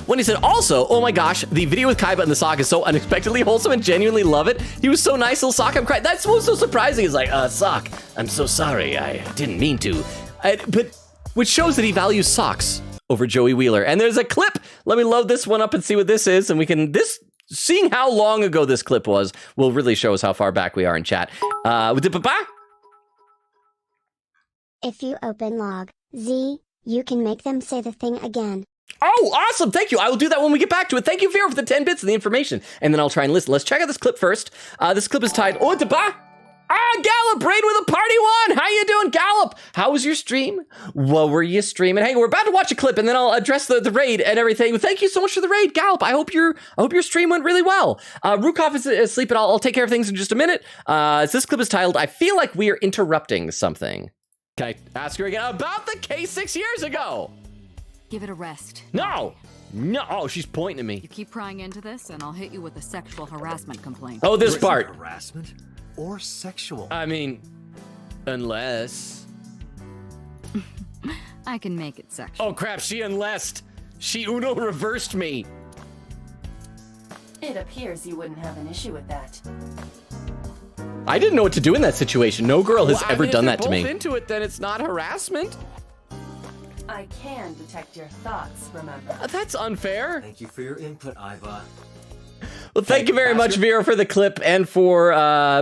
When he said, also, oh my gosh, the video with Kaiba and the sock is so unexpectedly wholesome and genuinely love it. He was so nice, little sock, I'm crying. That's what's so surprising. He's like, sock, I'm so sorry, I didn't mean to. But which shows that he values socks over Joey Wheeler. And there's a clip. Let me load this one up and see what this is. And we can, seeing how long ago this clip was will really show us how far back we are in chat. If you open log Z, you can make them say the thing again. Oh, awesome. Thank you. I will do that when we get back to it. Thank you, Vera, for the 10 bits of the information. And then I'll try and listen. Let's check out this clip first. This clip is titled, Gallop, Braid with a party one. How you doing, Gallop? How was your stream? What were you streaming? Hey, we're about to watch a clip and then I'll address the raid and everything. Thank you so much for the raid, Gallop. I hope your stream went really well. Rukov is asleep and I'll take care of things in just a minute. This clip is titled, I feel like we are interrupting something. Can I ask her again about the case 6 years ago? Give it a rest. No! Oh, she's pointing at me. You keep prying into this, and I'll hit you with a sexual harassment complaint. Oh, this part. Harassment or sexual? I mean, unless. I can make it sexual. Oh crap! She unlessed. She Uno reversed me. It appears you wouldn't have an issue with that. I didn't know what to do in that situation. No girl has ever done that to me. If you're both into it, then it's not harassment. I can detect your thoughts, remember? That's unfair. Thank you for your input, Iva. Well, thank you very much, Vera, for the clip and for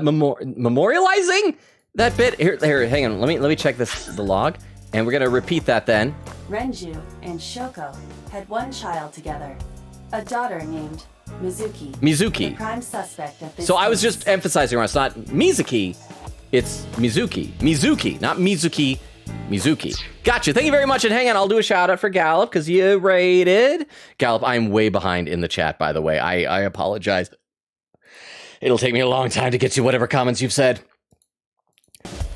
memorializing that bit. Here, hang on. Let me check the log, and we're gonna repeat that then. Renju and Shoko had one child together, a daughter named Mizuki. Mizuki. The prime suspect of this So I was case. just emphasizing wrong. It's not Mizuki, it's Mizuki. Mizuki, not Mizuki. Mizuki. Gotcha. Thank you very much. And hang on, I'll do a shout out for Gallop because you rated. Gallop, I'm way behind in the chat, by the way. I apologize. It'll take me a long time to get to whatever comments you've said.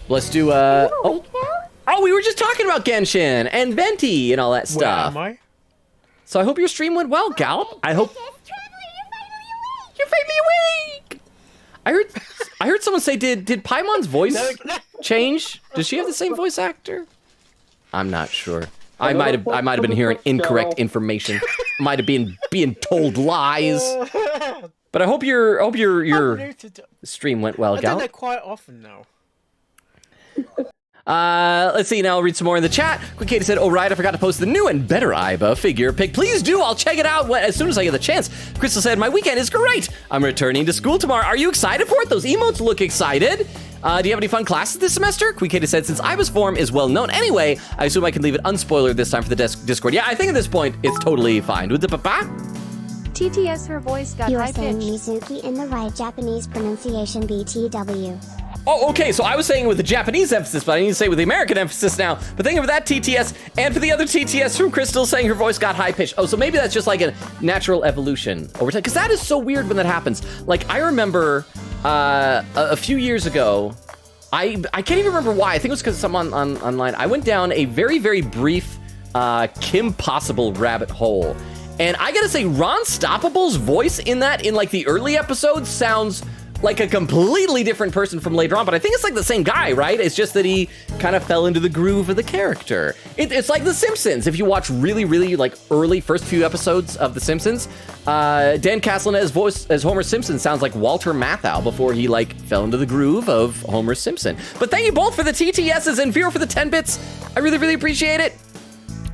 Let's do oh, we were just talking about Genshin and Venti and all that stuff. Where am I? So I hope your stream went well, Gallop. I hope you're finally awake. I heard someone say, did Paimon's voice change? Does she have the same voice actor? I'm not sure. I might have been hearing incorrect information. Might have been being told lies. But I hope your stream went well, Gal. I do that quite often now. Let's see, now I'll read some more in the chat. Quick Katie said, oh right, I forgot to post the new and better Iba figure pic. Please do, I'll check it out as soon as I get the chance. Crystal said, my weekend is great. I'm returning to school tomorrow. Are you excited for it? Those emotes look excited. Do you have any fun classes this semester? Quick Katie said, since Iba's form is well known anyway, I assume I can leave it unspoilered this time for the Discord. Yeah, I think at this point, it's totally fine. With the papa? TTS, her voice got You are high saying pitched. Mizuki in the right Japanese pronunciation BTW. Oh, okay, so I was saying it with the Japanese emphasis, but I need to say it with the American emphasis now. But thank you for that, TTS, and for the other TTS from Crystal saying her voice got high-pitched. Oh, so maybe that's just like a natural evolution over time, because that is so weird when that happens. Like, I remember a few years ago, I can't even remember why. I think it was because someone online. I went down a very, very brief Kim Possible rabbit hole. And I gotta say, Ron Stoppable's voice in like the early episodes sounds like a completely different person from later on, but I think it's like the same guy, right? It's just that he kind of fell into the groove of the character. It's like The Simpsons. If you watch really, really like early first few episodes of The Simpsons, Dan Castellanet's voice as Homer Simpson sounds like Walter Matthau before he like fell into the groove of Homer Simpson. But thank you both for the TTSs and Vero for the 10 bits. I really, really appreciate it.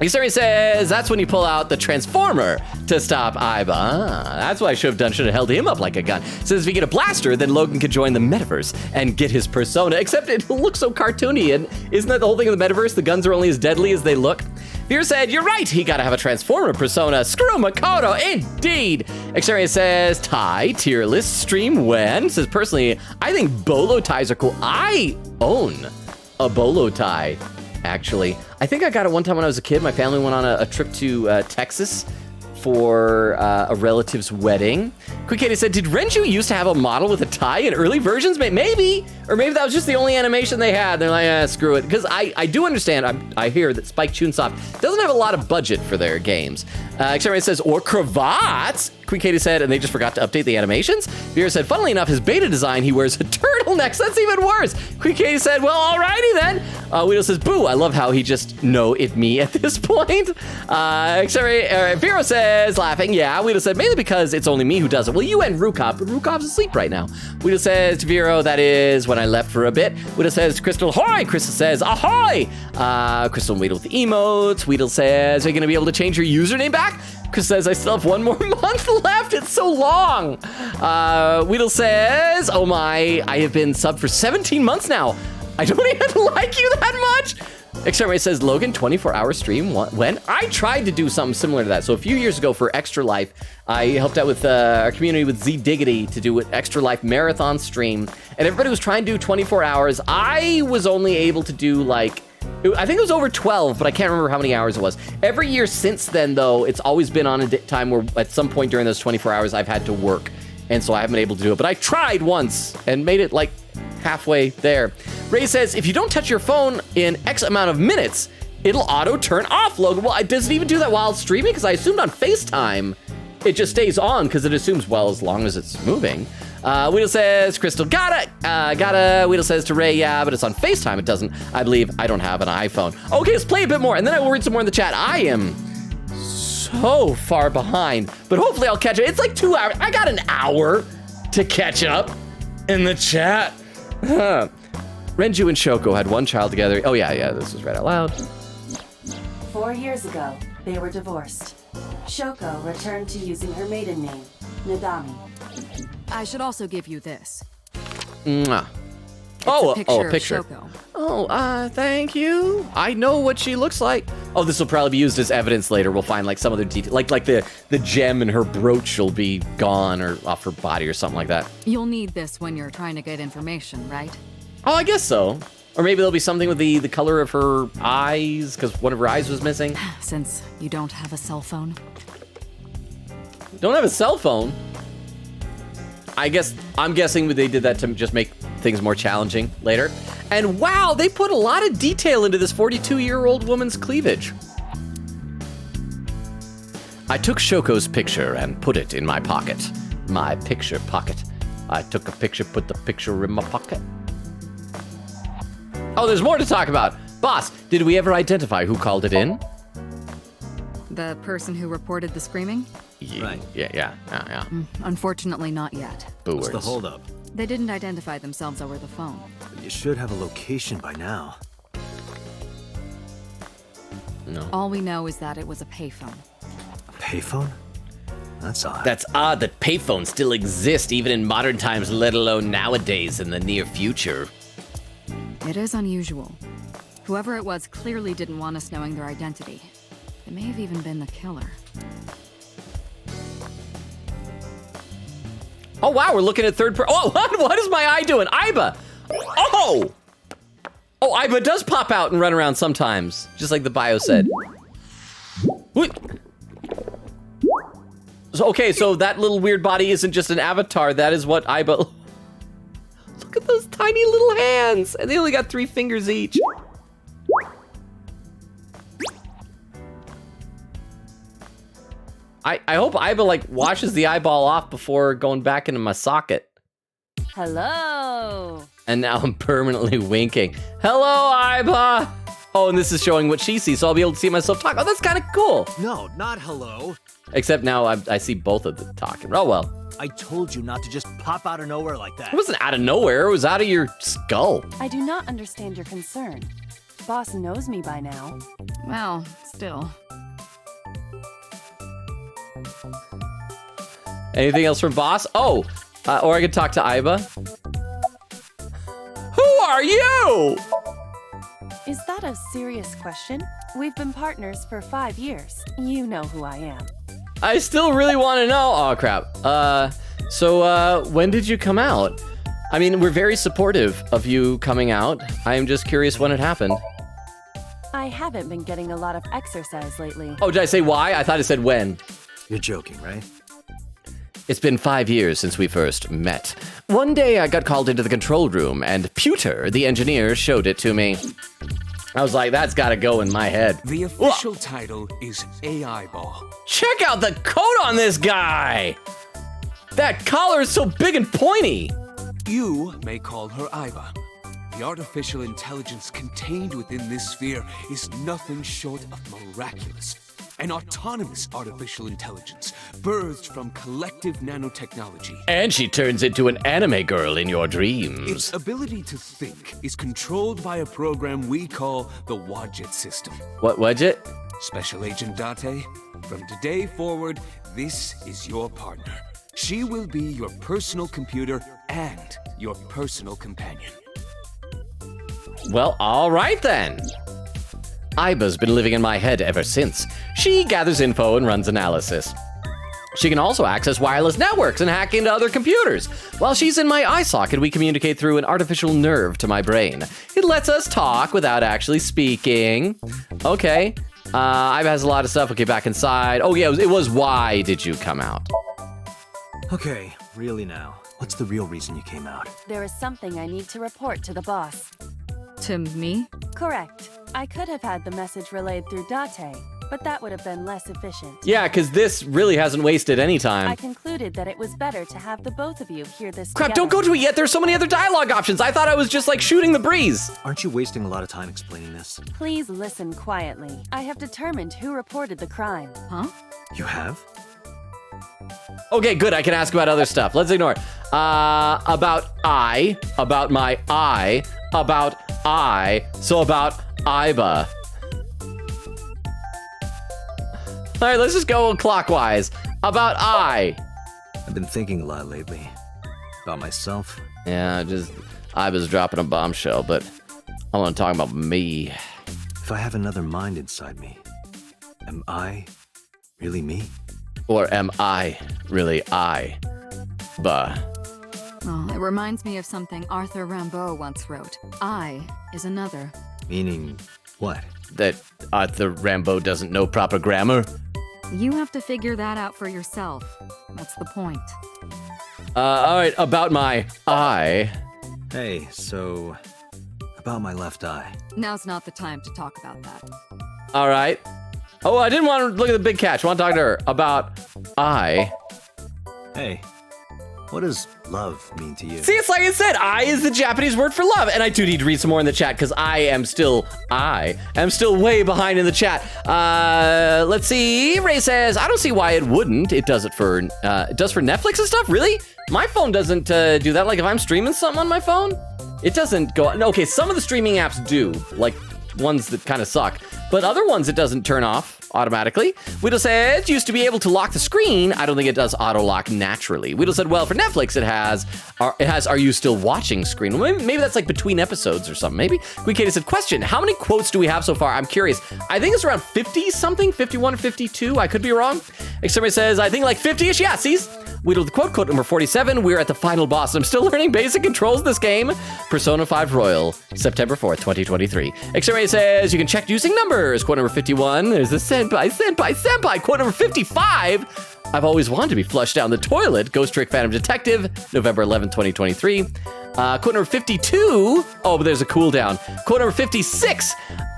He says, that's when you pull out the transformer to stop Iba. That's what I should have done. Should have held him up like a gun. Says if you get a blaster, then Logan could join the metaverse and get his persona. Except it looks so cartoony. And isn't that the whole thing of the metaverse? The guns are only as deadly as they look. Veer said, you're right. He got to have a transformer persona. Screw Makoto. Indeed. Xarius says, tie, tier list, stream when? Says, personally, I think bolo ties are cool. I own a bolo tie. Actually, I think I got it one time when I was a kid. My family went on a trip to Texas for a relative's wedding. Quick Katie said, did Renju used to have a model with a tie in early versions? Maybe, or maybe that was just the only animation they had. They're like, screw it. Because I do understand, I hear that Spike Chunsoft doesn't have a lot of budget for their games. Xavier says, or cravats. Queen Katie said, and they just forgot to update the animations. Vera said, funnily enough, his beta design, he wears a turtleneck. So that's even worse. Queen Katie said, well, alrighty then. Weedle says, boo, I love how he just know it me at this point. Vera says, laughing, yeah. Weedle said, mainly because it's only me who does it. Well, you and Rukov, but Rukov's asleep right now. Weedle says to Vero, that is when I left for a bit. Weedle says, Crystal, ahoy. Crystal says, ahoy. Crystal and Weedle with Emotes. Weedle says, are you going to be able to change your username back? Chris says, I still have one more month left. It's so long. Weedle says, oh my, I have been subbed for 17 months now. I don't even like you that much. Exterminate says, Logan, 24-hour stream. When? I tried to do something similar to that. So a few years ago for Extra Life, I helped out with our community with Z Diggity to do an Extra Life marathon stream. And everybody was trying to do 24 hours. I was only able to do like, I think it was over 12, but I can't remember how many hours it was. Every year since then, though, it's always been on a time where at some point during those 24 hours, I've had to work. And so I haven't been able to do it. But I tried once and made it like halfway there. Ray says, if you don't touch your phone in X amount of minutes, it'll auto turn off, Logan. Well, does it even do that while streaming? Because I assumed on FaceTime, it just stays on because it assumes, well, as long as it's moving. Weedle says, Crystal, got it. Weedle says to Ray, yeah, but it's on FaceTime. It doesn't. I believe I don't have an iPhone. Okay, let's play a bit more, and then I will read some more in the chat. I am so far behind, but hopefully I'll catch it. It's like 2 hours. I got an hour to catch up in the chat. Renju and Shoko had one child together. Oh, yeah, this was read out loud. 4 years ago, they were divorced. Shoko returned to using her maiden name, Nadami. I should also give you this. Mwah. It's a picture of of Shoko. Oh, thank you. I know what she looks like. Oh, this will probably be used as evidence later. We'll find like some other detail, like the gem in her brooch will be gone or off her body or something like that. You'll need this when you're trying to get information, right? Oh, I guess so. Or maybe there'll be something with the color of her eyes, because one of her eyes was missing. Since you don't have a cell phone. Don't have a cell phone? I'm guessing they did that to just make things more challenging later. And wow, they put a lot of detail into this 42-year-old woman's cleavage. I took Shoko's picture and put it in my pocket. My picture pocket. I took a picture, put the picture in my pocket. Oh, there's more to talk about. Boss, did we ever identify who called it in? The person who reported the screaming? Yeah, Right. Yeah. Unfortunately, not yet. What's the holdup? They didn't identify themselves over the phone. You should have a location by now. No. All we know is that it was a payphone. A payphone? That's odd. That's odd that payphones still exist even in modern times, let alone nowadays in the near future. It is unusual. Whoever it was clearly didn't want us knowing their identity. It may have even been the killer. Oh, wow, we're looking at Oh, what is my eye doing? Iba! Oh, Iba does pop out and run around sometimes, just like the bio said. Wait. So that little weird body isn't just an avatar. That is what Iba... Look at those tiny little hands. And they only got 3 fingers each. I hope Iba, like, washes the eyeball off before going back into my socket. Hello. And now I'm permanently winking. Hello, Iba. Oh, and this is showing what she sees, so I'll be able to see myself talk. Oh, that's kind of cool. No, not hello. Except now I see both of them talking. Oh, well. I told you not to just pop out of nowhere like that. It wasn't out of nowhere. It was out of your skull. I do not understand your concern. Boss knows me by now. Well, still. Anything else from Boss? Oh, or I could talk to Iba. Who are you? Is that a serious question? We've been partners for 5 years. You know who I am. I still really want to know. Oh, crap. So when did you come out? I mean, we're very supportive of you coming out. I am just curious when it happened. I haven't been getting a lot of exercise lately. Oh, did I say why? I thought I said when. You're joking, right? It's been 5 years since we first met. One day I got called into the control room and Pewter, the engineer, showed it to me. I was like, that's gotta go in my head. The official title is AI Ball. Check out the coat on this guy! That collar is so big and pointy! You may call her Iba. The artificial intelligence contained within this sphere is nothing short of miraculous. An autonomous artificial intelligence birthed from collective nanotechnology. And she turns into an anime girl in your dreams. Its ability to think is controlled by a program we call the Wadjet system. What Wadjet? Special Agent Date, from today forward, this is your partner. She will be your personal computer and your personal companion. Well, all right then. Iba's been living in my head ever since. She gathers info and runs analysis. She can also access wireless networks and hack into other computers. While she's in my eye socket, we communicate through an artificial nerve to my brain. It lets us talk without actually speaking. Okay. Iba has a lot of stuff. Okay, back inside. Oh, yeah, it was why did you come out? Okay, really now. What's the real reason you came out? There is something I need to report to the boss. To me? Correct. I could have had the message relayed through Date, but that would have been less efficient. Yeah, because this really hasn't wasted any time. I concluded that it was better to have the both of you hear this Crap, together. don't go to it yet. There's so many other dialogue options. I thought I was just like shooting the breeze. Aren't you wasting a lot of time explaining this? Please listen quietly. I have determined who reported the crime. Huh? You have? Okay, good. I can ask about other stuff. Let's ignore it. About my eye, about I, so about Iba. All right, let's just go clockwise. About I. I've been thinking a lot lately. About myself. Yeah, just Iba's dropping a bombshell, but I want to talk about me. If I have another mind inside me, am I really me? Or am I really I? Bah. Oh, it reminds me of something Arthur Rimbaud once wrote. I is another. Meaning what? That Arthur Rimbaud doesn't know proper grammar? You have to figure that out for yourself. That's the point. All right, about my eye. Hey, so about my left eye. Now's not the time to talk about that. All right. Oh, I didn't want to look at the big catch. I want to talk to her about I. Hey, what does love mean to you? See, it's like I said, I is the Japanese word for love. And I do need to read some more in the chat because I am still way behind in the chat. Let's see. Ray says, I don't see why it wouldn't. It does for Netflix and stuff. Really? My phone doesn't do that. Like if I'm streaming something on my phone, it doesn't go. Okay, some of the streaming apps do, like ones that kind of suck. But other ones it doesn't turn off automatically. Weedle says, used to be able to lock the screen. I don't think it does auto lock naturally. Weedle said, well, for Netflix, it has Are You Still Watching screen. Maybe that's like between episodes or something. Maybe. Queen Katie said, question, how many quotes do we have so far? I'm curious. I think it's around 50 something, 51 or 52. I could be wrong. Exterminator says, I think like 50-ish. Yeah, see? Weedle the quote number 47. We're at the final boss. I'm still learning basic controls of this game. Persona 5 Royal, September 4th, 2023. Exterminator says, you can check using numbers. Quote number 51. There's the senpai. Quote number 55. I've always wanted to be flushed down the toilet. Ghost Trick Phantom Detective, November 11th, 2023. Quote number 52. Oh, but there's a cooldown. Quote number 56.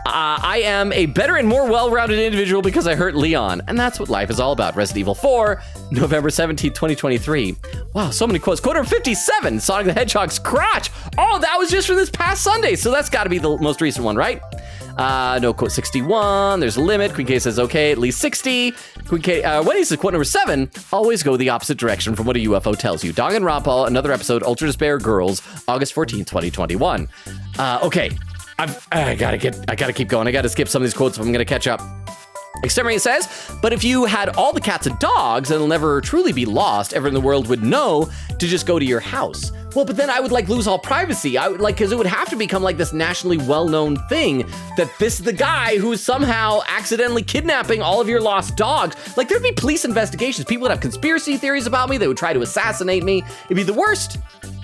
I am a better and more well-rounded individual because I hurt Leon. And that's what life is all about. Resident Evil 4, November 17th, 2023. Wow, so many quotes. Quote number 57, Sonic the Hedgehog's crotch. Oh, that was just from this past Sunday. So that's got to be the most recent one, right? No, quote 61, there's a limit. Queen K says, okay, at least 60. Queen K, Wendy says, quote number 7, always go the opposite direction from what a UFO tells you. Dong and Rampal, another episode, Ultra Despair Girls, August 14th, 2021. Okay, I gotta keep going. I gotta skip some of these quotes if I'm gonna catch up. Exterminator says, but if you had all the cats and dogs, and it'll never truly be lost, everyone in the world would know to just go to your house. Well, but then I would lose all privacy. I would because it would have to become this nationally well-known thing that this is the guy who's somehow accidentally kidnapping all of your lost dogs. There'd be police investigations. People would have conspiracy theories about me. They would try to assassinate me. It'd be the worst.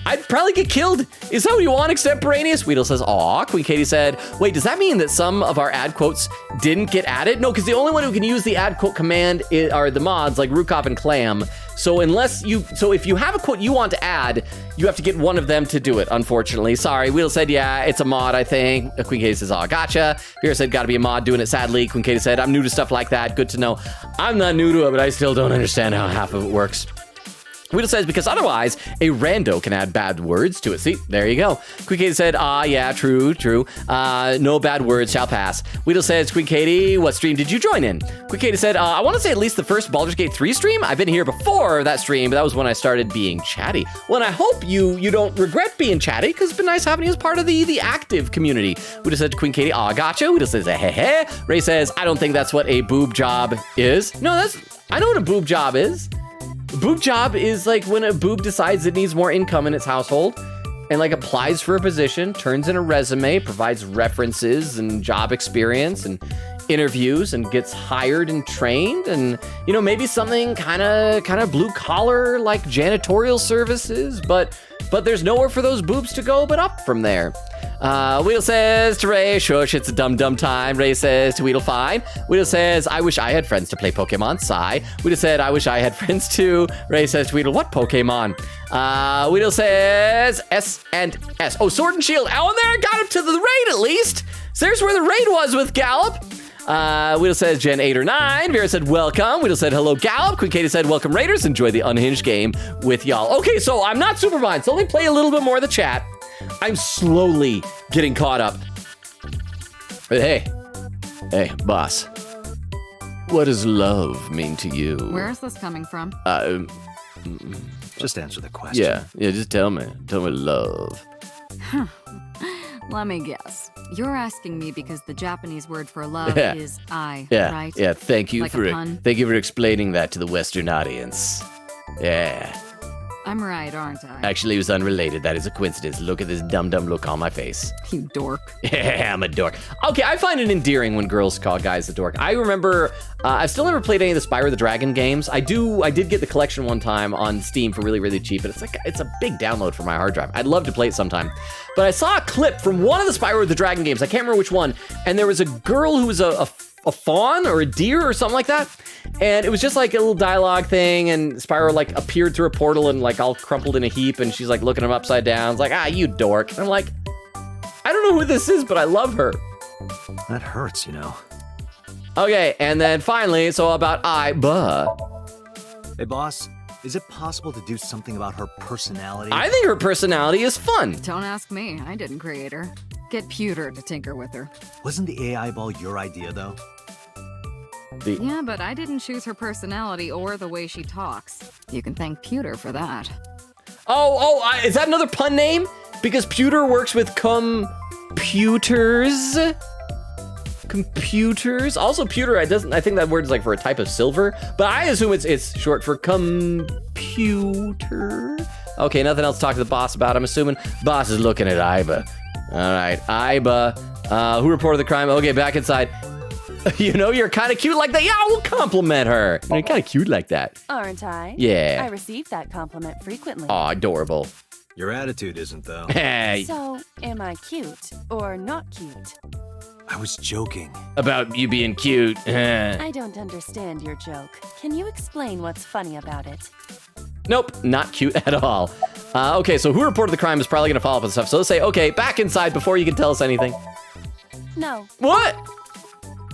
I'd probably get killed. Is that what you want, extemporaneous? Weedle says, aw. Queen Katie said, wait, does that mean that some of our ad quotes didn't get added? No, because the only one who can use the ad quote command are the mods like Rukop and Clam. So if you have a quote you want to add, you have to get one of them to do it, unfortunately. Sorry, Weedle said, yeah, it's a mod, I think. Queen Katie says, gotcha. Vera said, gotta be a mod doing it, sadly. Queen Katie said, I'm new to stuff like that. Good to know. I'm not new to it, but I still don't understand how half of it works. Weedle says, because otherwise, a rando can add bad words to it. See, there you go. Queen Katie said, yeah, true. No bad words shall pass. Weedle says, Queen Katie, what stream did you join in? Queen Katie said, I want to say at least the first Baldur's Gate 3 stream. I've been here before that stream, but that was when I started being chatty. Well, and I hope you don't regret being chatty, because it's been nice having you as part of the active community. Weedle said, Queen Katie, gotcha. Weedle says, hey. Ray says, I don't think that's what a boob job is. No, I know what a boob job is. Boob job is when a boob decides it needs more income in its household and applies for a position, turns in a resume, provides references and job experience and interviews and gets hired and trained and, maybe something kind of blue collar like janitorial services, but there's nowhere for those boobs to go but up from there. Weedle says to Ray, shush, it's a dumb time. Ray says to Weedle, fine. Weedle says, I wish I had friends to play Pokemon. Sigh. Weedle said, I wish I had friends too. Ray says to Weedle, what Pokemon? Weedle says S and S. Oh, Sword and Shield. Oh, and there, got him to the raid at least. So there's where the raid was with Gallop. Weedle says Gen 8 or 9. Vera said, welcome. Weedle said, hello, Gallop. Queen Katie said, welcome, Raiders. Enjoy the unhinged game with y'all. Okay, so I'm not super behind, so let me play a little bit more of the chat. I'm slowly getting caught up. Hey, boss. What does love mean to you? Where is this coming from? Just answer the question. Yeah, just tell me. Tell me love. Let me guess. You're asking me because the Japanese word for love is I, right? Yeah, thank you Like a pun? thank you for explaining that to the Western audience. Yeah. I'm right, aren't I? Actually, it was unrelated. That is a coincidence. Look at this dumb look on my face. You dork. Yeah, I'm a dork. Okay, I find it endearing when girls call guys a dork. I remember, I've still never played any of the Spyro the Dragon games. I did get the collection one time on Steam for really, really cheap, but it's a big download for my hard drive. I'd love to play it sometime. But I saw a clip from one of the Spyro the Dragon games. I can't remember which one. And there was a girl who was a fawn or a deer or something like that. And it was just a little dialogue thing, and Spyro appeared through a portal and all crumpled in a heap, and she's looking him upside down. It's you dork. And I'm I don't know who this is, but I love her. That hurts, Okay, and then finally, so about Aiba. Hey, boss, is it possible to do something about her personality? I think her personality is fun. Don't ask me. I didn't create her. Get Pewter to tinker with her. Wasn't the AI ball your idea, though? Yeah, but I didn't choose her personality or the way she talks. You can thank Pewter for that. Is that another pun name? Because Pewter works with computers. Also, pewter, I think that word is for a type of silver, but I assume it's short for computer. Okay, nothing else to talk to the boss about, I'm assuming. Boss is looking at Aiba. All right, Aiba, who reported the crime? Okay, back inside. You're kind of cute like that. Yeah, we'll compliment her. You're kind of cute like that. Aren't I? Yeah. I receive that compliment frequently. Aw, adorable. Your attitude isn't, though. Hey. So, am I cute or not cute? I was joking. About you being cute. I don't understand your joke. Can you explain what's funny about it? Nope, not cute at all. Okay, so who reported the crime is probably going to follow up on stuff. So let's say, okay, back inside before you can tell us anything. No. What?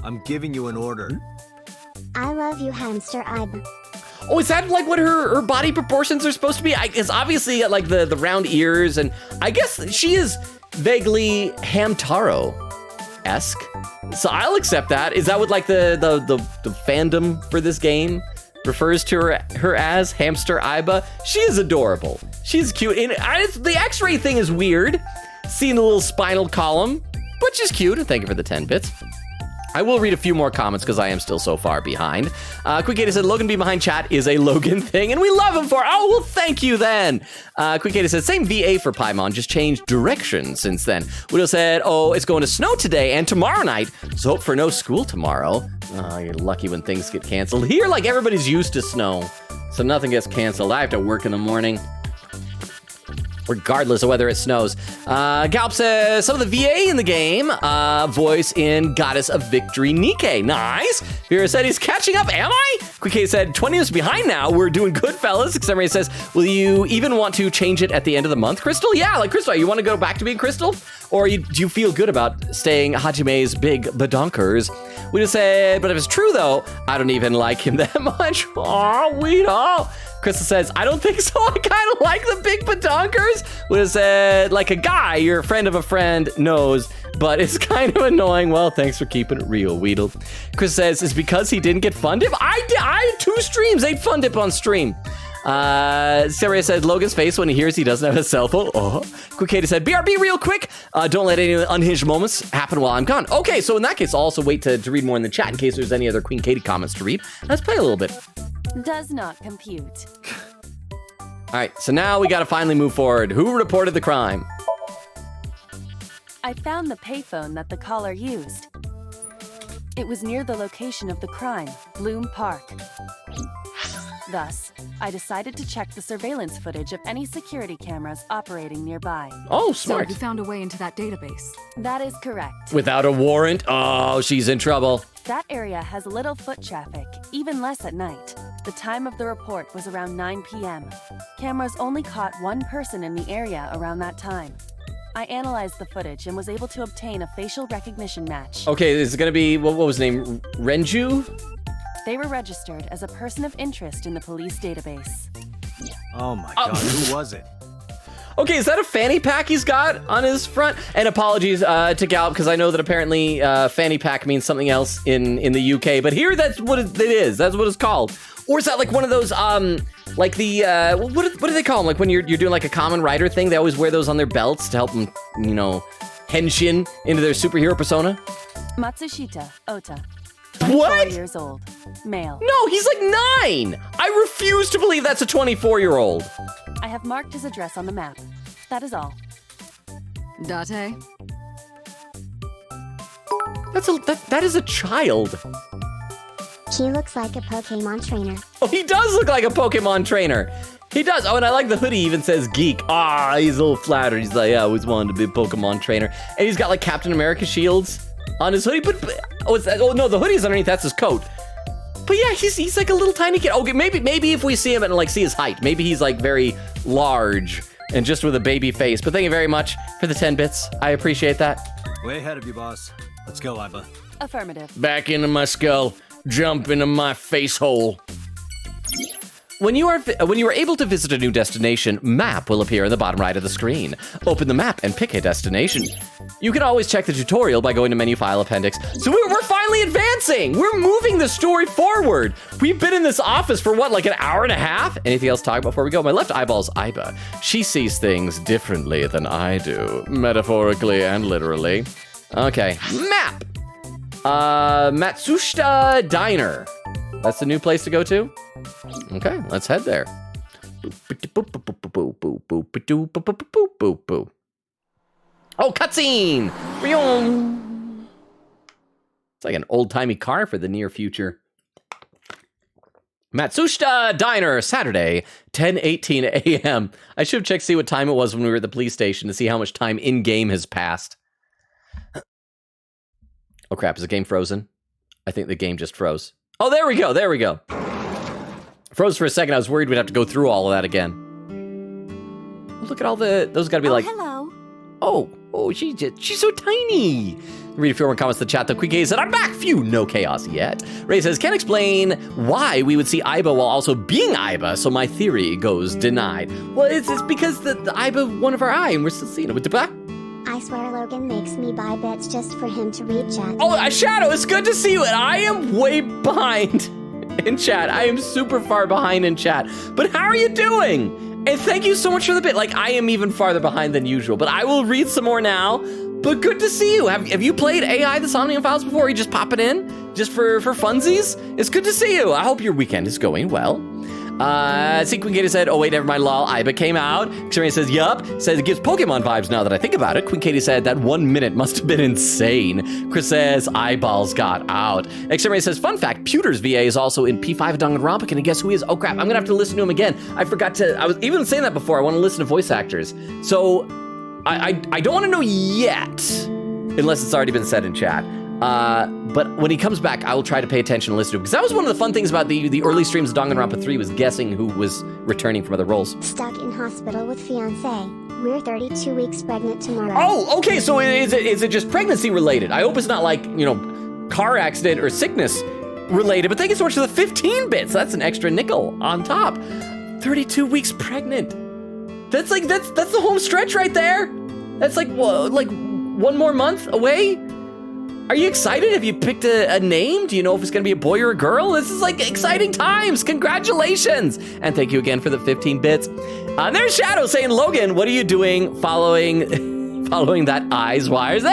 I'm giving you an order. I love you, hamster Iba. Oh, is that like what her body proportions are supposed to be? It's obviously got like the round ears, and I guess she is vaguely Hamtaro-esque. So I'll accept that. Is that what like the fandom for this game refers to her as, Hamster Iba? She is adorable. She's cute. And the X-ray thing is weird. Seeing the little spinal column, but she's cute. And thank you for the 10 bits. I will read a few more comments because I am still so far behind. Quick Katie said, Logan being behind chat is a Logan thing, and we love him for it. Oh, well, thank you then. Quick Katie said, same VA for Paimon, just changed direction since then. Widow said, oh, it's going to snow today and tomorrow night, so hope for no school tomorrow. Oh, you're lucky when things get canceled. Here, like, everybody's used to snow, so nothing gets canceled. I have to work in the morning, regardless of whether it snows. Galp says, some of the VA in the game, voice in Goddess of Victory, Nike. Nice. Vera said, he's catching up, am I? Quick said, 20 minutes behind now. We're doing good, fellas. Xemray says, will you even want to change it at the end of the month, Crystal? Yeah, like Crystal, you want to go back to being Crystal? Or do you feel good about staying Hajime's big badonkers? We just said, but if it's true though, I don't even like him that much. Aw, we don't. Crystal says, I don't think so. I kind of like the big badonkers. Would have said, like a guy, you're a friend of a friend knows, but it's kind of annoying. Well, thanks for keeping it real, Weedle. Chris says, it's because he didn't get Fun Dip? I had 2 streams, 8 Fun Dip on stream. Sarah said, Logan's face when he hears he doesn't have a cell phone. Oh. Quick Katie said, BRB real quick. Don't let any unhinged moments happen while I'm gone. Okay, so in that case, I'll also wait to read more in the chat in case there's any other Queen Katie comments to read. Let's play a little bit. Does not compute. All right, so now we got to finally move forward. Who reported the crime? I found the payphone that the caller used. It was near the location of the crime, Bloom Park. Thus, I decided to check the surveillance footage of any security cameras operating nearby. Oh, smart. So you found a way into that database. That is correct. Without a warrant? Oh, she's in trouble. That area has little foot traffic, even less at night. The time of the report was around 9 p.m. Cameras only caught one person in the area around that time. I analyzed the footage and was able to obtain a facial recognition match. Okay, is it gonna be, what was his name? Renju? They were registered as a person of interest in the police database. Oh my god, who was it? Okay, is that a fanny pack he's got on his front? And apologies to Gallup, because I know that apparently fanny pack means something else in the UK, but here that's what it is. That's what it's called. Or is that like one of those, like the, what do they call them? Like when you're doing like a common rider thing, they always wear those on their belts to help them, you know, henshin into their superhero persona? Matsushita Ota. 24 What? years old. Male. No, he's like 9! I refuse to believe that's a 24-year-old. I have marked his address on the map. That is all. Date? That is a child. He looks like a Pokemon trainer. Oh, he does look like a Pokemon trainer. He does. Oh, and I like the hoodie even says geek. Ah, he's a little flattered. He's like, yeah, I always wanted to be a Pokemon trainer. And he's got like Captain America shields on his hoodie. But oh no, the hoodie's underneath. That's his coat. But yeah, he's like a little tiny kid. Okay, maybe if we see him and like see his height, maybe he's like very large and just with a baby face. But thank you very much for the 10 bits. I appreciate that. Way ahead of you, boss. Let's go, Iba. Affirmative. Back into my skull. Jump into my face hole. When you are able to visit a new destination, map will appear in the bottom right of the screen. Open the map and pick a destination. You can always check the tutorial by going to menu file appendix. So we're finally advancing. We're moving the story forward. We've been in this office for what, like an hour and a half? Anything else to talk about before we go? My left eyeball's Iba. She sees things differently than I do, metaphorically and literally. Okay, map. Matsushita Diner. That's the new place to go to? Okay, let's head there. Oh, cutscene! It's like an old-timey car for the near future. Matsushita Diner, Saturday, 10:18 a.m. I should have checked to see what time it was when we were at the police station to see how much time in-game has passed. Oh crap, is the game frozen? I think the game just froze. Oh, there we go. Froze for a second. I was worried we'd have to go through all of that again. Look at all those gotta be like... Hello. Oh, she's so tiny. Read a few more comments in the chat, though. Quick K said, I'm back! Phew, no chaos yet. Ray says, can't explain why we would see Aiba while also being Aiba, so my theory goes denied. Well, it's because the Aiba one of our eye, and we're still seeing it. I swear Logan makes me buy bits just for him to read chat. Oh, Shadow, it's good to see you, and I am way behind in chat. I am super far behind in chat. But how are you doing? And thank you so much for the bit. Like, I am even farther behind than usual, but I will read some more now. But good to see you. Have you played AI, the Somnium Files before? Or you just pop it in just for funsies? It's good to see you. I hope your weekend is going well. Quinkator said, oh wait, never mind, lol, Aiba came out. Xermia says, yup. Says it gives Pokemon vibes now that I think about it. Quinkator said that 1 minute must have been insane. Chris says, eyeballs got out. Xermia says, fun fact, Pewter's VA is also in P5 Danganronpa, and guess who he is? Oh crap, I'm gonna have to listen to him again. I was even saying that before, I wanna listen to voice actors. So, I don't wanna know yet, unless it's already been said in chat. But when he comes back, I will try to pay attention and listen to him. Because that was one of the fun things about the early streams of Danganronpa 3 was guessing who was returning from other roles. Stuck in hospital with fiancé. We're 32 weeks pregnant tomorrow. Oh, okay, so is it just pregnancy related? I hope it's not like, car accident or sickness related. But thank you so much for the 15 bits. That's an extra nickel on top. 32 weeks pregnant. That's the home stretch right there. That's like 1 more month away. Are you excited? Have you picked a name? Do you know if it's gonna be a boy or a girl? This is like exciting times. Congratulations. And thank you again for the 15 bits. There's Shadow saying, Logan, what are you doing following that eyes wires?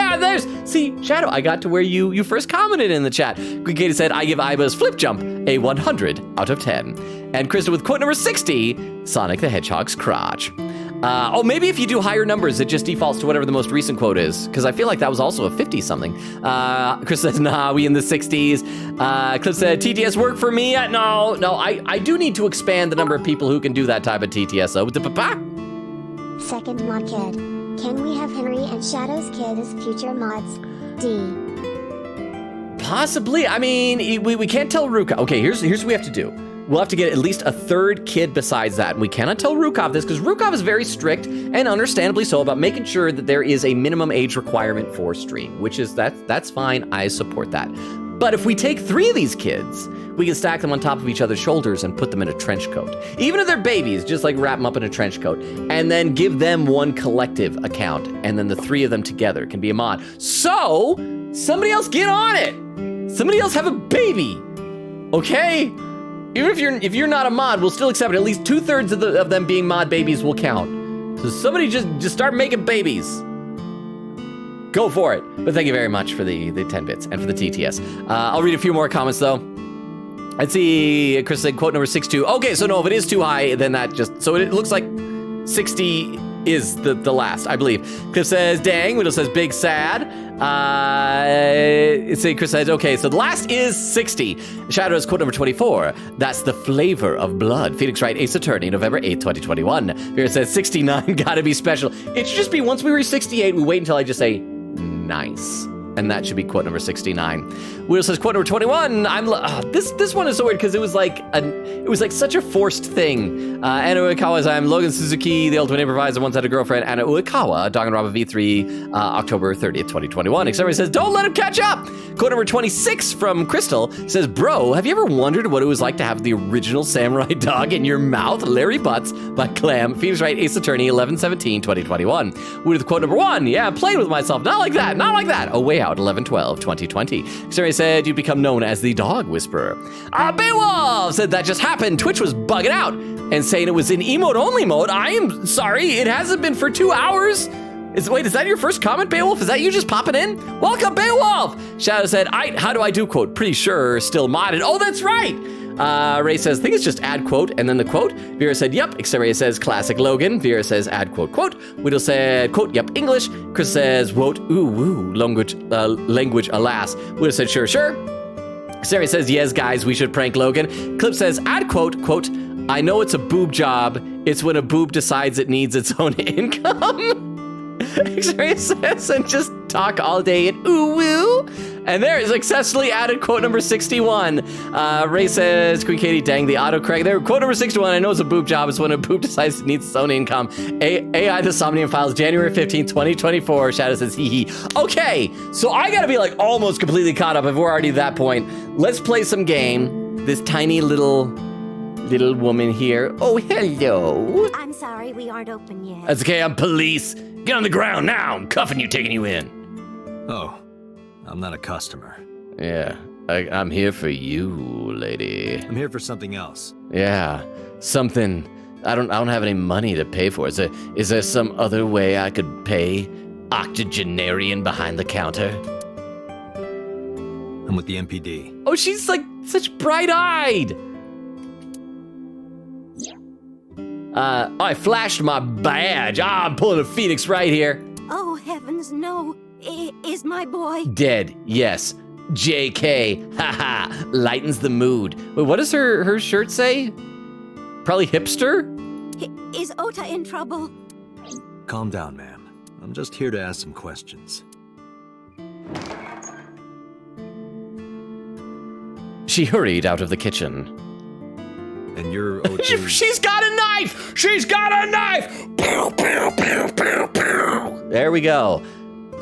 See, Shadow, I got to where you first commented in the chat. Green Katie said, I give Aiba's flip jump a 100 out of 10. And Krista with quote number 60, Sonic the Hedgehog's crotch. Maybe if you do higher numbers, it just defaults to whatever the most recent quote is, because I feel like that was also a 50-something. Chris says, nah, we in the 60s. Cliff said, TTS work for me? No, I do need to expand the number of people who can do that type of TTS, though. Second mod kid. Can we have Henry and Shadow's kid as future mods? D. Possibly. I mean, we can't tell Ruka. Okay, here's what we have to do. We'll have to get at least a third kid besides that. And we cannot tell Rukov this because Rukov is very strict and understandably so about making sure that there is a minimum age requirement for stream, which is that's fine. I support that. But if we take 3 of these kids, we can stack them on top of each other's shoulders and put them in a trench coat. Even if they're babies, just like wrap them up in a trench coat and then give them one collective account. And then the 3 of them together can be a mod. So somebody else get on it. Somebody else have a baby. Okay? Even if you're not a mod, we'll still accept it. At least 2/3 of them being mod babies will count. So somebody just start making babies. Go for it. But thank you very much for the 10 bits and for the TTS. I'll read a few more comments though. Let's see. Chris said quote number 62. Okay, so no, if it is too high, then that just so it looks like 60 is the last, I believe. Cliff says, dang. Widow says, big sad. Chris says, okay, so the last is 60. Shadow is quote number 24. That's the flavor of blood. Phoenix Wright, Ace Attorney, November 8th, 2021. Vera says, 69, gotta be special. It should just be once we reach 68, we wait until I just say, nice. And that should be quote number 69. Will says quote number 21. This one is so weird because it was like such a forced thing. Anna Uekawa's I'm Logan Suzuki, the ultimate improviser, once had a girlfriend. Anna Uekawa, Danganronpa V3, October 30th, 2021. Somebody says, don't let him catch up. Quote number 26 from Crystal says, bro, have you ever wondered what it was like to have the original samurai dog in your mouth? Larry Butts by Clam. Phoenix Wright, Ace Attorney, 11/17/2021. With quote number 1. Yeah, I'm playing with myself. Not like that. Not like that. Oh, wait. Out 11/12/2020. Xeri said you become known as the Dog Whisperer. Beowulf said that just happened. Twitch was bugging out and saying it was in emote only mode. I am sorry, it hasn't been for 2 hours. Wait, is that your first comment, Beowulf? Is that you just popping in? Welcome, Beowulf. Shadow said, how do I do quote? Pretty sure still modded. Oh, that's right. Ray says, I think it's just add quote and then the quote. Vera said, yep. Xeria says, classic Logan. Vera says, add quote, quote. Widow said, quote, yep, English. Chris says, quote, ooh, woo, language, alas. Widow said, sure. Xeria says, yes, guys, we should prank Logan. Clip says, add quote, quote, I know it's a boob job. It's when a boob decides it needs its own income. Xeria says, and just talk all day and ooh, woo. And there is successfully added quote number 61. Ray says, Queen Katie, dang the autocorrect. There, quote number 61. I know it's a boob job. It's when a boob decides it needs its own income. AI the Somnium Files, January 15th, 2024. Shadow says, hee hee. Okay, so I gotta be like almost completely caught up if we're already at that point. Let's play some game. This tiny little woman here. Oh, hello. I'm sorry, we aren't open yet. That's okay, I'm police. Get on the ground now. I'm cuffing you, taking you in. Oh, I'm not a customer. Yeah, I'm here for you, lady. I'm here for something else. Yeah, something. I don't have any money to pay for. Is there some other way I could pay? Octogenarian behind the counter. I'm with the MPD. Oh, she's like such bright-eyed. I flashed my badge. I'm pulling a Phoenix right here. Oh, heavens, no. Is my boy Dead, yes. JK, haha, lightens the mood. Wait, what does her shirt say? Probably hipster? Is Ota in trouble? Calm down, ma'am. I'm just here to ask some questions. She hurried out of the kitchen. And you're Ota's... She's got a knife! She's got a knife! Pow, pow, pow, pow, pow. There we go.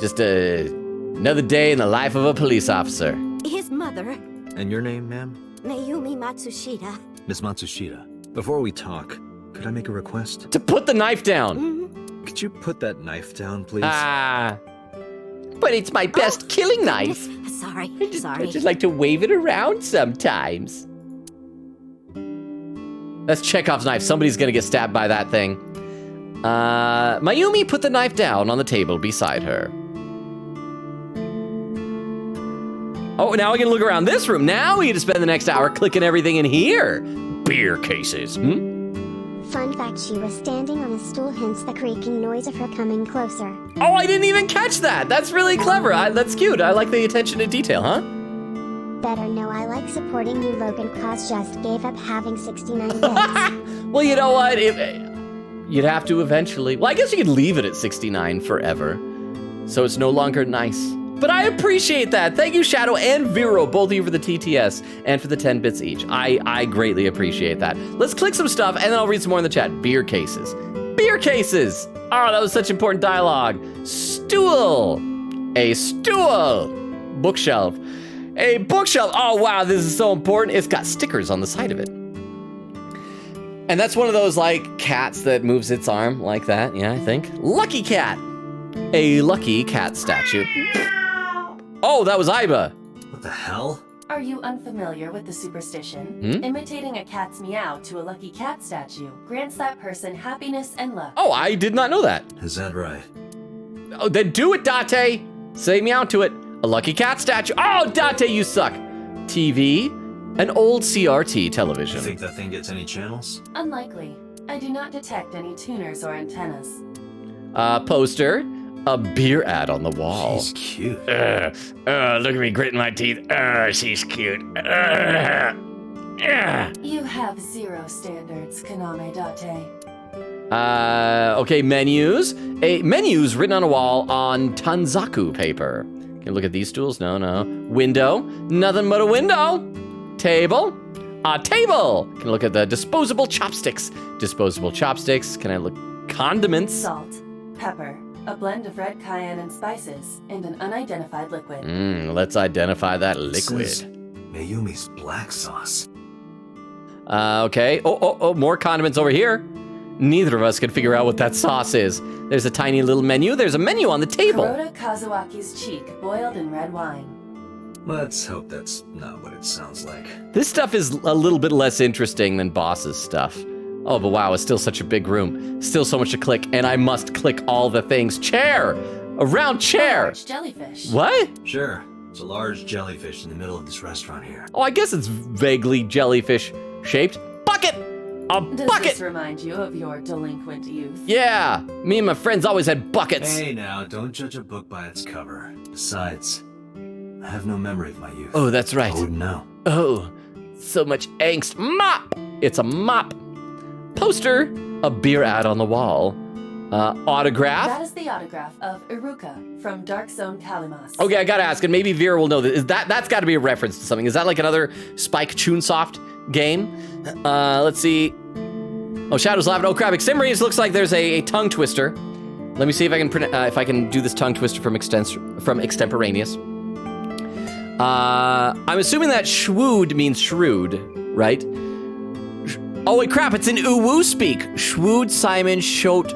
Just another day in the life of a police officer. His mother, And your name, ma'am? Mayumi Matsushita. Miss Matsushita. Before we talk, could I make a request? To put the knife down. Mm-hmm. Could you put that knife down, please? But it's my best killing knife. Sorry. I just like to wave it around sometimes. That's Chekhov's knife. Somebody's gonna get stabbed by that thing. Mayumi put the knife down on the table beside her. Oh, now we can look around this room. Now we get to spend the next hour clicking everything in here. Beer cases. Fun fact, she was standing on a stool, hence the creaking noise of her coming closer. Oh, I didn't even catch that. That's really clever. That's cute. I like the attention to detail, huh? Better know I like supporting you, Logan, cause just gave up having 69 bits. Well, you know what? You'd have to eventually. Well, I guess you could leave it at 69 forever. So it's no longer nice. But I appreciate that. Thank you, Shadow and Vero, both of you for the TTS and for the 10 bits each. I greatly appreciate that. Let's click some stuff and then I'll read some more in the chat. Beer cases. Beer cases! Oh, that was such important dialogue. Stool. A stool. Bookshelf. A bookshelf. Oh, wow, this is so important. It's got stickers on the side of it. And that's one of those, like, cats that moves its arm like that. Yeah, I think. Lucky cat. A lucky cat statue. Oh, that was Iba. What the hell? Are you unfamiliar with the superstition? Imitating a cat's meow to a lucky cat statue grants that person happiness and luck. Oh, I did not know that. Is that right? Oh, then do it, Date. Say meow to it. A lucky cat statue. Oh, Date, you suck. TV. An old CRT television. You think that thing gets any channels? Unlikely. I do not detect any tuners or antennas. Poster. A beer ad on the wall. She's cute. Look at me gritting my teeth. She's cute. You have zero standards, Kaname Date. Okay, menus. Menus written on a wall on Tanzaku paper. Can you look at these stools? No. Window. Nothing but a window. Table. A table. Can you look at the disposable chopsticks? Disposable chopsticks. Can I look? Condiments. Salt, pepper, a blend of red cayenne and spices, and an unidentified liquid. Let's identify that liquid. This is Mayumi's black sauce. Okay. Oh, more condiments over here. Neither of us can figure out what that sauce is. There's a tiny little menu. There's a menu on the table. Kuroda Kazuaki's cheek, boiled in red wine. Let's hope that's not what it sounds like. This stuff is a little bit less interesting than Boss's stuff. Oh, but wow, it's still such a big room. Still so much to click, and I must click all the things. Chair! A round chair! Large jellyfish. What? Sure. It's a large jellyfish in the middle of this restaurant here. Oh, I guess it's vaguely jellyfish-shaped. Bucket! A Does bucket! this remind you of your delinquent youth? Yeah! Me and my friends always had buckets. Hey now, don't judge a book by its cover. Besides, I have no memory of my youth. Oh, that's right. I wouldn't know. Oh, so much angst. Mop! It's a mop. Poster. A beer ad on the wall. Autograph. That is the autograph of Iruka from Dark Zone Kalimas. Okay, I gotta ask, and maybe Vera will know this. That's gotta be a reference to something. Is that like another Spike Chunsoft game? Let's see. Oh, Shadow's laughing. Oh, crap. Extemporaneous looks like there's a tongue twister. Let me see if I can do this tongue twister from extemporaneous. I'm assuming that shwood means shrewd, right? Oh, wait, crap. It's in Uwu speak. Shwood, Simon, Short.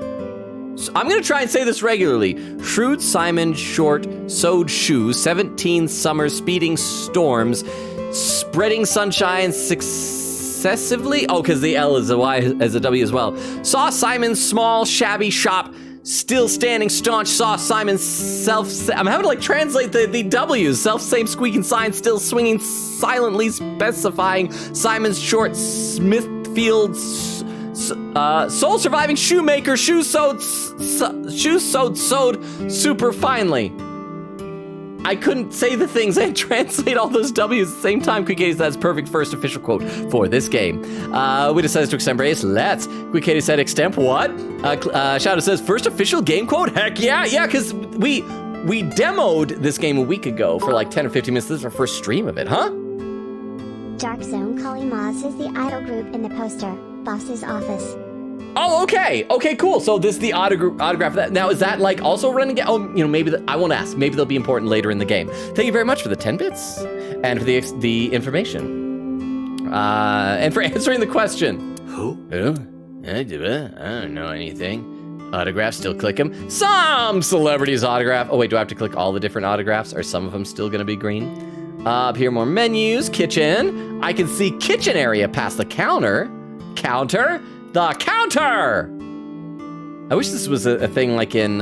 I'm going to try and say this regularly. Shrewd, Simon, Short, sewed shoes, 17 summers, speeding storms, spreading sunshine, successively. Oh, because the L is a Y as a W as well. Saw Simon's small, shabby shop, still standing staunch. Saw Simon's I'm having to like translate the W's. Self-same squeaking sign, still swinging, silently specifying Simon's short Smithfield soul surviving shoemaker, shoes sewed super finely. I couldn't say the things and translate all those W's at the same time. Quick Katie says perfect first official quote for this game. Wita says to extemporate, let's. Quick Katie said extemp what? Shadow says first official game quote? Heck yeah, because we demoed this game a week ago for like 10 or 15 minutes. This is our first stream of it, huh? Dark Zone Kalimaz is the idol group in the poster. Boss's office. Oh, okay. Okay, cool. So this is the autograph of that. Now, is that like also running? Oh, maybe I won't ask. Maybe they'll be important later in the game. Thank you very much for the 10 bits and for the information. And for answering the question. Who? I don't know anything. Autographs, still click them. Some celebrities autograph. Oh, wait, do I have to click all the different autographs? Are some of them still going to be green? Up here, more menus. Kitchen. I can see kitchen area past the counter. The counter! I wish this was a thing like in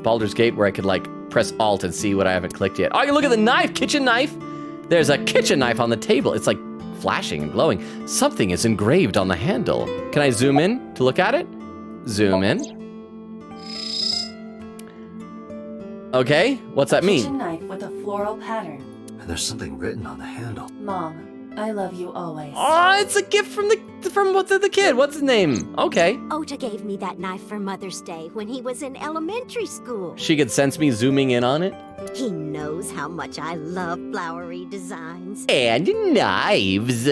Baldur's Gate where I could like press Alt and see what I haven't clicked yet. Oh, I can look at the knife, kitchen knife. There's a kitchen knife on the table. It's like flashing and glowing. Something is engraved on the handle. Can I zoom in to look at it? Zoom in. Okay, what's that mean? Kitchen knife with a floral pattern. And there's something written on the handle. Mom, I love you always. Oh, it's a gift from the kid. What's his name? Okay. Ota gave me that knife for Mother's Day when he was in elementary school. She could sense me zooming in on it. He knows how much I love flowery designs. And knives.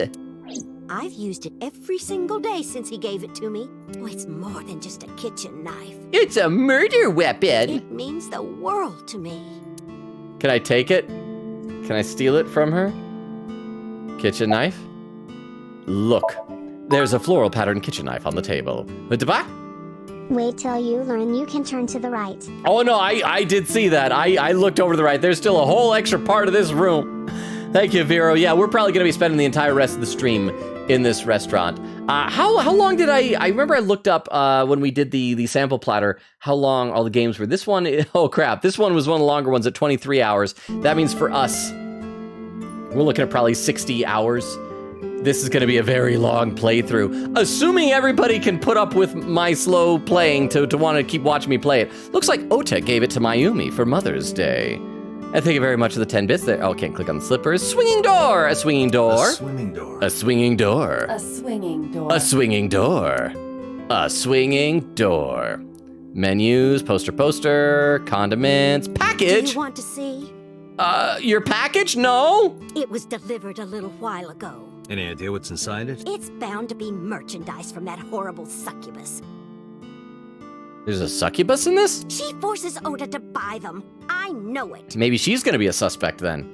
I've used it every single day since he gave it to me. Oh, it's more than just a kitchen knife. It's a murder weapon. It means the world to me. Can I take it? Can I steal it from her? Kitchen knife? Look, there's a floral pattern kitchen knife on the table. Wait till you learn you can turn to the right. Oh no, I did see that. I looked over to the right. There's still a whole extra part of this room. Thank you, Vero. Yeah, we're probably gonna be spending the entire rest of the stream in this restaurant. How long did I remember I looked up when we did the sample platter, how long all the games were. This one, oh crap, this one was one of the longer ones at 23 hours. That means for us, we're looking at probably 60 hours. This is going to be a very long playthrough. Assuming everybody can put up with my slow playing to want to keep watching me play it. Looks like Ota gave it to Mayumi for Mother's Day. And thank you very much for the 10 bits there. Oh, can't click on the slippers. Swinging door! A swinging door. A swimming door. A swinging door. A swinging door. A swinging door. A swinging door. Menus, poster, condiments, package. Do you want to see? Your package? No? It was delivered a little while ago. Any idea what's inside it? It's bound to be merchandise from that horrible succubus. There's a succubus in this? She forces Ota to buy them. I know it. Maybe she's gonna be a suspect then.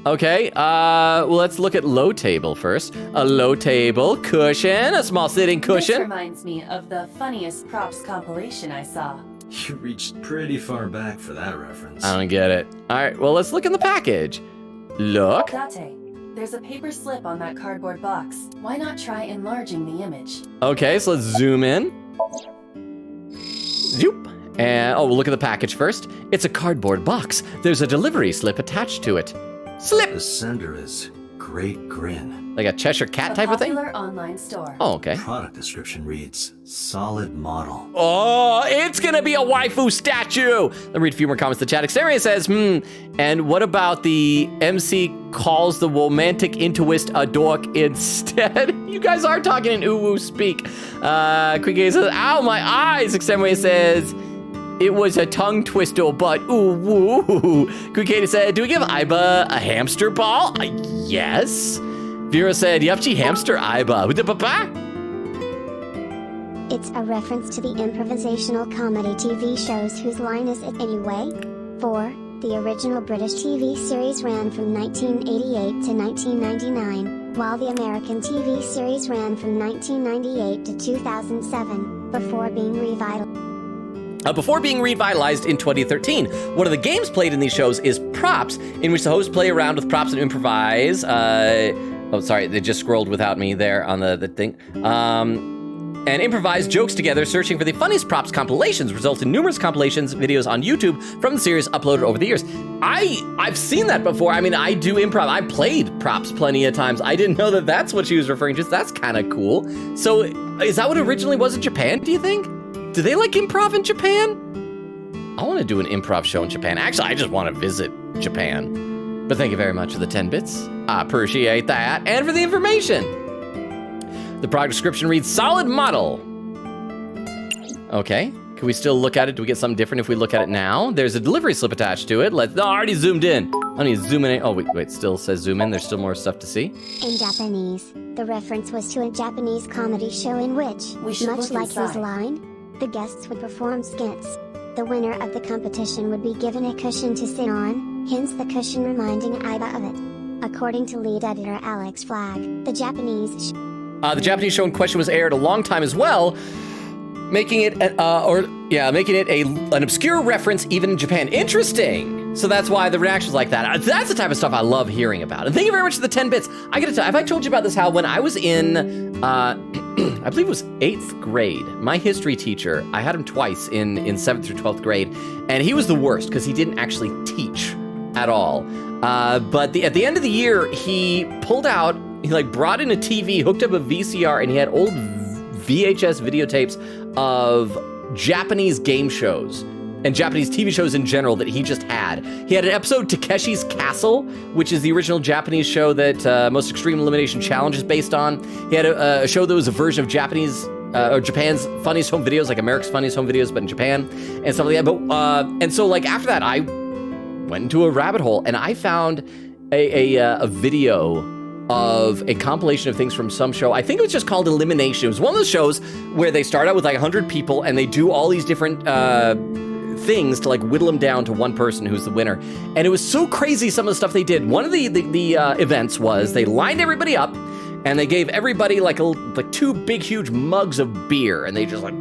Okay, well, let's look at low table first. A low table, cushion, a small sitting cushion. This reminds me of the funniest props compilation I saw. You reached pretty far back for that reference. I don't get it. All right, well, let's look in the package. Look. Date, there's a paper slip on that cardboard box. Why not try enlarging the image? Okay, so let's zoom in. Zoop. And, oh, we'll look at the package first. It's a cardboard box. There's a delivery slip attached to it. Slip! The sender is great grin. Like a Cheshire Cat type of thing? Popular online store. Oh, okay. Product description reads, solid model. Oh, it's gonna be a waifu statue. Let me read a few more comments. The chat Xeria says, and what about the MC calls the romantic intuist a dork instead? You guys are talking in uwu speak. Quick says, ow, my eyes. Xeria says, it was a tongue twister, but ooh woo. Quick said, do we give Iba a hamster ball? Yes. Vera said, Yupchi hamster Iba. With the papa? It's a reference to the improvisational comedy TV shows Whose Line Is It Anyway? 4. The original British TV series ran from 1988 to 1999, while the American TV series ran from 1998 to 2007, before being revitalized in 2013. One of the games played in these shows is Props, in which the hosts play around with props and improvise. Oh, sorry, they just scrolled without me there on the thing. And improvise jokes together, searching for the funniest props compilations, results in numerous compilations videos on YouTube from the series uploaded over the years. I've seen that before. I mean, I do improv. I played Props plenty of times. I didn't know that that's what she was referring to. So that's kind of cool. So is that what it originally was in Japan, do you think? Do they like improv in Japan? I want to do an improv show in Japan. Actually, I just want to visit Japan. But thank you very much for the 10 bits. I appreciate that. And for the information. The product description reads, solid model. Okay, can we still look at it? Do we get something different if we look at it now? There's a delivery slip attached to it. I already zoomed in. I need to zoom in. Oh, wait, still says zoom in. There's still more stuff to see. In Japanese, the reference was to a Japanese comedy show in which, much like Whose Line, the guests would perform skits. The winner of the competition would be given a cushion to sit on, hence the cushion reminding Iba of it. According to lead editor Alex Flagg, the Japanese show in question was aired a long time as well, making it an obscure reference even in Japan. Interesting. So that's why the reaction's like that. That's the type of stuff I love hearing about. And thank you very much for the 10 bits. I gotta tell you, have I told you about this? How when I was in, I believe it was 8th grade, my history teacher, I had him twice in 7th through 12th grade, and he was the worst because he didn't actually teach at all. But at the end of the year, he brought in a TV, hooked up a VCR, and he had old VHS videotapes of Japanese game shows and Japanese TV shows in general that he just had. He had an episode, Takeshi's Castle, which is the original Japanese show that Most Extreme Elimination Challenge is based on. He had a show that was a version of Japanese or Japan's Funniest Home Videos, like America's Funniest Home Videos, but in Japan and stuff like that. But and so like after that, I went into a rabbit hole and I found a video of a compilation of things from some show. I think it was just called Elimination. It was one of those shows where they start out with like 100 people and they do all these different things to like whittle them down to one person who's the winner. And it was so crazy, some of the stuff they did. One of the events was they lined everybody up and they gave everybody like 2 big huge mugs of beer and they just like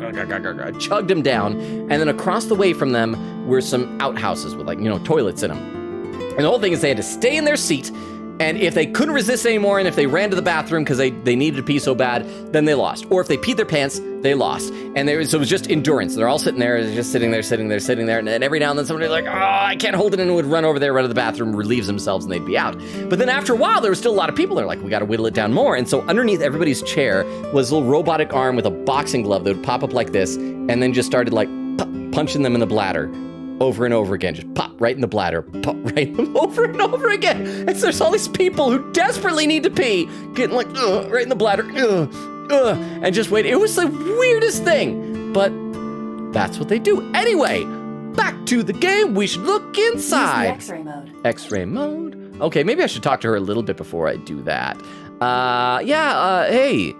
chugged them down. And then across the way from them were some outhouses with toilets in them. And the whole thing is they had to stay in their seat. And if they couldn't resist anymore, and if they ran to the bathroom because they needed to pee so bad, then they lost. Or if they peed their pants, they lost. And so it was just endurance. They're all sitting there, just sitting there. And then every now and then somebody like, oh, I can't hold it, and would run over there, run to the bathroom, relieve themselves, and they'd be out. But then after a while, there was still a lot of people. They're like, we got to whittle it down more. And so underneath everybody's chair was a little robotic arm with a boxing glove that would pop up like this, and then just started like punching them in the bladder. Over and over again, just pop right in the bladder, pop right in them over and over again. And so there's all these people who desperately need to pee, getting like, right in the bladder, and just wait. It was the weirdest thing, but that's what they do. Anyway, back to the game. We should look inside. Use the X-ray mode. X-ray mode. Okay, maybe I should talk to her a little bit before I do that. Hey.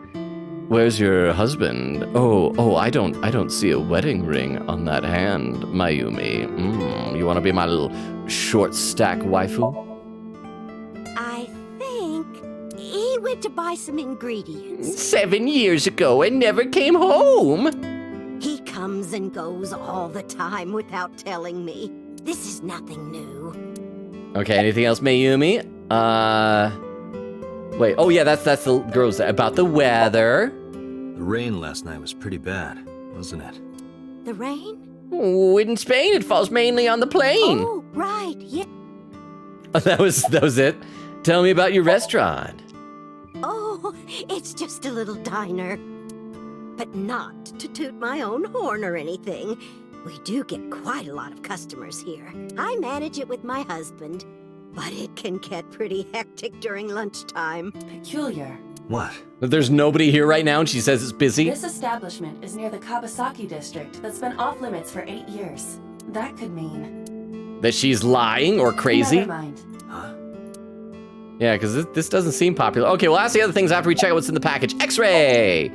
Where's your husband? Oh, I don't see a wedding ring on that hand, Mayumi. You want to be my little short stack waifu? I think he went to buy some ingredients. 7 years ago and never came home. He comes and goes all the time without telling me. This is nothing new. Okay, anything else, Mayumi? Wait, oh yeah, that's the girls about the weather. The rain last night was pretty bad, wasn't it? The rain? Oh, in Spain, it falls mainly on the plain. Oh, right, yeah. Oh, that was it. Tell me about your restaurant. Oh, it's just a little diner. But not to toot my own horn or anything. We do get quite a lot of customers here. I manage it with my husband, but it can get pretty hectic during lunchtime. Peculiar. What? There's nobody here right now and she says it's busy? This establishment is near the Kawasaki district that's been off limits for 8 years. That could mean... That she's lying or crazy? Never mind. Yeah, because this doesn't seem popular. Okay, we'll ask the other things after we check out what's in the package. X-ray!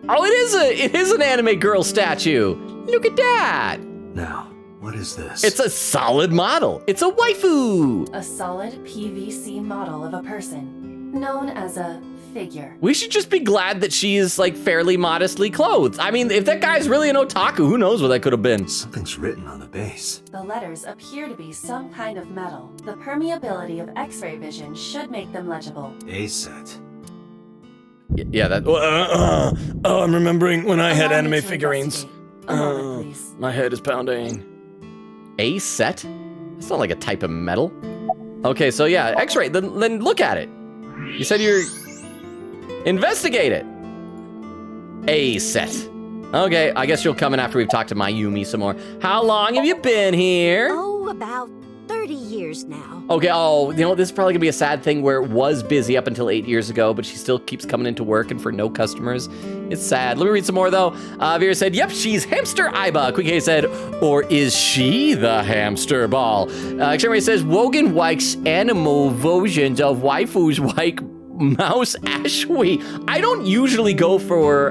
Oh, it is an anime girl statue. Look at that. Now, what is this? It's a solid model. It's a waifu. A solid PVC model of a person, known as a figure. We should just be glad that she is like fairly modestly clothed. I mean, if that guy's really an otaku, who knows what that could have been. Something's written on the base. The letters appear to be some kind of metal. The permeability of X-ray vision should make them legible. A set. Yeah, that. Oh, I'm remembering when I had Allow me anime to figurines. investigate. A moment, please. My head is pounding. A set? It's not like a type of metal. Okay, so yeah, X-ray. Then look at it. You said you're investigate it. A set. Okay, I guess you'll come in after we've talked to Mayumi some more. How long have you been here? Oh, about 30 years now. Okay, oh, you know, this is probably gonna be a sad thing where it was busy up until 8 years ago, but she still keeps coming into work and for no customers. It's sad. Let me read some more though. Vera said, yep, she's Hamster Aiba. Quick K said, or is she the hamster ball? Xavier says, Wogan likes animal versions of waifus like Mouse Ashwee. I don't usually go for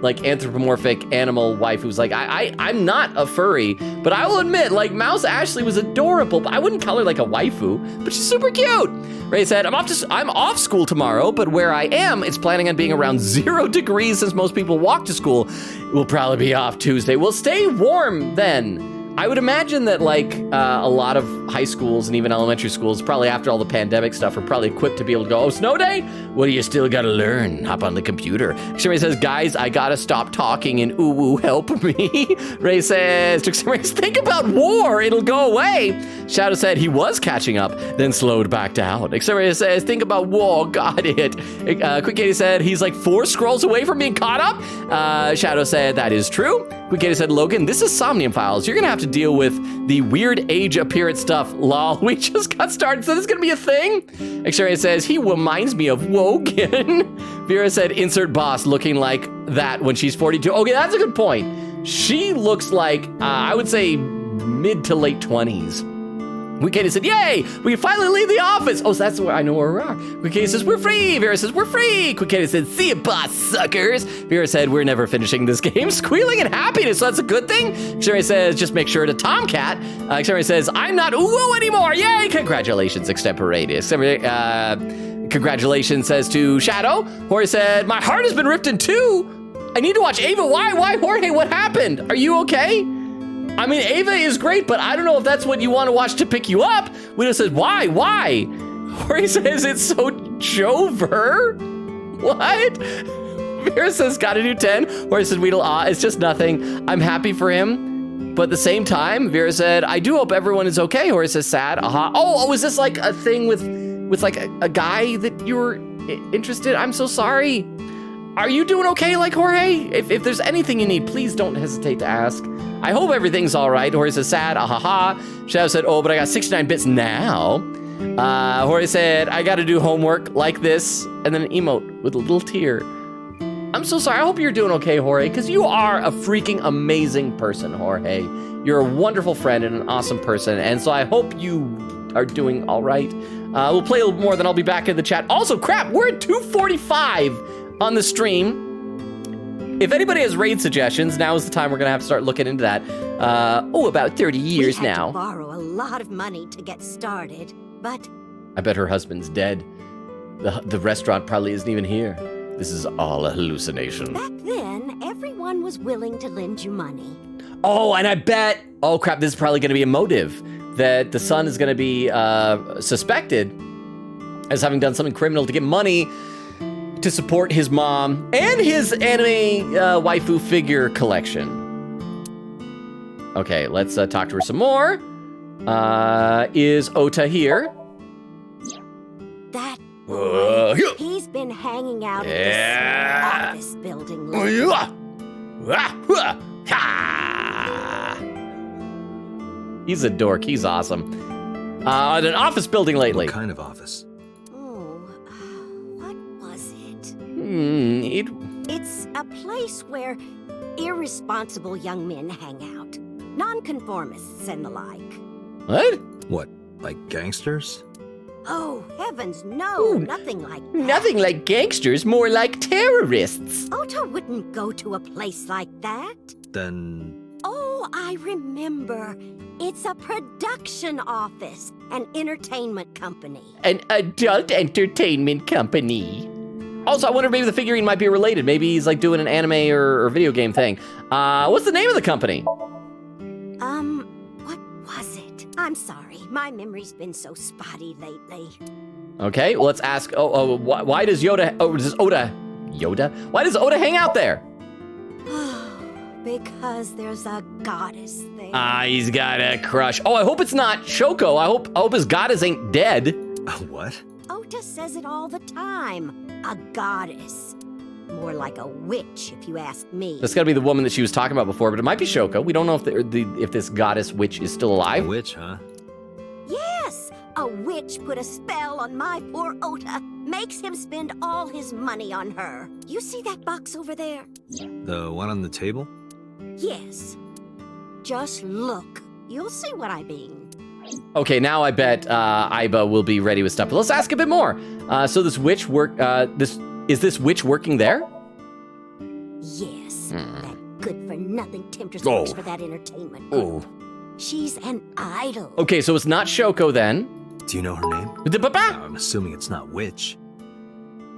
like anthropomorphic animal waifus. Like I'm not a furry, but I will admit, like Mouse Ashley was adorable, but I wouldn't call her like a waifu, but she's super cute. Ray said, I'm off school tomorrow, but where I am, it's planning on being around 0 degrees since most people walk to school. We'll probably be off Tuesday. We'll stay warm then. I would imagine that like a lot of high schools and even elementary schools, probably after all the pandemic stuff, are probably equipped to be able to go, oh, snow day? What do you still gotta learn? Hop on the computer. Shimmy says, guys, I gotta stop talking and ooh, help me. Ray says, think about war, it'll go away. Shadow said he was catching up, then slowed back down. Xavier says, think about war, got it. Quick Katie said, he's like 4 scrolls away from being caught up. Shadow said, that is true. Quick Katie said, Logan, this is Somnium Files. You're gonna have to deal with the weird age appearance stuff. Lol, we just got started, so this is gonna be a thing? Xavier says, he reminds me of Wogan. Vera said, insert boss looking like that when she's 42. Okay, that's a good point. She looks like, I would say, mid to late 20s. Katie said, yay, we can finally leave the office. Oh, so that's where I know where we are. Katie says, we're free. Vera says, we're free. Katie said, see ya, boss, suckers. Vera said, we're never finishing this game. Squealing in happiness, so that's a good thing. Sherry says, just make sure to Tomcat. Sherry says, I'm not ooh anymore. Yay, congratulations, extemporaneous. Congratulations says to Shadow. Jorge said, my heart has been ripped in 2. I need to watch Ava. Why, Jorge, what happened? Are you okay? I mean, Ava is great, but I don't know if that's what you want to watch to pick you up. Widow says, why? Jorge says, it's so Jover. What? Vera says, got a new 10. Jorge says, Weedle, it's just nothing. I'm happy for him. But at the same time, Vera said, I do hope everyone is okay. Jorge says, sad. Oh, is this like a thing with like a guy that you were interested? I'm so sorry. Are you doing okay, like Jorge? If there's anything you need, please don't hesitate to ask. I hope everything's all right. Jorge says, sad, Shadow said, oh, but I got 69 bits now. Jorge said, I gotta do homework like this, and then an emote with a little tear. I'm so sorry. I hope you're doing okay, Jorge, because you are a freaking amazing person, Jorge. You're a wonderful friend and an awesome person, and so I hope you are doing all right. We'll play a little more, then I'll be back in the chat. Also, crap, we're at 2:45 on the stream. If anybody has raid suggestions, now is the time we're gonna have to start looking into that. About 30 years we had now. To borrow a lot of money to get started, but I bet her husband's dead. The restaurant probably isn't even here. This is all a hallucination. back then, everyone was willing to lend you money. Oh, and I bet, oh crap, this is probably gonna be a motive that the son is gonna be suspected as having done something criminal to get money to support his mom and his anime waifu figure collection. Okay, let's talk to her some more. Is Ota here? That Uh, boy, he's been hanging out in this office building lately. He's a dork. He's awesome. In an office building lately. What kind of office? What was it? It It's a place where irresponsible young men hang out. Nonconformists and the like. What? What, like gangsters? Oh, heavens, no, nothing like that. Nothing like gangsters, more like terrorists. Ota wouldn't go to a place like that. Then Oh, I remember. It's a production office, an entertainment company. An adult entertainment company. Also, I wonder if maybe the figurine might be related. Maybe he's like doing an anime or video game thing. What's the name of the company? What was it? I'm sorry. My memory's been so spotty lately. Okay, well, let's ask. Why does Yoda? Oh, does Oda? Yoda? Why does Oda hang out there? Because there's a goddess there. He's got a crush. Oh, I hope it's not Shoko. I hope his goddess ain't dead. What? Ota says it all the time. A goddess. More like a witch, if you ask me. That's got to be the woman that she was talking about before, but it might be Shoko. We don't know if this goddess witch is still alive. A witch, huh? Yes! A witch put a spell on my poor Ota. Makes him spend all his money on her. You see that box over there? The one on the table? Yes. Just look. You'll see what I mean. Okay, now I bet Aiba will be ready with stuff. But let's ask a bit more. So this witch is this witch working there? Yes. That good-for-nothing temptress works for that entertainment group. She's an idol. Okay, so it's not Shoko then. Do you know her name? I'm assuming it's not witch.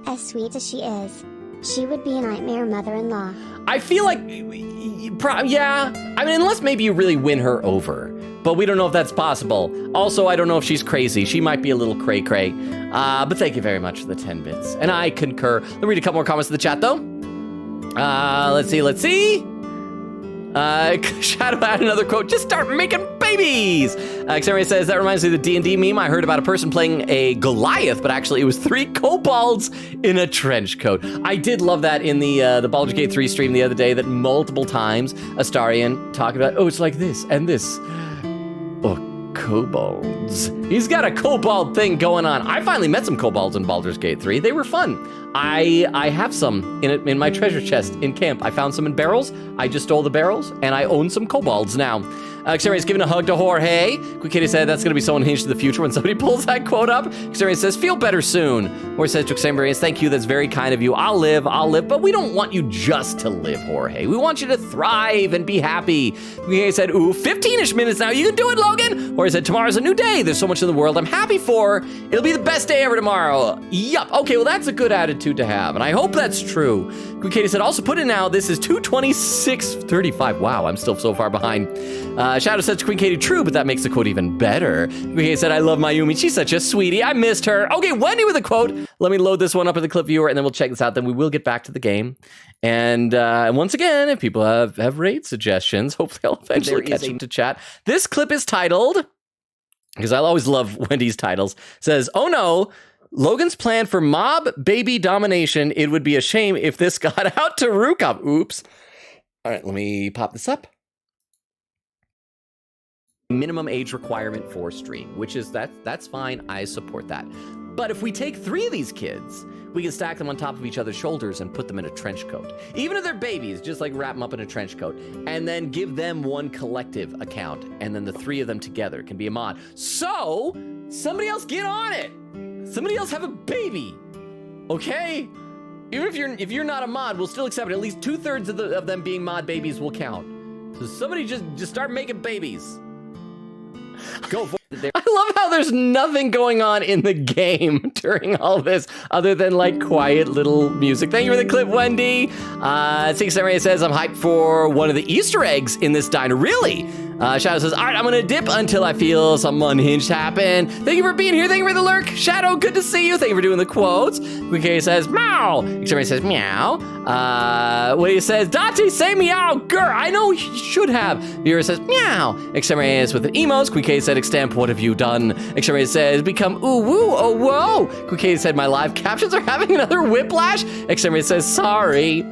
As sweet as she is, she would be a nightmare mother-in-law. I feel like, yeah. I mean, unless maybe you really win her over. But we don't know if that's possible. Also, I don't know if she's crazy. She might be a little cray-cray. But thank you very much for the 10 bits. And I concur. Let me read a couple more comments in the chat, though. Let's see. Shadow had another quote, just start making babies. Xavier says, that reminds me of the D&D meme. I heard about a person playing a Goliath, but actually it was 3 kobolds in a trench coat. I did love that in the Baldur's Gate 3 stream the other day, that multiple times Astarion talked about, it's like this and this. Kobolds. He's got a kobold thing going on. I finally met some kobolds in Baldur's Gate 3. They were fun. I have some in my treasure chest in camp. I found some in barrels. I just stole the barrels, and I own some kobolds now. Xarian's giving a hug to Jorge. Quick Kitty said that's going to be so unhinged in the future when somebody pulls that quote up. Xarian says, feel better soon. Jorge says to Xarian, thank you, that's very kind of you. I'll live, but we don't want you just to live, Jorge. We want you to thrive and be happy. Quick Kitty said, 15-ish minutes now. You can do it, Logan. Jorge said, tomorrow's a new day. There's so much in the world I'm happy for. It'll be the best day ever tomorrow. Yup. Okay, well, that's a good attitude to have, and I hope that's true. Quick Katie said, also put it now. This is 2:26:35. Wow, I'm still so far behind. Shadow said to Queen Katie, true, but that makes the quote even better. Queen Katie said, I love Mayumi. She's such a sweetie. I missed her. Okay, Wendy with a quote. Let me load this one up in the clip viewer, and then we'll check this out. Then we will get back to the game. And once again, if people have raid suggestions, hopefully I'll eventually catch them to chat. This clip is titled, because I always love Wendy's titles, says, oh no, Logan's plan for mob baby domination. It would be a shame if this got out to Rukov. Oops. All right, let me pop this up. Minimum age requirement for stream, which is that's fine. I support that. But if we take 3 of these kids, we can stack them on top of each other's shoulders and put them in a trench coat. Even if they're babies, just like wrap them up in a trench coat and then give them one collective account. And then the 3 of them together can be a mod. So somebody else get on it. Somebody else have a baby. Okay? Even if you're not a mod, we'll still accept it. At least 2/3 of them being mod babies will count. So somebody just start making babies. Go for it. I love how there's nothing going on in the game during all this other than like quiet little music. Thank you for the clip, Wendy. 678 says, I'm hyped for one of the Easter eggs in this diner. Really? Shadow says, all right, I'm gonna dip until I feel some unhinged happen. Thank you for being here. Thank you for the lurk. Shadow, good to see you. Thank you for doing the quotes. Quick says, meow. Exterminator says, meow. What he says, Dante, say meow. Grr, I know you should have. Vera says, meow. Exterminator with an emotes. Quick said, extemp, what have you done? Exterminator says, become ooh woo, oh whoa. Quick said, my live captions are having another whiplash. Exterminator says, sorry.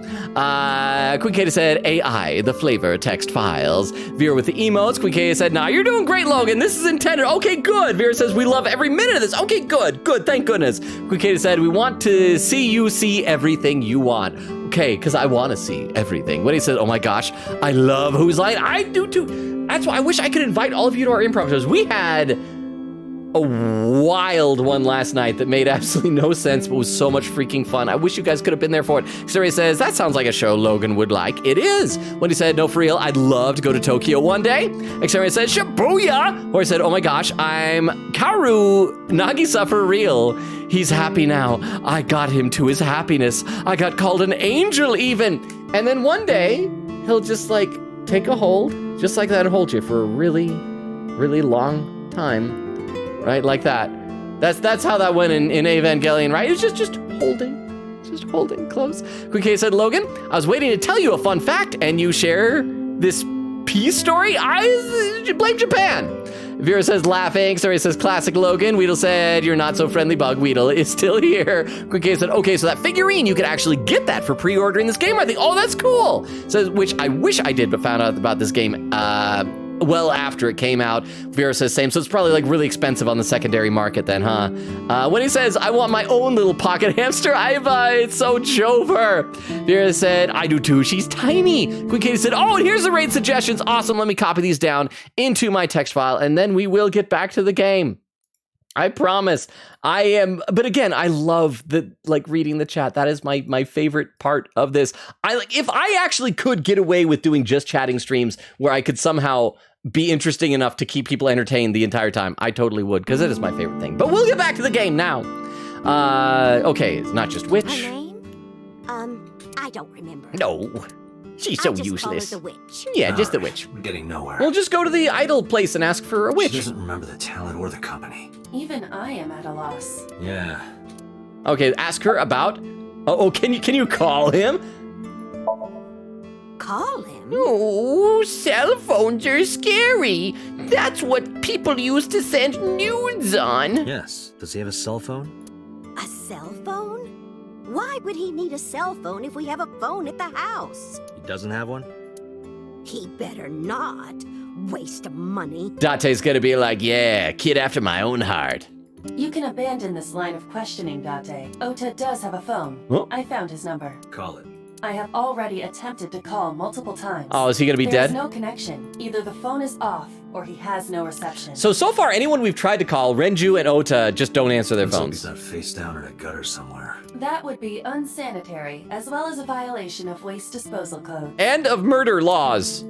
Quick said, AI, the flavor text files. Vera with the emotes. Quick said, nah, you're doing great, Logan. This is intended. Okay, good. Vera says, we love every minute of this. Okay, good, thank goodness. Quick said, we want to see you see everything you want. Okay, because I want to see everything. When he said, oh my gosh, I love Who's Line. I do too. That's why I wish I could invite all of you to our improv shows. We had a wild one last night that made absolutely no sense, but was so much freaking fun. I wish you guys could have been there for it. Suri says, that sounds like a show Logan would like. It is. When he said, no, for real, I'd love to go to Tokyo one day. Exterminator said, Shibuya. Or he said, oh my gosh, I'm Karu Nagisa for real. He's happy now. I got him to his happiness. I got called an angel even. And then one day, he'll just like take a hold, just like that, and hold you for a really, really long time. Right, like that. That's how that went in Evangelion, right? It was just holding close. Quick K said, Logan, I was waiting to tell you a fun fact, and you share this peace story? I blame Japan. Vera says, laughing. Story says, classic Logan. Weedle said, you're not so friendly, Bug. Weedle is still here. Quick K said, okay, so that figurine, you could actually get that for pre-ordering this game. I think, oh, that's cool. Says, which I wish I did, but found out about this game well after it came out. Vera says same, so it's probably like really expensive on the secondary market then, huh? When he says, I want my own little pocket hamster, it's so Jover. Vera said, I do too, she's tiny. Quick Katie said, oh, and here's the raid suggestions. Awesome, let me copy these down into my text file, and then we will get back to the game. I promise. But again, I love reading the chat. That is my favorite part of this. If I actually could get away with doing just chatting streams where I could somehow be interesting enough to keep people entertained the entire time, I totally would, because it is my favorite thing. But we'll get back to the game now. Okay, it's not just witch. Her name? I don't remember. No. She's so useless. The witch. Yeah, just the witch. We're getting nowhere. We'll just go to the idol place and ask for a witch. She doesn't remember the talent or the company. Even I am at a loss. Yeah. Okay, ask her about. Can you call him? Call him? Oh, cell phones are scary. That's what people used to send nudes on. Yes. Does he have a cell phone? A cell phone? Why would he need a cell phone if we have a phone at the house? He doesn't have one? He better not. Waste of money. Date's gonna be like, yeah, kid after my own heart. You can abandon this line of questioning, Date. Ota does have a phone. Oh. I found his number. Call it. I have already attempted to call multiple times. Oh, is he gonna be dead? There's no connection. Either the phone is off or he has no reception. So far, anyone we've tried to call, Renju and Ota, just don't answer their Looks like phones. he's not face down in a gutter somewhere. That would be unsanitary, as well as a violation of waste disposal code. And of murder laws.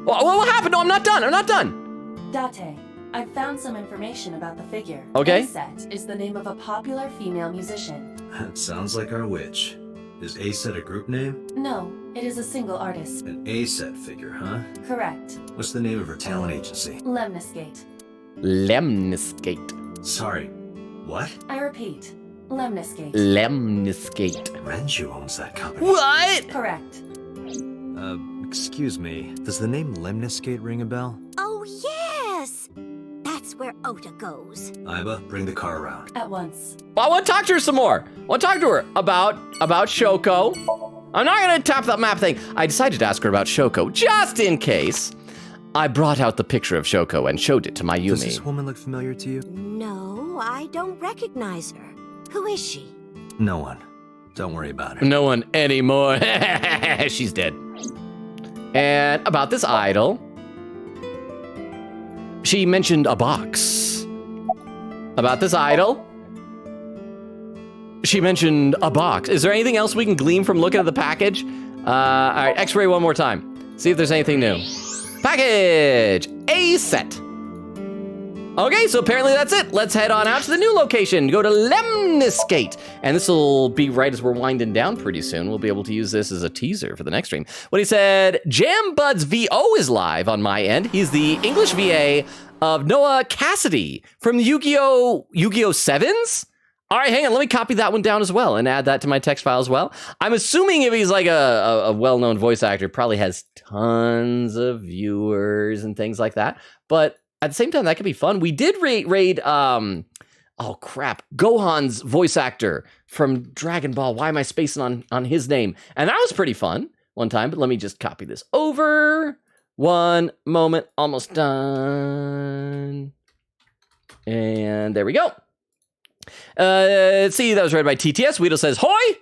What happened? No, I'm not done. Date, I've found some information about the figure. Okay. A-Set is the name of a popular female musician. That sounds like our witch. Is A-Set a group name? No, it is a single artist. An A-Set figure, huh? Correct. What's the name of her talent agency? Lemniscate. Lemniscate. Sorry, what? I repeat, Lemniscate. Lemniscate. Renju owns that company. What? Correct. Excuse me. Does the name Lemniscate ring a bell? Oh, yes! That's where Ota goes. Iba, bring the car around. At once. Well, I want to talk to her some more. I want to talk to her about Shoko. I'm not going to tap that map thing. I decided to ask her about Shoko, just in case. I brought out the picture of Shoko and showed it to my Yumi. Does this woman look familiar to you? No, I don't recognize her. Who is she? No one. Don't worry about her. No one anymore. She's dead. And about this idol, she mentioned a box. About this idol, she mentioned a box. Is there anything else we can glean from looking at the package? All right, X-ray one more time. See if there's anything new. Package! A-Set. Okay, so apparently that's it. Let's head on out to the new location. Go to Lemniscate. And this will be right as we're winding down pretty soon. We'll be able to use this as a teaser for the next stream. What he said, Jam Bud's VO is live on my end. He's the English VA of Noah Cassidy from the Yu-Gi-Oh! 7s? All right, hang on. Let me copy that one down as well and add that to my text file as well. I'm assuming if he's like a well-known voice actor, probably has tons of viewers and things like that. But at the same time, that could be fun. We did raid Gohan's voice actor from Dragon Ball. Why am I spacing on his name? And that was pretty fun one time, but let me just copy this over. One moment, almost done. And there we go. Let's see, that was read by TTS. Weedle says, "Hoy!"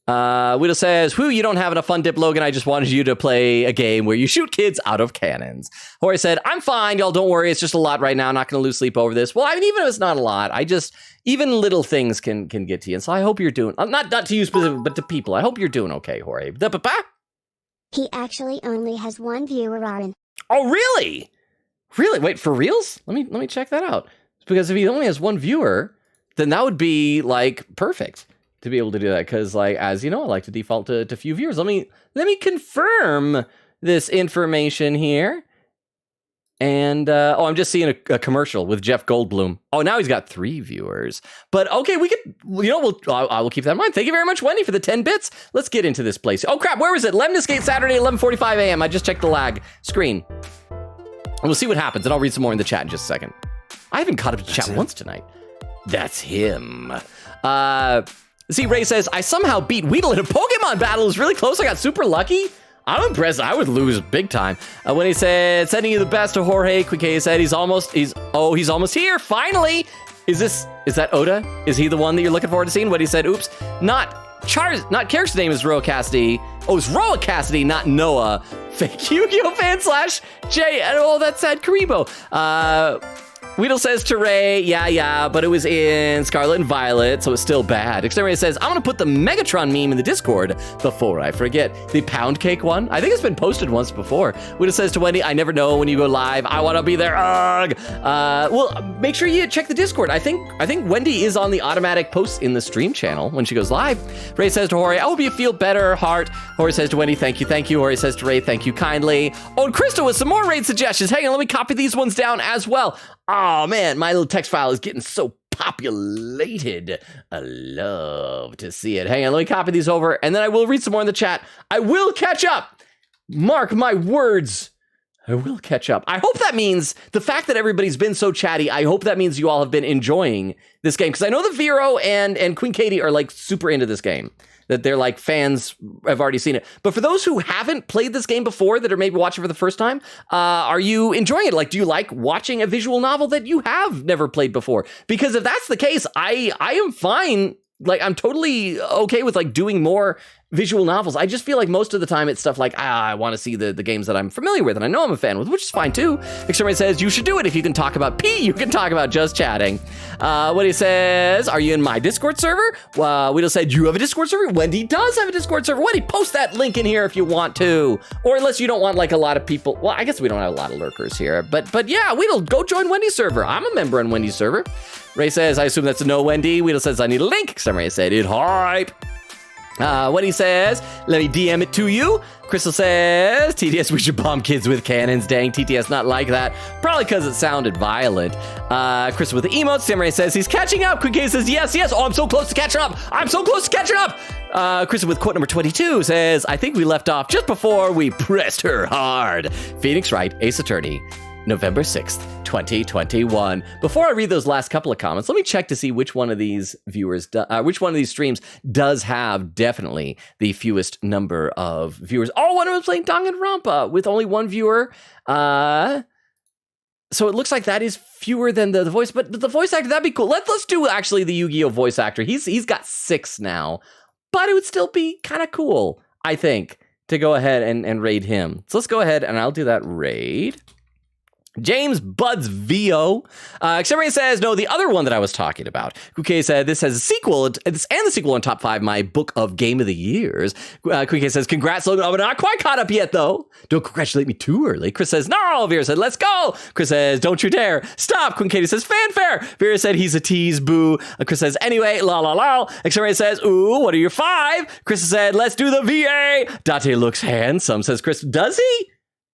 Weedle says, "Whew, you don't have enough fun, Dip Logan. I just wanted you to play a game where you shoot kids out of cannons." Hori said, "I'm fine, y'all. Don't worry. It's just a lot right now. I'm not going to lose sleep over this." Well, I mean, even if it's not a lot, even little things can get to you. And so I hope you're doing, not to you specifically, but to people. I hope you're doing okay, Hori. He actually only has one viewer, Aaron. Oh, really? Really? Wait, for reals? Let me check that out. Because if he only has one viewer, then that would be like perfect to be able to do that. Because like, as you know, I like to default to few viewers. Let me confirm this information here. And I'm just seeing a commercial with Jeff Goldblum. Oh, now he's got 3 viewers. But okay, we could, I will keep that in mind. Thank you very much, Wendy, for the 10 bits. Let's get into this place. Oh crap, where was it? Lemniscate Saturday, 11:45 a.m. I just checked the lag screen. And we'll see what happens, and I'll read some more in the chat in just a second. I haven't caught up to chat once tonight. That's him. See, Ray says, "I somehow beat Weedle in a Pokemon battle. It was really close. I got super lucky." I'm impressed. I would lose big time. When he said, "Sending you the best to Jorge," Quique said, he's almost here. Finally. Is that Oda? Is he the one that you're looking forward to seeing? What he said, oops, not character's name is Roa Cassidy. Oh, it's Roa Cassidy, not Noah. Fake Yu-Gi-Oh fan /J. Oh, that's sad. Karibo. Weedle says to Ray, yeah, but it was in Scarlet and Violet, so it's still bad. Exterminator says, "I'm gonna put the Megatron meme in the Discord before I forget." The pound cake one? I think it's been posted once before. Weedle says to Wendy, "I never know when you go live. I wanna be there, ugh." Well, make sure you check the Discord. I think Wendy is on the automatic posts in the stream channel when she goes live. Ray says to Hori, "I hope you feel better, heart." Hori says to Wendy, "Thank you." Hori says to Ray, "Thank you kindly." Oh, and Crystal with some more raid suggestions. Hang on, let me copy these ones down as well. Oh man, my little text file is getting so populated. I love to see it. Hang on, let me copy these over, and then I will read some more in the chat. I will catch up. Mark my words. I will catch up. I hope that means the fact that everybody's been so chatty, I hope that means you all have been enjoying this game. Because I know that Vero and Queen Katie are like super into this game. That they're like fans, have already seen it. But for those who haven't played this game before, that are maybe watching for the first time, are you enjoying it? Like, do you like watching a visual novel that you have never played before? Because if that's the case, I am fine. Like, I'm totally okay with like doing more visual novels. I just feel like most of the time it's stuff like, I want to see the games that I'm familiar with and I know I'm a fan with, which is fine too. Exterminator says, "You should do it. If you can talk about P, you can talk about just chatting." What he says, "Are you in my Discord server?" Weedle said, "You have a Discord server?" Wendy does have a Discord server. Wendy, post that link in here if you want to. Or unless you don't want like a lot of people. Well, I guess we don't have a lot of lurkers here. But yeah, Weedle, go join Wendy's server. I'm a member on Wendy's server. Ray says, "I assume that's a no, Wendy." Weedle says, "I need a link." Exterminator said, "It hype." What he says, "Let me DM it to you." Crystal says, "TTS, we should bomb kids with cannons." Dang, TTS not like that. Probably because it sounded violent. Crystal with the emotes. Samurai says he's catching up. Quick says, yes. Oh, I'm so close to catching up. Crystal with quote number 22 says, "I think we left off just before we pressed her hard." Phoenix Wright, Ace Attorney, November 6th, 2021. Before I read those last couple of comments, let me check to see which one of these which one of these streams does have definitely the fewest number of viewers. Oh, one of them playing Danganronpa with only one viewer. So it looks like that is fewer than the voice, but the voice actor, that'd be cool. Let's do actually the Yu-Gi-Oh voice actor. He's got 6 now, but it would still be kind of cool, I think, to go ahead and raid him. So let's go ahead and I'll do that raid. James Buds VO. Xavier says, no, the other one that I was talking about. Kuke said, this has a sequel, and the sequel in top 5, my book of Game of the Years. Kuke says, congrats, Logan. I'm not quite caught up yet, though. Don't congratulate me too early. Chris says, no. Vera said, let's go. Chris says, don't you dare. Stop. Queen Katie says, fanfare. Vera said, he's a tease, boo. Chris says, anyway, la la la. Xavier says, ooh, what are your 5? Chris said, let's do the VA. Dante looks handsome, says Chris. Does he?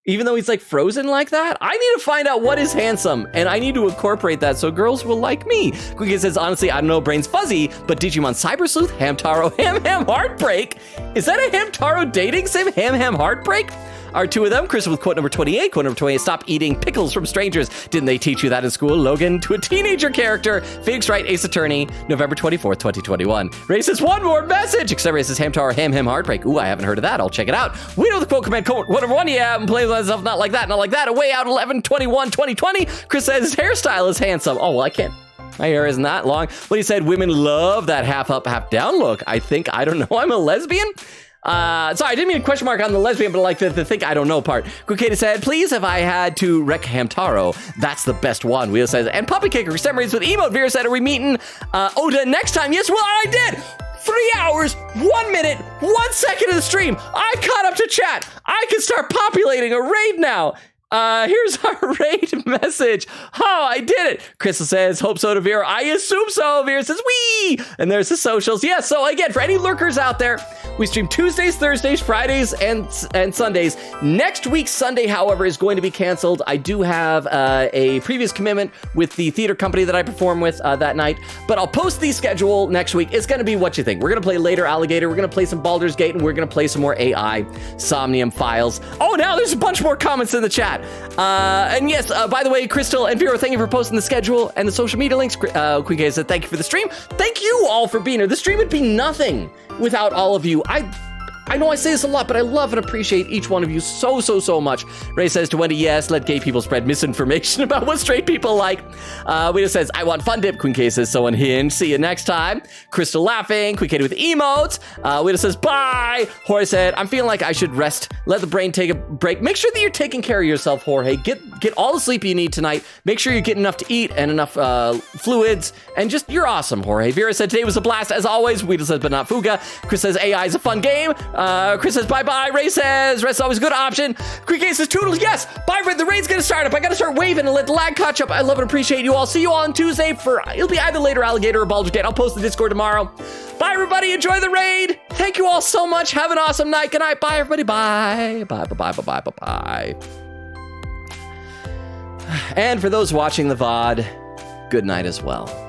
Even though he's like frozen like that? I need to find out what is handsome, and I need to incorporate that so girls will like me. Quickie says, honestly, I don't know, brain's fuzzy, but Digimon Cyber Sleuth, Hamtaro, Ham Heartbreak. Is that a Hamtaro dating sim? Ham Heartbreak? Are 2 of them. Chris with quote number 28. Quote number 28, stop eating pickles from strangers. Didn't they teach you that in school? Logan, to a teenager character. Phoenix Wright, Ace Attorney, November 24th, 2021. Ray says, one more message. Except Ray says, Hamtaro, Ham Heartbreak. Ooh, I haven't heard of that. I'll check it out. We know the quote command. Quote number 1, yeah, and play myself, not like that, not like that. Away out 11/21/2020. Chris says, his hairstyle is handsome. Oh, well, I can't. My hair isn't that long. But he said, women love that half up, half down look. I don't know, I'm a lesbian? Sorry, I didn't mean a question mark on the lesbian, but like the think I don't know part. Kukata said, please, if I had to wreck Hamtaro, that's the best one. Wheel says, and Puppy Kicker, Summaries with emote. Vera said, are we meeting Oda next time? Yes, well, I did. 3 hours, 1 minute, 1 second of the stream. I caught up to chat. I can start populating a raid now. Here's our raid message. Oh, I did it. Crystal says, hope so to Vera. I assume so. Vera says, wee. And there's the socials. Yes, so again, for any lurkers out there, we stream Tuesdays, Thursdays, Fridays, and Sundays. Next week's Sunday, however, is going to be canceled. I do have a previous commitment with the theater company that I perform with that night, but I'll post the schedule next week. It's going to be what you think. We're going to play later Alligator. We're going to play some Baldur's Gate, and we're going to play some more AI Somnium Files. Oh, now there's a bunch more comments in the chat. And yes, by the way, Crystal and Vera, thank you for posting the schedule and the social media links. Queen said, thank you for the stream. Thank you all for being here. The stream would be nothing without all of you. I know I say this a lot, but I love and appreciate each one of you so much. Ray says to Wendy, yes, let gay people spread misinformation about what straight people like. Wita says, I want fun dip. Queen K says, so unhinged. See you next time. Crystal laughing. Queen K with emotes. Wita says, bye. Jorge said, I'm feeling like I should rest. Let the brain take a break. Make sure that you're taking care of yourself, Jorge. Get all the sleep you need tonight. Make sure you get enough to eat and enough fluids. And just, you're awesome, Jorge. Vera said, today was a blast as always. Wita says, but not Fuga. Chris says, AI is a fun game. Chris says, bye-bye. Ray says, rest is always a good option. Quick says, Toodles, yes. Bye, Ray. The raid's gonna start up. I gotta start waving and let the lag catch up. I love and appreciate you all. See you all on Tuesday for, it'll be either later Alligator or Baldur's Gate. I'll post the Discord tomorrow. Bye, everybody. Enjoy the raid. Thank you all so much. Have an awesome night. Good night. Bye, everybody. Bye. Bye. And for those watching the VOD, good night as well.